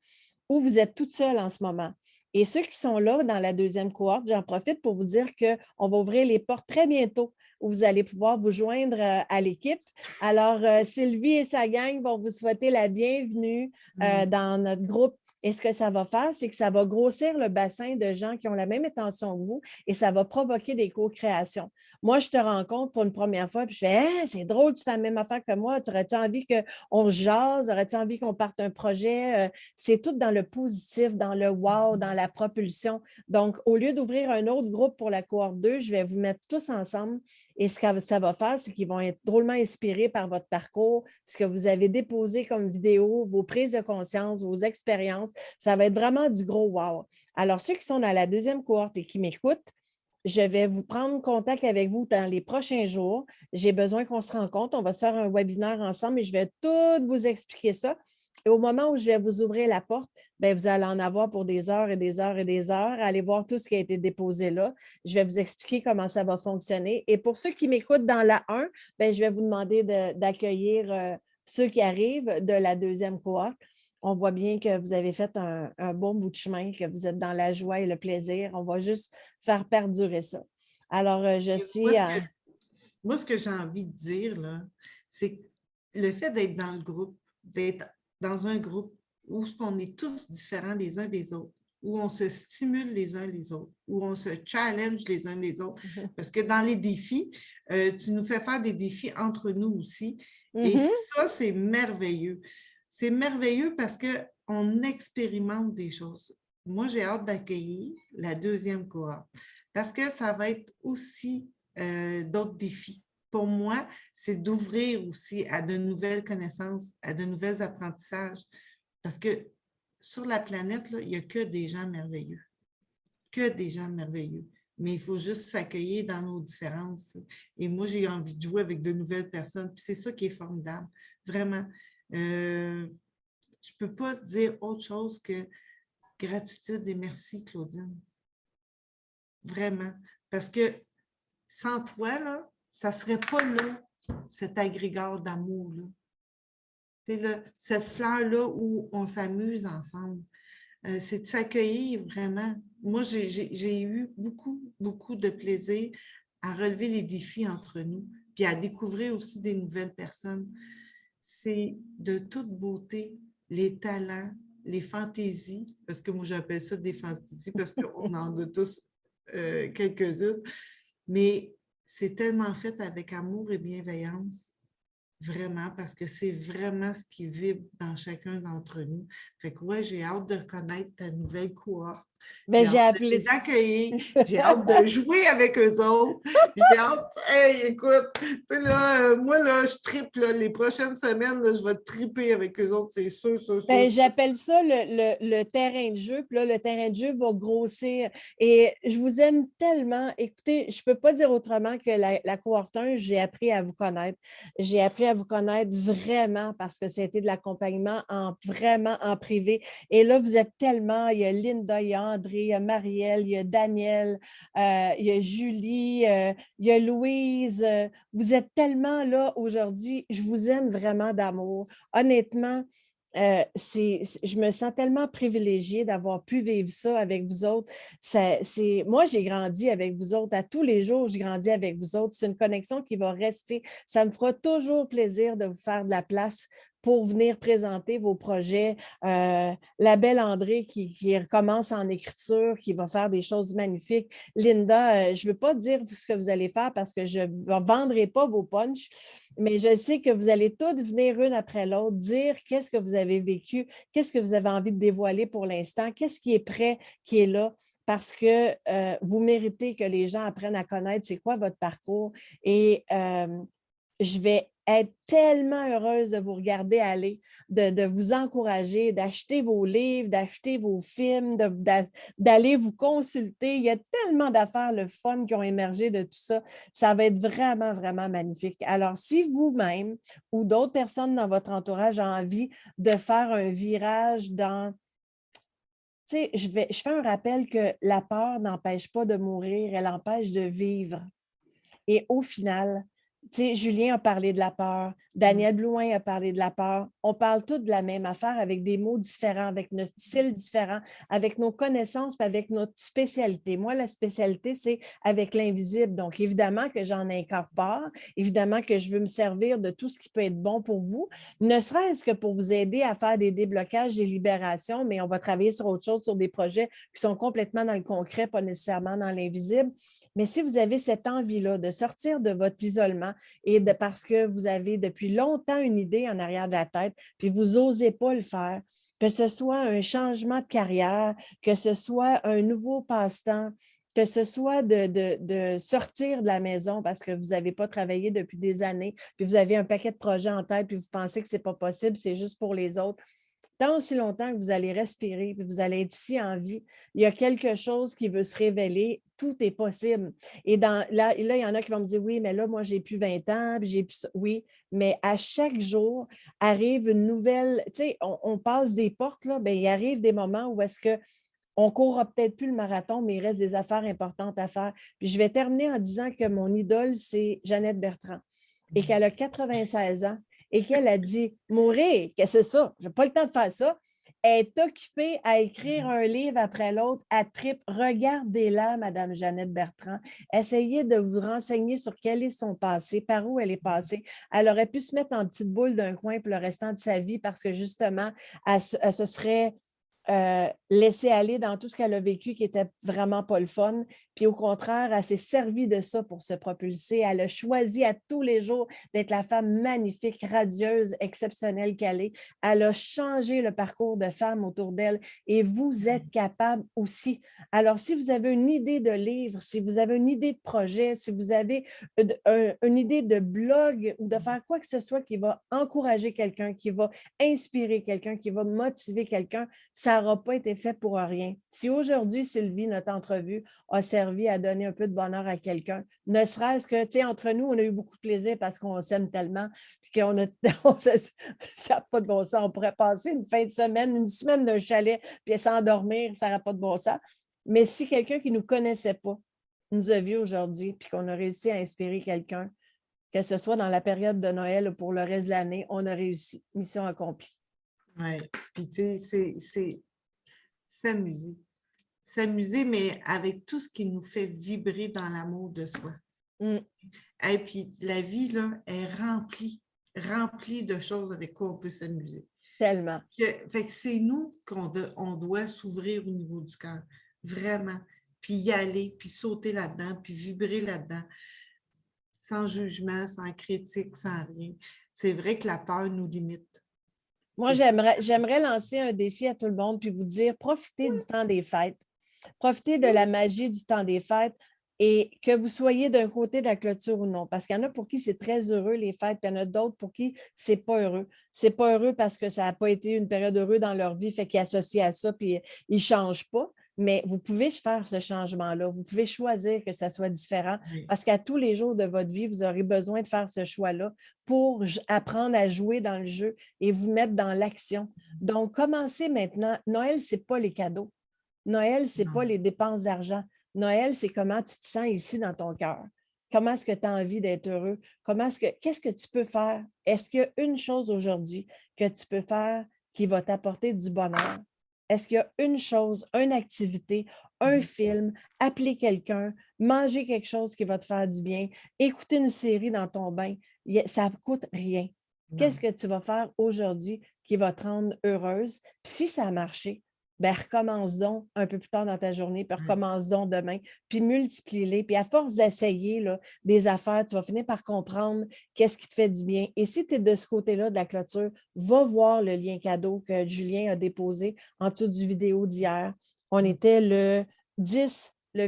où vous êtes toute seule en ce moment. Et ceux qui sont là dans la deuxième cohorte, j'en profite pour vous dire qu'on va ouvrir les portes très bientôt où vous allez pouvoir vous joindre à l'équipe. Alors, Sylvie et sa gang vont vous souhaiter la bienvenue dans notre groupe. Et ce que ça va faire, c'est que ça va grossir le bassin de gens qui ont la même intention que vous et ça va provoquer des co-créations. Moi, je te rencontre pour une première fois, puis je fais hey, c'est drôle, tu fais la même affaire que moi. Aurais-tu envie qu'on jase? Aurais-tu envie qu'on parte un projet? C'est tout dans le positif, dans le wow, dans la propulsion. Donc, au lieu d'ouvrir un autre groupe pour la cohorte 2, je vais vous mettre tous ensemble. Et ce que ça va faire, c'est qu'ils vont être drôlement inspirés par votre parcours, ce que vous avez déposé comme vidéo, vos prises de conscience, vos expériences. Ça va être vraiment du gros wow. Alors, ceux qui sont dans la deuxième cohorte et qui m'écoutent, je vais vous prendre contact avec vous dans les prochains jours. J'ai besoin qu'on se rencontre. On va se faire un webinaire ensemble et je vais tout vous expliquer ça. Et au moment où je vais vous ouvrir la porte, bien, vous allez en avoir pour des heures et des heures et des heures. Allez voir tout ce qui a été déposé là. Je vais vous expliquer comment ça va fonctionner. Et pour ceux qui m'écoutent dans la 1, bien, je vais vous demander d'accueillir ceux qui arrivent de la deuxième cohorte. On voit bien que vous avez fait un bon bout de chemin, que vous êtes dans la joie et le plaisir. On va juste faire perdurer ça. Alors, je suis Moi, ce que j'ai envie de dire, là, c'est le fait d'être dans le groupe, d'être dans un groupe où on est tous différents les uns des autres, où on se stimule les uns les autres, où on se challenge les uns les autres. Parce que dans les défis, tu nous fais faire des défis entre nous aussi. Et ça, c'est merveilleux. C'est merveilleux parce qu'on expérimente des choses. Moi, j'ai hâte d'accueillir la deuxième cohorte parce que ça va être aussi d'autres défis. Pour moi, c'est d'ouvrir aussi à de nouvelles connaissances, à de nouveaux apprentissages. Parce que sur la planète, là, il n'y a que des gens merveilleux. Que des gens merveilleux. Mais il faut juste s'accueillir dans nos différences. Et moi, j'ai envie de jouer avec de nouvelles personnes. Puis c'est ça qui est formidable. Vraiment. Je ne peux pas dire autre chose que gratitude et merci, Claudine. Vraiment. Parce que sans toi, là, ça ne serait pas là, cet agrégat d'amour-là. C'est cette fleur-là où on s'amuse ensemble. C'est de s'accueillir vraiment. Moi, j'ai eu beaucoup, beaucoup de plaisir à relever les défis entre nous, puis à découvrir aussi des nouvelles personnes. C'est de toute beauté, les talents, les fantaisies, parce que moi, j'appelle ça des fantaisies parce qu'on en a tous quelques-unes, mais c'est tellement fait avec amour et bienveillance. vraiment, parce que c'est vraiment ce qui vibre dans chacun d'entre nous. Fait que ouais, j'ai hâte de connaître ta nouvelle cohorte. Ben, J'ai j'ai hâte de appelé les ça. accueillir. J'ai hâte de jouer avec eux autres. J'ai hâte. Hey, écoute, tu sais, là, moi, là, je tripe, là, les prochaines semaines, là, je vais triper avec eux autres, c'est sûr, sûr, sûr. Ben, j'appelle ça le terrain de jeu. Puis là, le terrain de jeu va grossir. Et je vous aime tellement. Écoutez, je ne peux pas dire autrement que la cohorte 1, j'ai appris à vous connaître. J'ai appris à vous connaître vraiment parce que c'était de l'accompagnement vraiment en privé. Et là, vous êtes tellement, il y a Linda, il y a André, il y a Marielle, il y a Daniel, il y a Julie, il y a Louise. Vous êtes tellement là aujourd'hui. Je vous aime vraiment d'amour. Honnêtement, je me sens tellement privilégiée d'avoir pu vivre ça avec vous autres. Moi, j'ai grandi avec vous autres. À tous les jours, j'ai grandi avec vous autres. C'est une connexion qui va rester. Ça me fera toujours plaisir de vous faire de la place pour venir présenter vos projets. La belle André qui recommence en écriture, qui va faire des choses magnifiques. Linda, je ne veux pas dire ce que vous allez faire parce que je ne vendrai pas vos punchs, mais je sais que vous allez toutes venir une après l'autre, dire qu'est-ce que vous avez vécu, qu'est-ce que vous avez envie de dévoiler pour l'instant, qu'est-ce qui est prêt, qui est là, parce que vous méritez que les gens apprennent à connaître c'est quoi votre parcours. Et je vais être tellement heureuse de vous regarder aller, de vous encourager, d'acheter vos livres, d'acheter vos films, d'aller vous consulter. Il y a tellement d'affaires, le fun qui ont émergé de tout ça. Ça va être vraiment, vraiment magnifique. Alors, si vous-même ou d'autres personnes dans votre entourage ont envie de faire un virage dans... Tu sais, je fais un rappel que la peur n'empêche pas de mourir, elle empêche de vivre. Et au final, tu sais, Julien a parlé de la peur, Daniel Blouin a parlé de la peur. On parle tous de la même affaire avec des mots différents, avec nos styles différents, avec nos connaissances, puis avec notre spécialité. Moi, la spécialité, c'est avec l'invisible. Donc, évidemment que j'en incorpore, évidemment que je veux me servir de tout ce qui peut être bon pour vous, ne serait-ce que pour vous aider à faire des déblocages, des libérations, mais on va travailler sur autre chose, sur des projets qui sont complètement dans le concret, pas nécessairement dans l'invisible. Mais si vous avez cette envie-là de sortir de votre isolement et parce que vous avez depuis longtemps une idée en arrière de la tête, puis vous n'osez pas le faire, que ce soit un changement de carrière, que ce soit un nouveau passe-temps, que ce soit de sortir de la maison parce que vous n'avez pas travaillé depuis des années, puis vous avez un paquet de projets en tête, puis vous pensez que ce n'est pas possible, c'est juste pour les autres. Tant aussi longtemps que vous allez respirer, puis vous allez être ici en vie, il y a quelque chose qui veut se révéler, tout est possible. Et là, il y en a qui vont me dire, oui, mais là, moi, j'ai plus 20 ans, puis j'ai plus ça. Oui, mais à chaque jour arrive une nouvelle, tu sais, on passe des portes, là, bien, il arrive des moments où est-ce que on ne courra peut-être plus le marathon, mais il reste des affaires importantes à faire. Puis je vais terminer en disant que mon idole, c'est Jeannette Bertrand et qu'elle a 96 ans et qu'elle a dit « Mourir, qu'est-ce que c'est ça? Je n'ai pas le temps de faire ça. » Elle est occupée à écrire un livre après l'autre, à trip. Regardez-la, Madame Jeannette Bertrand. Essayez de vous renseigner sur quel est son passé, par où elle est passée. Elle aurait pu se mettre en petite boule d'un coin pour le restant de sa vie parce que justement, elle se serait laisser aller dans tout ce qu'elle a vécu qui n'était vraiment pas le fun. Puis au contraire, elle s'est servie de ça pour se propulser. Elle a choisi à tous les jours d'être la femme magnifique, radieuse, exceptionnelle qu'elle est. Elle a changé le parcours de femme autour d'elle et vous êtes capable aussi. Alors, si vous avez une idée de livre, si vous avez une idée de projet, si vous avez une idée de blog ou de faire quoi que ce soit qui va encourager quelqu'un, qui va inspirer quelqu'un, qui va motiver quelqu'un, ça n'aura pas été fait pour rien. Si aujourd'hui, Sylvie, notre entrevue, a servi à donner un peu de bonheur à quelqu'un, ne serait-ce que, tu sais, entre nous, on a eu beaucoup de plaisir parce qu'on s'aime tellement, puis qu'on a, ça n'a pas de bon sens. On pourrait passer une fin de semaine, une semaine d'un chalet, puis s'endormir, ça n'aurait pas de bon sens. Mais si quelqu'un qui ne nous connaissait pas nous a vus aujourd'hui, puis qu'on a réussi à inspirer quelqu'un, que ce soit dans la période de Noël ou pour le reste de l'année, on a réussi. Mission accomplie. Oui, puis tu sais, c'est s'amuser. S'amuser, mais avec tout ce qui nous fait vibrer dans l'amour de soi. Et puis la vie, là, est remplie de choses avec quoi on peut s'amuser. Tellement. Fait que c'est nous qu'on doit s'ouvrir au niveau du cœur, vraiment, puis y aller, puis sauter là-dedans, puis vibrer là-dedans, sans jugement, sans critique, sans rien. c'est vrai que la peur nous limite. Moi, j'aimerais lancer un défi à tout le monde puis vous dire, profitez du temps des fêtes. Profitez de la magie du temps des fêtes et que vous soyez d'un côté de la clôture ou non. Parce qu'il y en a pour qui c'est très heureux, les fêtes, puis il y en a d'autres pour qui c'est pas heureux. C'est pas heureux parce que ça n'a pas été une période heureuse dans leur vie, fait qu'ils associent à ça, puis ils ne changent pas. Mais vous pouvez faire ce changement-là. Vous pouvez choisir que ça soit différent parce qu'à tous les jours de votre vie, vous aurez besoin de faire ce choix-là pour apprendre à jouer dans le jeu et vous mettre dans l'action. Donc, commencez maintenant. Noël, ce n'est pas les cadeaux. Noël, ce n'est pas les dépenses d'argent. Noël, c'est comment tu te sens ici dans ton cœur. Comment est-ce que tu as envie d'être heureux? Qu'est-ce que tu peux faire? Est-ce qu'il y a une chose aujourd'hui que tu peux faire qui va t'apporter du bonheur? Est-ce qu'il y a une chose, une activité, un film, appeler quelqu'un, manger quelque chose qui va te faire du bien, écouter une série dans ton bain? Ça ne coûte rien. Qu'est-ce que tu vas faire aujourd'hui qui va te rendre heureuse? Puis si ça a marché, ben recommence donc un peu plus tard dans ta journée, puis recommence donc demain, puis multiplie-les. Puis à force d'essayer des affaires, tu vas finir par comprendre qu'est-ce qui te fait du bien. Et si tu es de ce côté-là de la clôture, va voir le lien cadeau que Julien a déposé en dessous du vidéo d'hier. On était le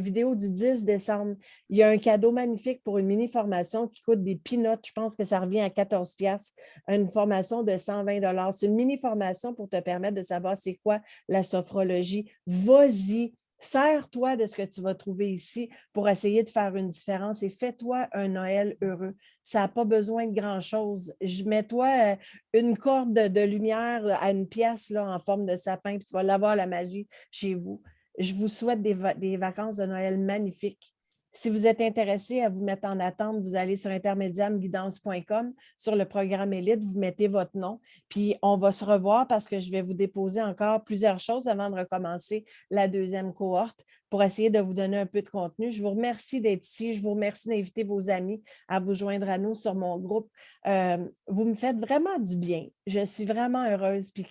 vidéo du 10 décembre. Il y a un cadeau magnifique pour une mini-formation qui coûte des peanuts. Je pense que ça revient à 14$. Une formation de 120$. C'est une mini-formation pour te permettre de savoir c'est quoi la sophrologie. Vas-y, sers-toi de ce que tu vas trouver ici pour essayer de faire une différence et fais-toi un Noël heureux. Ça n'a pas besoin de grand-chose. Mets-toi une corde de lumière à une pièce là, en forme de sapin, puis tu vas l'avoir la magie chez vous. Je vous souhaite des vacances de Noël magnifiques. Si vous êtes intéressé à vous mettre en attente, vous allez sur intermediameguidance.com, sur le programme Élite, vous mettez votre nom, puis on va se revoir parce que je vais vous déposer encore plusieurs choses avant de recommencer la deuxième cohorte pour essayer de vous donner un peu de contenu. Je vous remercie d'être ici. Je vous remercie d'inviter vos amis à vous joindre à nous sur mon groupe. Vous me faites vraiment du bien. Je suis vraiment heureuse, puis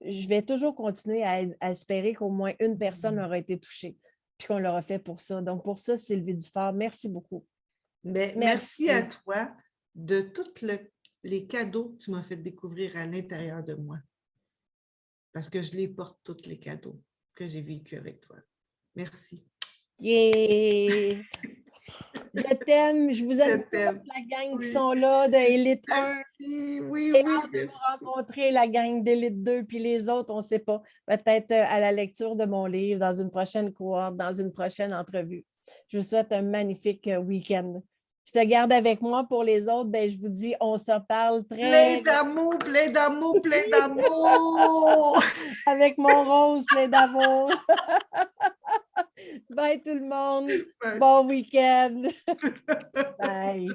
je vais toujours continuer à espérer qu'au moins une personne aura été touchée, puis qu'on l'aura fait pour ça. Donc, pour ça, Sylvie Dufort, merci beaucoup. Merci à toi de tous les cadeaux que tu m'as fait découvrir à l'intérieur de moi. Parce que je les porte, tous les cadeaux que j'ai vécus avec toi. Merci. Yeah! Je t'aime, je vous aime toute la gang qui sont là de Élite 1. Oui, hâte de vous rencontrer la gang d'Élite 2, puis les autres, on ne sait pas. Peut-être à la lecture de mon livre, dans une prochaine cohorte, dans une prochaine entrevue. Je vous souhaite un magnifique week-end. Je te garde avec moi. Pour les autres, ben, je vous dis, on se parle très... Plein d'amour, plein d'amour, plein d'amour! Avec mon rose, plein d'amour. Bye tout le monde. Bon week-end. Bye.